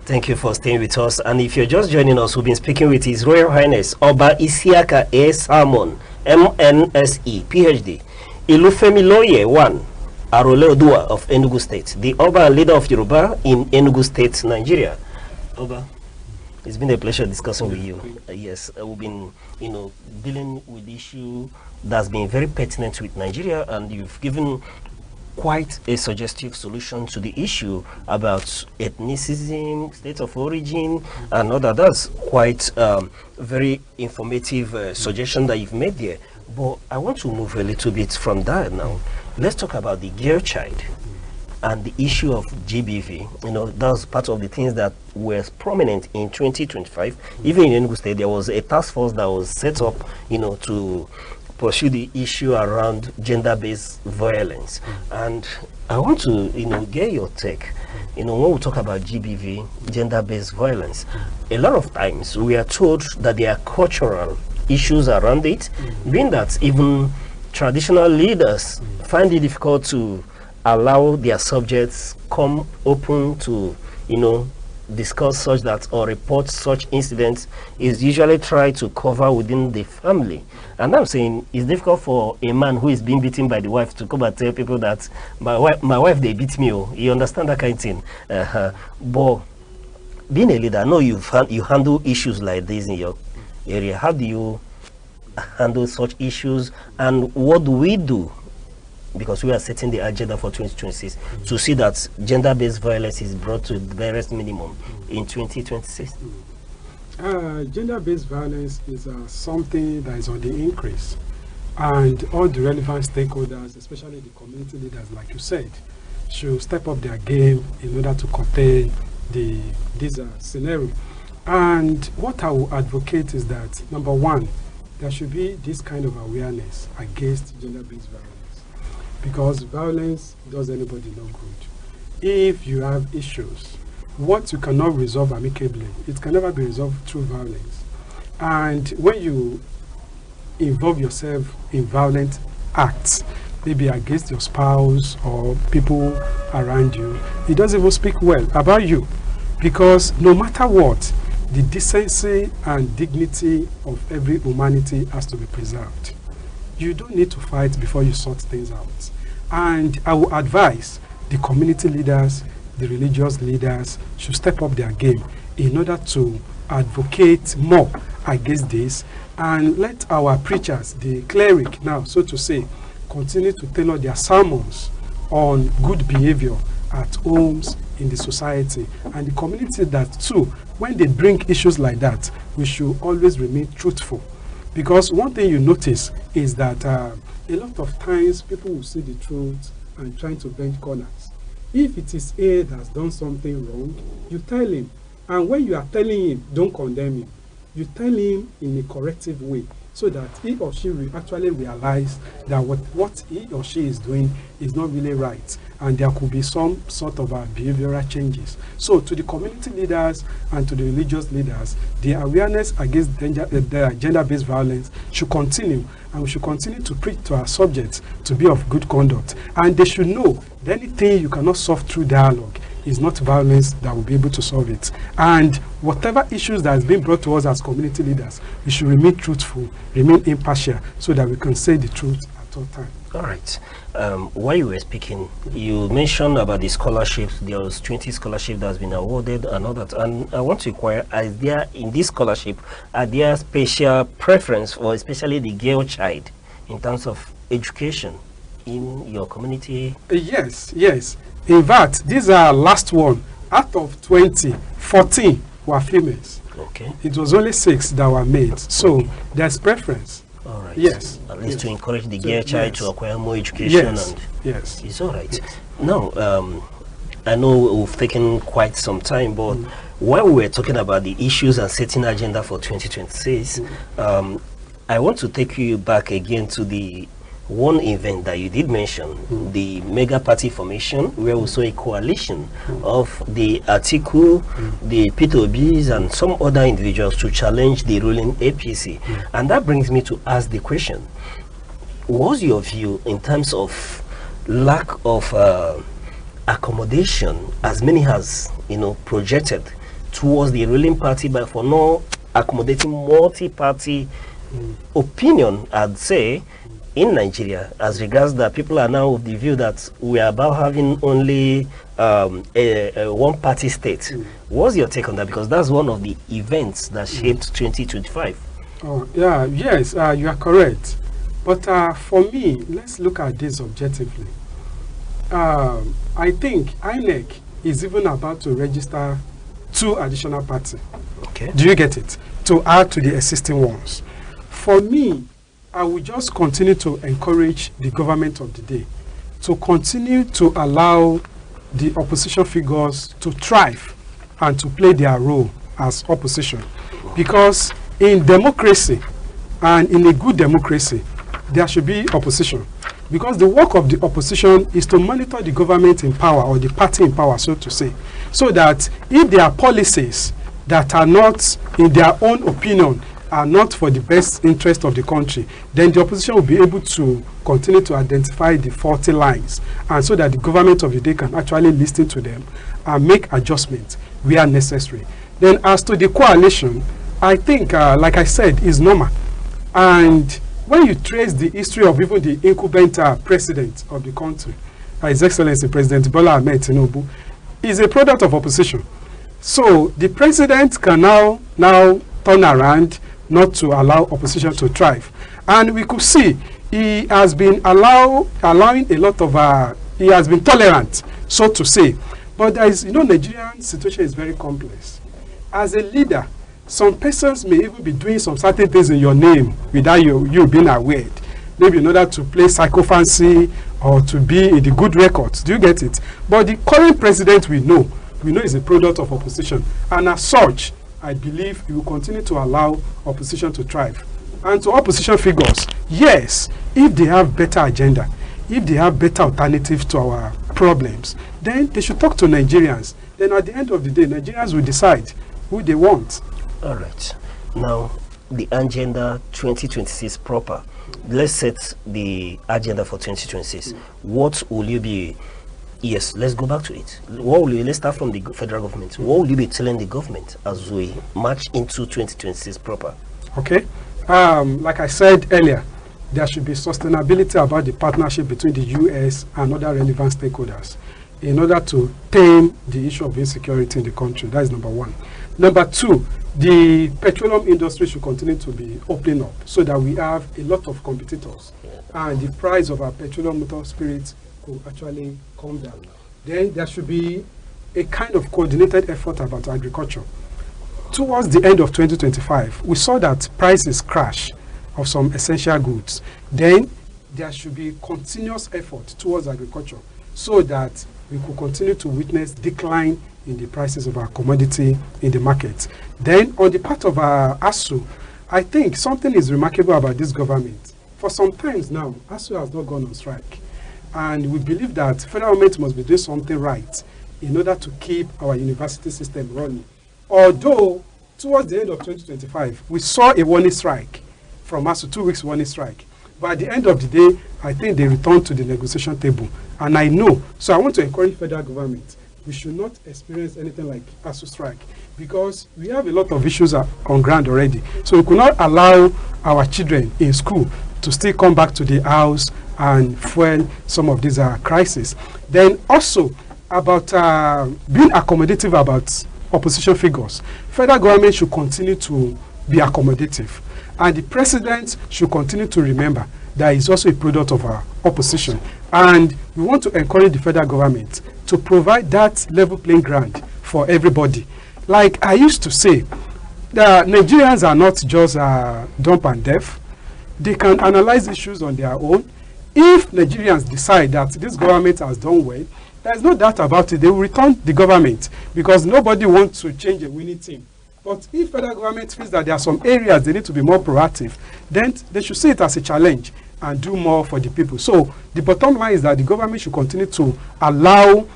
Thank you for staying with us. And if you're just joining us, we've been speaking with His Royal Highness Oba Isiaka A. Salmon, MNSE, PhD, Ilufemiloye 1, Arole Odua of Enugu State, the Oba and leader of Yoruba in Enugu State, Nigeria. Oba, it's been a pleasure discussing with you. Yes, we've been, dealing with the issue that's been very pertinent with Nigeria, and you've given quite a suggestive solution to the issue about ethnicism, state of origin, and all that. That's quite very informative suggestion that you've made there. But I want to move a little bit from that now. Let's talk about the girl child and the issue of GBV. That's part of the things that were prominent in 2025. Even in Enugu State, there was a task force that was set up, to pursue the issue around gender-based violence. And I want to, get your take. When we talk about GBV, gender-based violence, a lot of times we are told that there are cultural issues around it, being that even traditional leaders find it difficult to allow their subjects come open to, discuss such that or report such incidents is usually tried to cover within the family. And I'm saying it's difficult for a man who is being beaten by the wife to come and tell people that my wife they beat me. Oh, you understand that kind of thing. But being a leader, I know you handle issues like this in your area. How do you handle such issues, and what do we do? Because we are setting the agenda for 2026 to see that gender-based violence is brought to the barest minimum in 2026. Gender-based violence is something that is on the increase, and all the relevant stakeholders, especially the community leaders, like you said, should step up their game in order to contain this scenario. And what I will advocate is that, number one, there should be this kind of awareness against gender-based violence, because violence does anybody no good. If you have issues, what you cannot resolve amicably, it can never be resolved through violence. And when you involve yourself in violent acts, maybe against your spouse or people around you, it doesn't even speak well about you, because no matter what, the decency and dignity of every humanity has to be preserved. You don't need to fight before you sort things out. And I will advise the community leaders, the religious leaders should step up their game in order to advocate more against this, and let our preachers, the cleric now, so to say, continue to tailor their sermons on good behavior at homes, in the society, and the community that too, when they bring issues like that, we should always remain truthful. Because one thing you notice is that a lot of times people will see the truth and trying to bend corners. If it is A that has done something wrong, you tell him. And when you are telling him, don't condemn him. You tell him in a corrective way, so that he or she will actually realize that what he or she is doing is not really right, and there could be some sort of behavioral changes. So to the community leaders and to the religious leaders, the awareness against gender-based violence should continue, and we should continue to preach to our subjects to be of good conduct. And they should know that anything you cannot solve through dialogue is not violence that will be able to solve it. And whatever issues that has been brought to us as community leaders, we should remain truthful, remain impartial, so that we can say the truth at all times. All right. While you were speaking, you mentioned about the scholarships. There was 20 scholarships that has been awarded and all that. And I want to inquire, is there in this scholarship, are there special preference for especially the girl child in terms of education in your community? Yes. In fact, these are last one. Out of 20, 14 were females. Okay. It was only 6 that were made. So there's preference. All right. Yes. At least to encourage the girl child to acquire more education. Yes. And it's all right. Yes. Now, I know we've taken quite some time, but while we were talking about the issues and setting agenda for 2026, I want to take you back again to the one event that you did mention, the mega party formation, where we saw a coalition of the Atiku, the P2Bs, and some other individuals to challenge the ruling APC. And that brings me to ask the question, what's your view in terms of lack of accommodation, as many has projected towards the ruling party, but for not accommodating multi-party opinion, I'd say, in Nigeria, as regards that people are now of the view that we are about having only a one-party state. What's your take on that? Because that's one of the events that shaped 2025. Oh, yeah, yes, you are correct. But for me, let's look at this objectively. I think Aneke is even about to register 2 additional parties. Okay. Do you get it? To add to the existing ones. For me, I will just continue to encourage the government of the day to continue to allow the opposition figures to thrive and to play their role as opposition. Because in democracy, and in a good democracy, there should be opposition. Because the work of the opposition is to monitor the government in power or the party in power, so to say. So that if there are policies that are not, in their own opinion, are not for the best interest of the country, then the opposition will be able to continue to identify the faulty lines, and so that the government of the day can actually listen to them and make adjustments where necessary. Then as to the coalition, I think, like I said, is normal. And when you trace the history of even the incumbent president of the country, His Excellency President Bola Ahmed Tinubu, is a product of opposition. So the president can now turn around not to allow opposition to thrive. And we could see he has been allowing a lot of, he has been tolerant, so to say. But there is, Nigerian situation is very complex. As a leader, some persons may even be doing some certain things in your name without you being aware. Maybe in order to play psychophancy or to be in the good records. Do you get it? But the current president we know is a product of opposition. And as such, I believe he will continue to allow opposition to thrive. And to opposition figures, yes, if they have better agenda, if they have better alternatives to our problems, then they should talk to Nigerians. Then at the end of the day, Nigerians will decide who they want. All right. Now, the agenda 2026 proper. Let's set the agenda for 2026. What will you be... Yes, let's go back to it. Let's start from the federal government. What will you be telling the government as we march into 2026 proper? Okay. Like I said earlier, there should be sustainability about the partnership between the U.S. and other relevant stakeholders in order to tame the issue of insecurity in the country. That is number one. Number two, the petroleum industry should continue to be opening up so that we have a lot of competitors and the price of our petroleum motor spirits could actually come down. Then there should be a kind of coordinated effort about agriculture. Towards the end of 2025, we saw that prices crash of some essential goods. Then there should be continuous effort towards agriculture so that we could continue to witness decline in the prices of our commodity in the market. Then on the part of our ASU, I think something is remarkable about this government. For some times now, ASU has not gone on strike. And we believe that federal government must be doing something right in order to keep our university system running. Although, towards the end of 2025, we saw a warning strike from ASU, 2 weeks warning strike. But at the end of the day, I think they returned to the negotiation table. And I know, so I want to encourage federal government, we should not experience anything like ASU strike because we have a lot of issues on ground already. So we could not allow our children in school to still come back to the house and fuel some of these crises. Then also about being accommodative about opposition figures. Federal government should continue to be accommodative. And the president should continue to remember that he's also a product of our opposition. And we want to encourage the federal government to provide that level playing ground for everybody. Like I used to say, the Nigerians are not just dumb and deaf. They can analyze issues on their own. If Nigerians decide that this government has done well, there's no doubt about it. They will return the government because nobody wants to change a winning team. But if federal government feels that there are some areas they need to be more proactive, then they should see it as a challenge and do more for the people. So the bottom line is that the government should continue to allow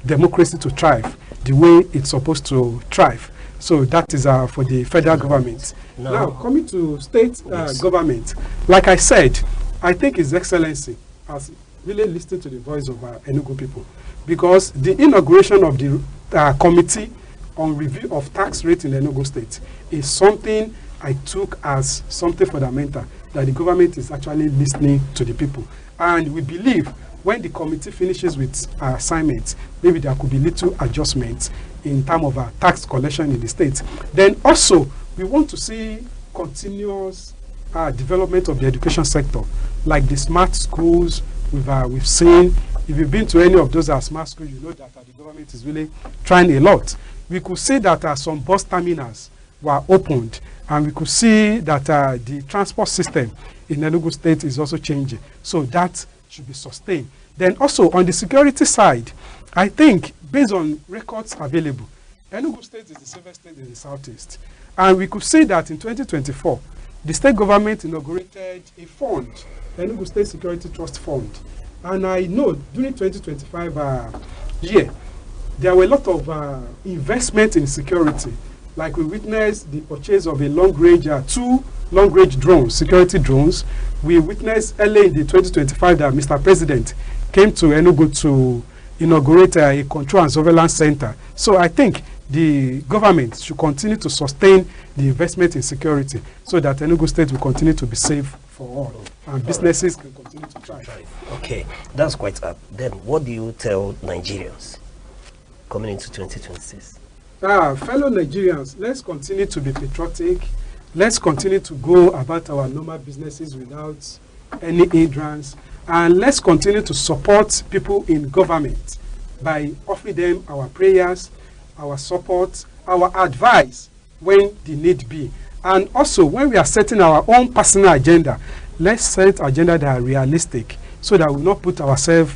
democracy to thrive the way it's supposed to thrive. So that is for the federal government. Now, coming to state government, like I said, I think His Excellency has really listened to the voice of Enugu people because the inauguration of the committee on review of tax rate in Enugu State is something I took as something fundamental, that the government is actually listening to the people. And we believe when the committee finishes with our assignments, maybe there could be little adjustments in terms of tax collection in the state. Then also, we want to see continuous development of the education sector, like the smart schools we've seen. If you've been to any of those smart schools, you know that the government is really trying a lot. We could see that some bus terminals were opened, and we could see that the transport system in Enugu State is also changing. So that should be sustained. Then also on the security side, I think based on records available, Enugu State is the safest state in the southeast. And we could see that in 2024, the state government inaugurated a fund Enugu State Security Trust Fund. And I know during 2025 year, there were a lot of investment in security. Like we witnessed the purchase of a long-range, 2 long-range drones, security drones. We witnessed early in the 2025 that Mr. President came to Enugu to inaugurate a control and surveillance center. So I think the government should continue to sustain the investment in security so that Enugu State will continue to be safe for all and businesses can continue to thrive. Okay, that's quite up. Then what do you tell Nigerians coming into 2026? Fellow Nigerians, let's continue to be patriotic. Let's continue to go about our normal businesses without any hindrance. And let's continue to support people in government by offering them our prayers, our support, our advice when the need be. And also, when we are setting our own personal agenda, let's set agenda that are realistic so that we will not put ourselves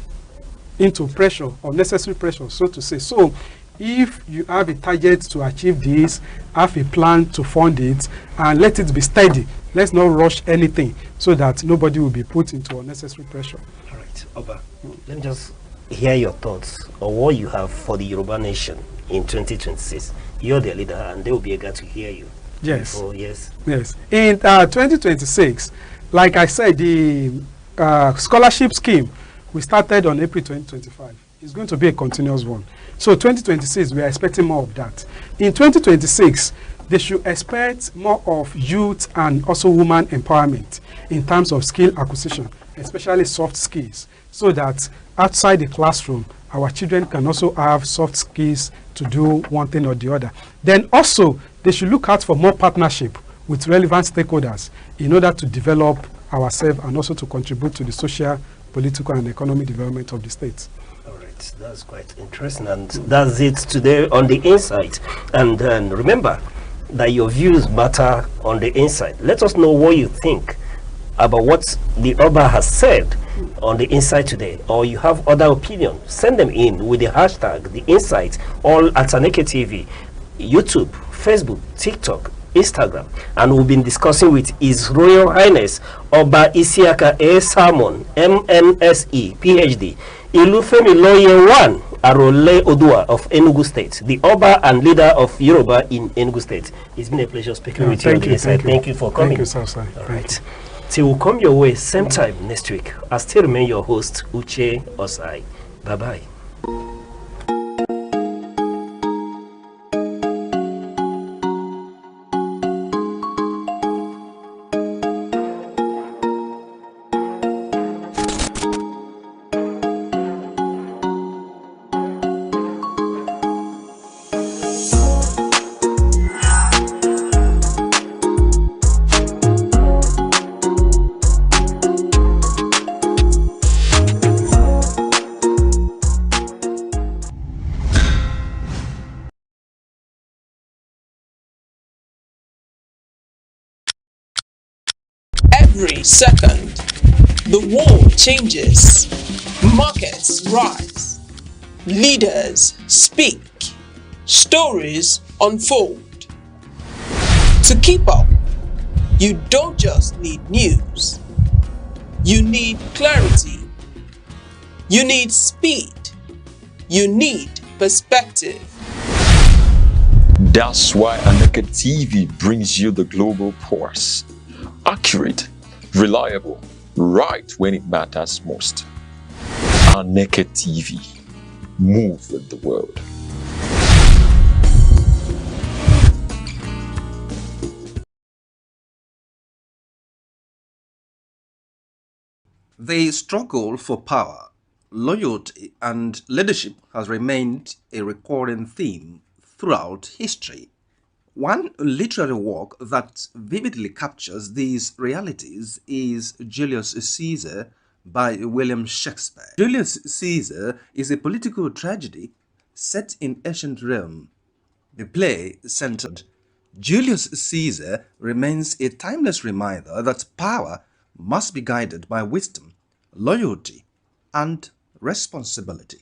into pressure, unnecessary pressure, so to say. So, if you have a target to achieve this, have a plan to fund it, and let it be steady. Let's not rush anything so that nobody will be put into unnecessary pressure. All right, Oba, let me just hear your thoughts on what you have for the Yoruba nation in 2026. You're their leader, and they will be eager to hear you. Yes. Before, yes. Yes. In 2026, like I said, the scholarship scheme we started on April 2025 is going to be a continuous one. So 2026, we are expecting more of that. In 2026, they should expect more of youth and also woman empowerment in terms of skill acquisition, especially soft skills, so that outside the classroom, our children can also have soft skills to do one thing or the other. Then also, they should look out for more partnership with relevant stakeholders in order to develop ourselves and also to contribute to the social, political, and economic development of the state. That's quite interesting, and that's it today on the Insight. And remember that your views matter on the Insight. Let us know what you think about what the Oba has said on the Insight today, or you have other opinions. Send them in with the hashtag the Insight, all at Aneke TV, YouTube, Facebook, TikTok, Instagram, and we've been discussing with His Royal Highness Oba Isiaka A. Salmon, MNSE, PhD, Ilufemi Loye 1, Arole Odua of Enugu State, the Oba and leader of Yoruba in Enugu State. It's been a pleasure speaking with you. Thank you for coming. Thank you, All right. Till we come your way, same time next week. I still remain your host, Uche Osai. Bye-bye. Every second, the world changes, markets rise, leaders speak, stories unfold. To keep up, you don't just need news, you need clarity, you need speed, you need perspective. That's why Aneke TV brings you the global pulse. Accurate, reliable, right when it matters most. Aneke TV. Move with the world. The struggle for power, loyalty, and leadership has remained a recurring theme throughout history. One literary work that vividly captures these realities is Julius Caesar by William Shakespeare. Julius Caesar is a political tragedy set in ancient Rome. The play centered Julius Caesar remains a timeless reminder that power must be guided by wisdom, loyalty, and responsibility.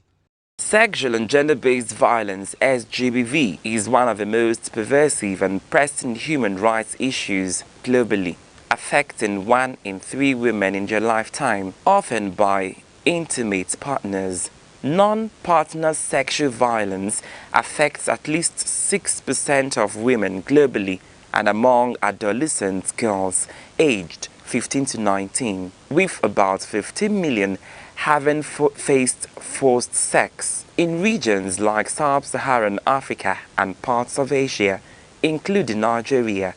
Sexual and gender-based violence, SGBV, is one of the most pervasive and pressing human rights issues globally. affecting 1 in 3 women in their lifetime, often by intimate partners. Non-partner sexual violence affects at least 6% of women globally and among adolescent girls aged 15 to 19, with about 15 million having faced forced sex. In regions like sub-Saharan Africa and parts of Asia, including Nigeria,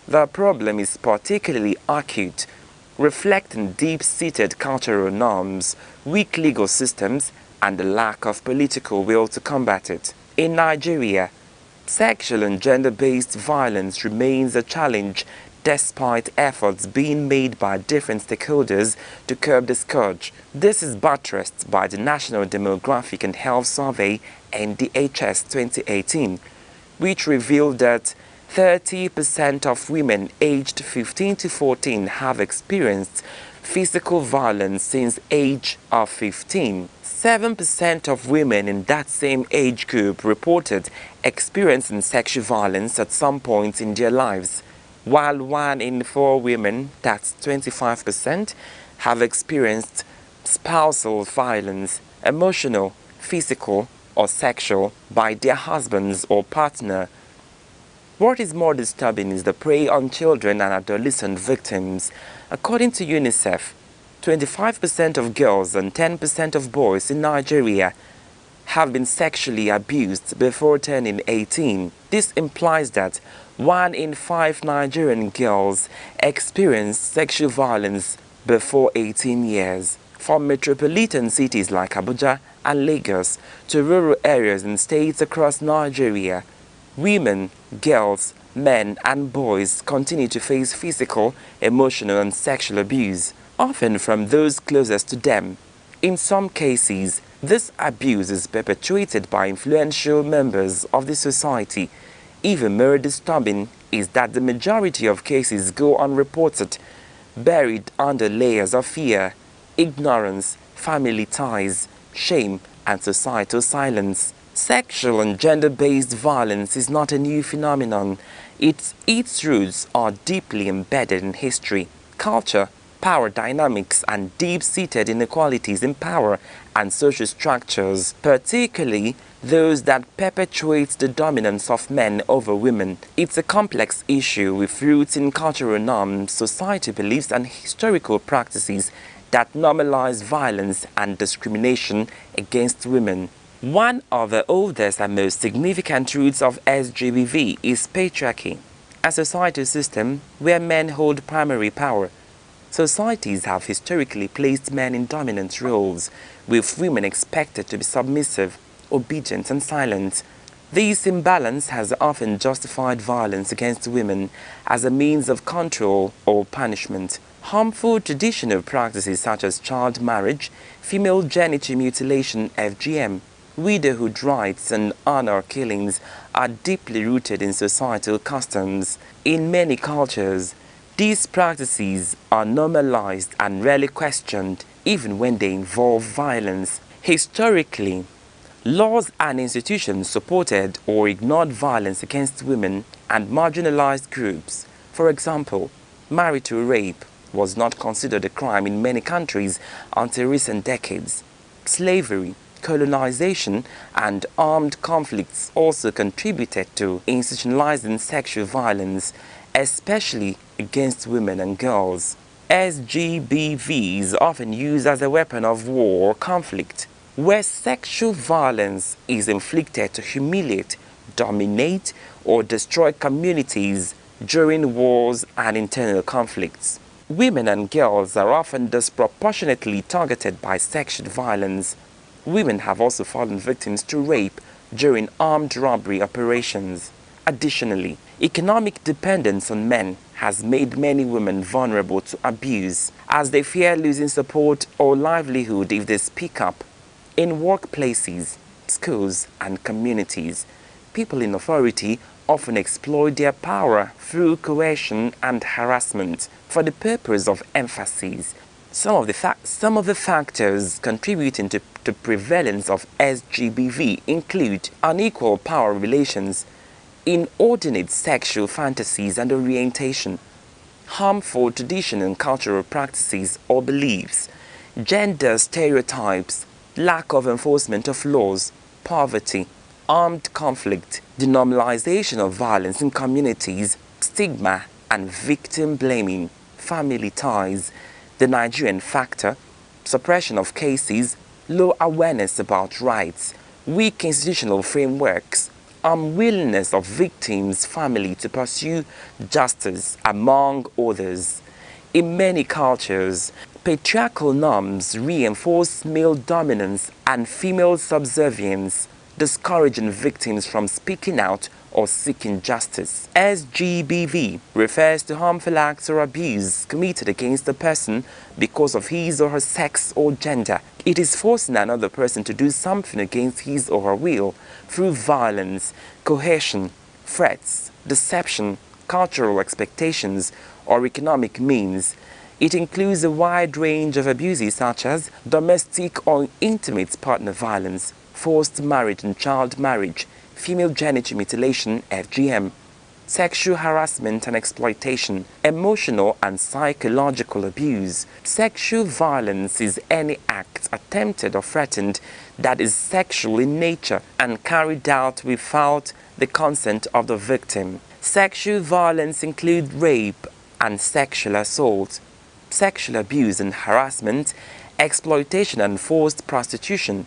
the problem is particularly acute, reflecting deep-seated cultural norms, weak legal systems, and the lack of political will to combat it. In Nigeria, sexual and gender-based violence remains a challenge despite efforts being made by different stakeholders to curb the scourge. This is buttressed by the National Demographic and Health Survey (NDHS) 2018, which revealed that 30% of women aged 15 to 14 have experienced physical violence since age of 15. 7% of women in that same age group reported experiencing sexual violence at some point in their lives, while 1 in 4 women, that's 25%, have experienced spousal violence, emotional, physical, or sexual, by their husbands or partner. What is more disturbing is the prey on children and adolescent victims. According to UNICEF, 25% of girls and 10% of boys in Nigeria have been sexually abused before turning 18. This implies that 1 in 5 Nigerian girls experience sexual violence before 18 years. From metropolitan cities like Abuja and Lagos to rural areas in states across Nigeria, women, girls, men, and boys continue to face physical, emotional, and sexual abuse, often from those closest to them. In some cases, this abuse is perpetuated by influential members of the society. Even more disturbing is that the majority of cases go unreported, buried under layers of fear, ignorance, family ties, shame, and societal silence. Sexual and gender-based violence is not a new phenomenon. Its roots are deeply embedded in history, culture, power dynamics, and deep-seated inequalities in power and social structures, particularly those that perpetuate the dominance of men over women. It's a complex issue with roots in cultural norms, society beliefs, and historical practices that normalize violence and discrimination against women. One of the oldest and most significant roots of SGBV is patriarchy, a societal system where men hold primary power. Societies have historically placed men in dominant roles, with women expected to be submissive, obedient, and silent. This imbalance has often justified violence against women as a means of control or punishment. Harmful traditional practices such as child marriage, female genital mutilation (FGM), widowhood rights, and honor killings are deeply rooted in societal customs. In many cultures, these practices are normalized and rarely questioned, even when they involve violence. Historically, laws and institutions supported or ignored violence against women and marginalized groups. For example, marital rape was not considered a crime in many countries until recent decades. Slavery, colonization, and armed conflicts also contributed to institutionalizing sexual violence, especially against women and girls. SGBV is often used as a weapon of war or conflict, where sexual violence is inflicted to humiliate, dominate, or destroy communities during wars and internal conflicts. Women and girls are often disproportionately targeted by sexual violence. Women have also fallen victims to rape during armed robbery operations. Additionally, economic dependence on men has made many women vulnerable to abuse, as they fear losing support or livelihood if they speak up. In workplaces, schools, and communities, people in authority often exploit their power through coercion and harassment for the purpose of emphasis. Some of the factors contributing to the prevalence of SGBV include unequal power relations, inordinate sexual fantasies and orientation, harmful traditional and cultural practices or beliefs, gender stereotypes, lack of enforcement of laws, poverty, armed conflict, denormalization of violence in communities, stigma and victim blaming, family ties, the Nigerian factor, suppression of cases, low awareness about rights, weak institutional frameworks, unwillingness of victims' family to pursue justice, among others. In many cultures, patriarchal norms reinforce male dominance and female subservience, discouraging victims from speaking out or seeking justice. SGBV refers to harmful acts or abuse committed against a person because of his or her sex or gender. It is forcing another person to do something against his or her will through violence, coercion, threats, deception, cultural expectations, or economic means. It includes a wide range of abuses such as domestic or intimate partner violence, forced marriage and child marriage, female genital mutilation (FGM), sexual harassment and exploitation, emotional and psychological abuse. Sexual violence is any act attempted or threatened that is sexual in nature and carried out without the consent of the victim. Sexual violence includes rape and sexual assault, sexual abuse and harassment, exploitation and forced prostitution.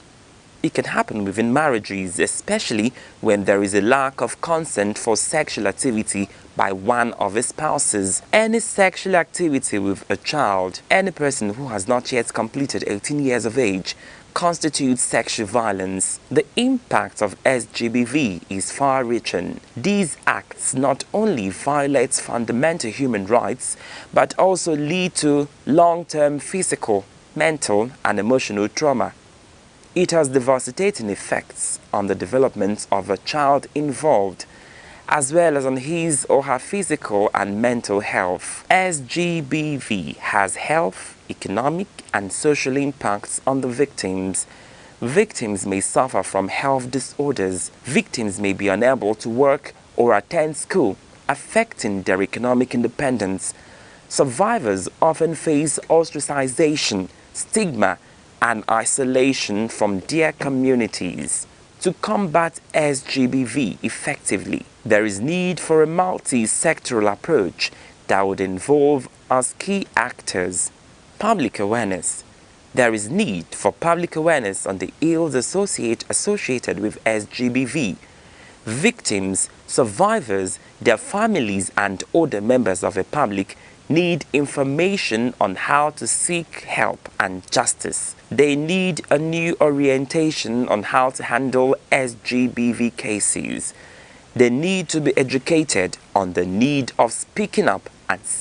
It can happen within marriages, especially when there is a lack of consent for sexual activity by one of the spouses. Any sexual activity with a child, any person who has not yet completed 18 years of age, constitutes sexual violence. The impact of SGBV is far-reaching. These acts not only violate fundamental human rights, but also lead to long-term physical, mental, and emotional trauma. It has devastating effects on the development of a child involved, as well as on his or her physical and mental health. SGBV has health, economic, and social impacts on the victims. Victims may suffer from health disorders. Victims may be unable to work or attend school, affecting their economic independence. Survivors often face ostracization, stigma, and isolation from their communities. To combat SGBV effectively, there is need for a multi-sectoral approach that would involve as key actors public awareness. There is need for public awareness on the ills associated with SGBV. Victims, survivors, their families, and other members of the public need information on how to seek help and justice. They need a new orientation on how to handle SGBV cases. They need to be educated on the need of speaking up and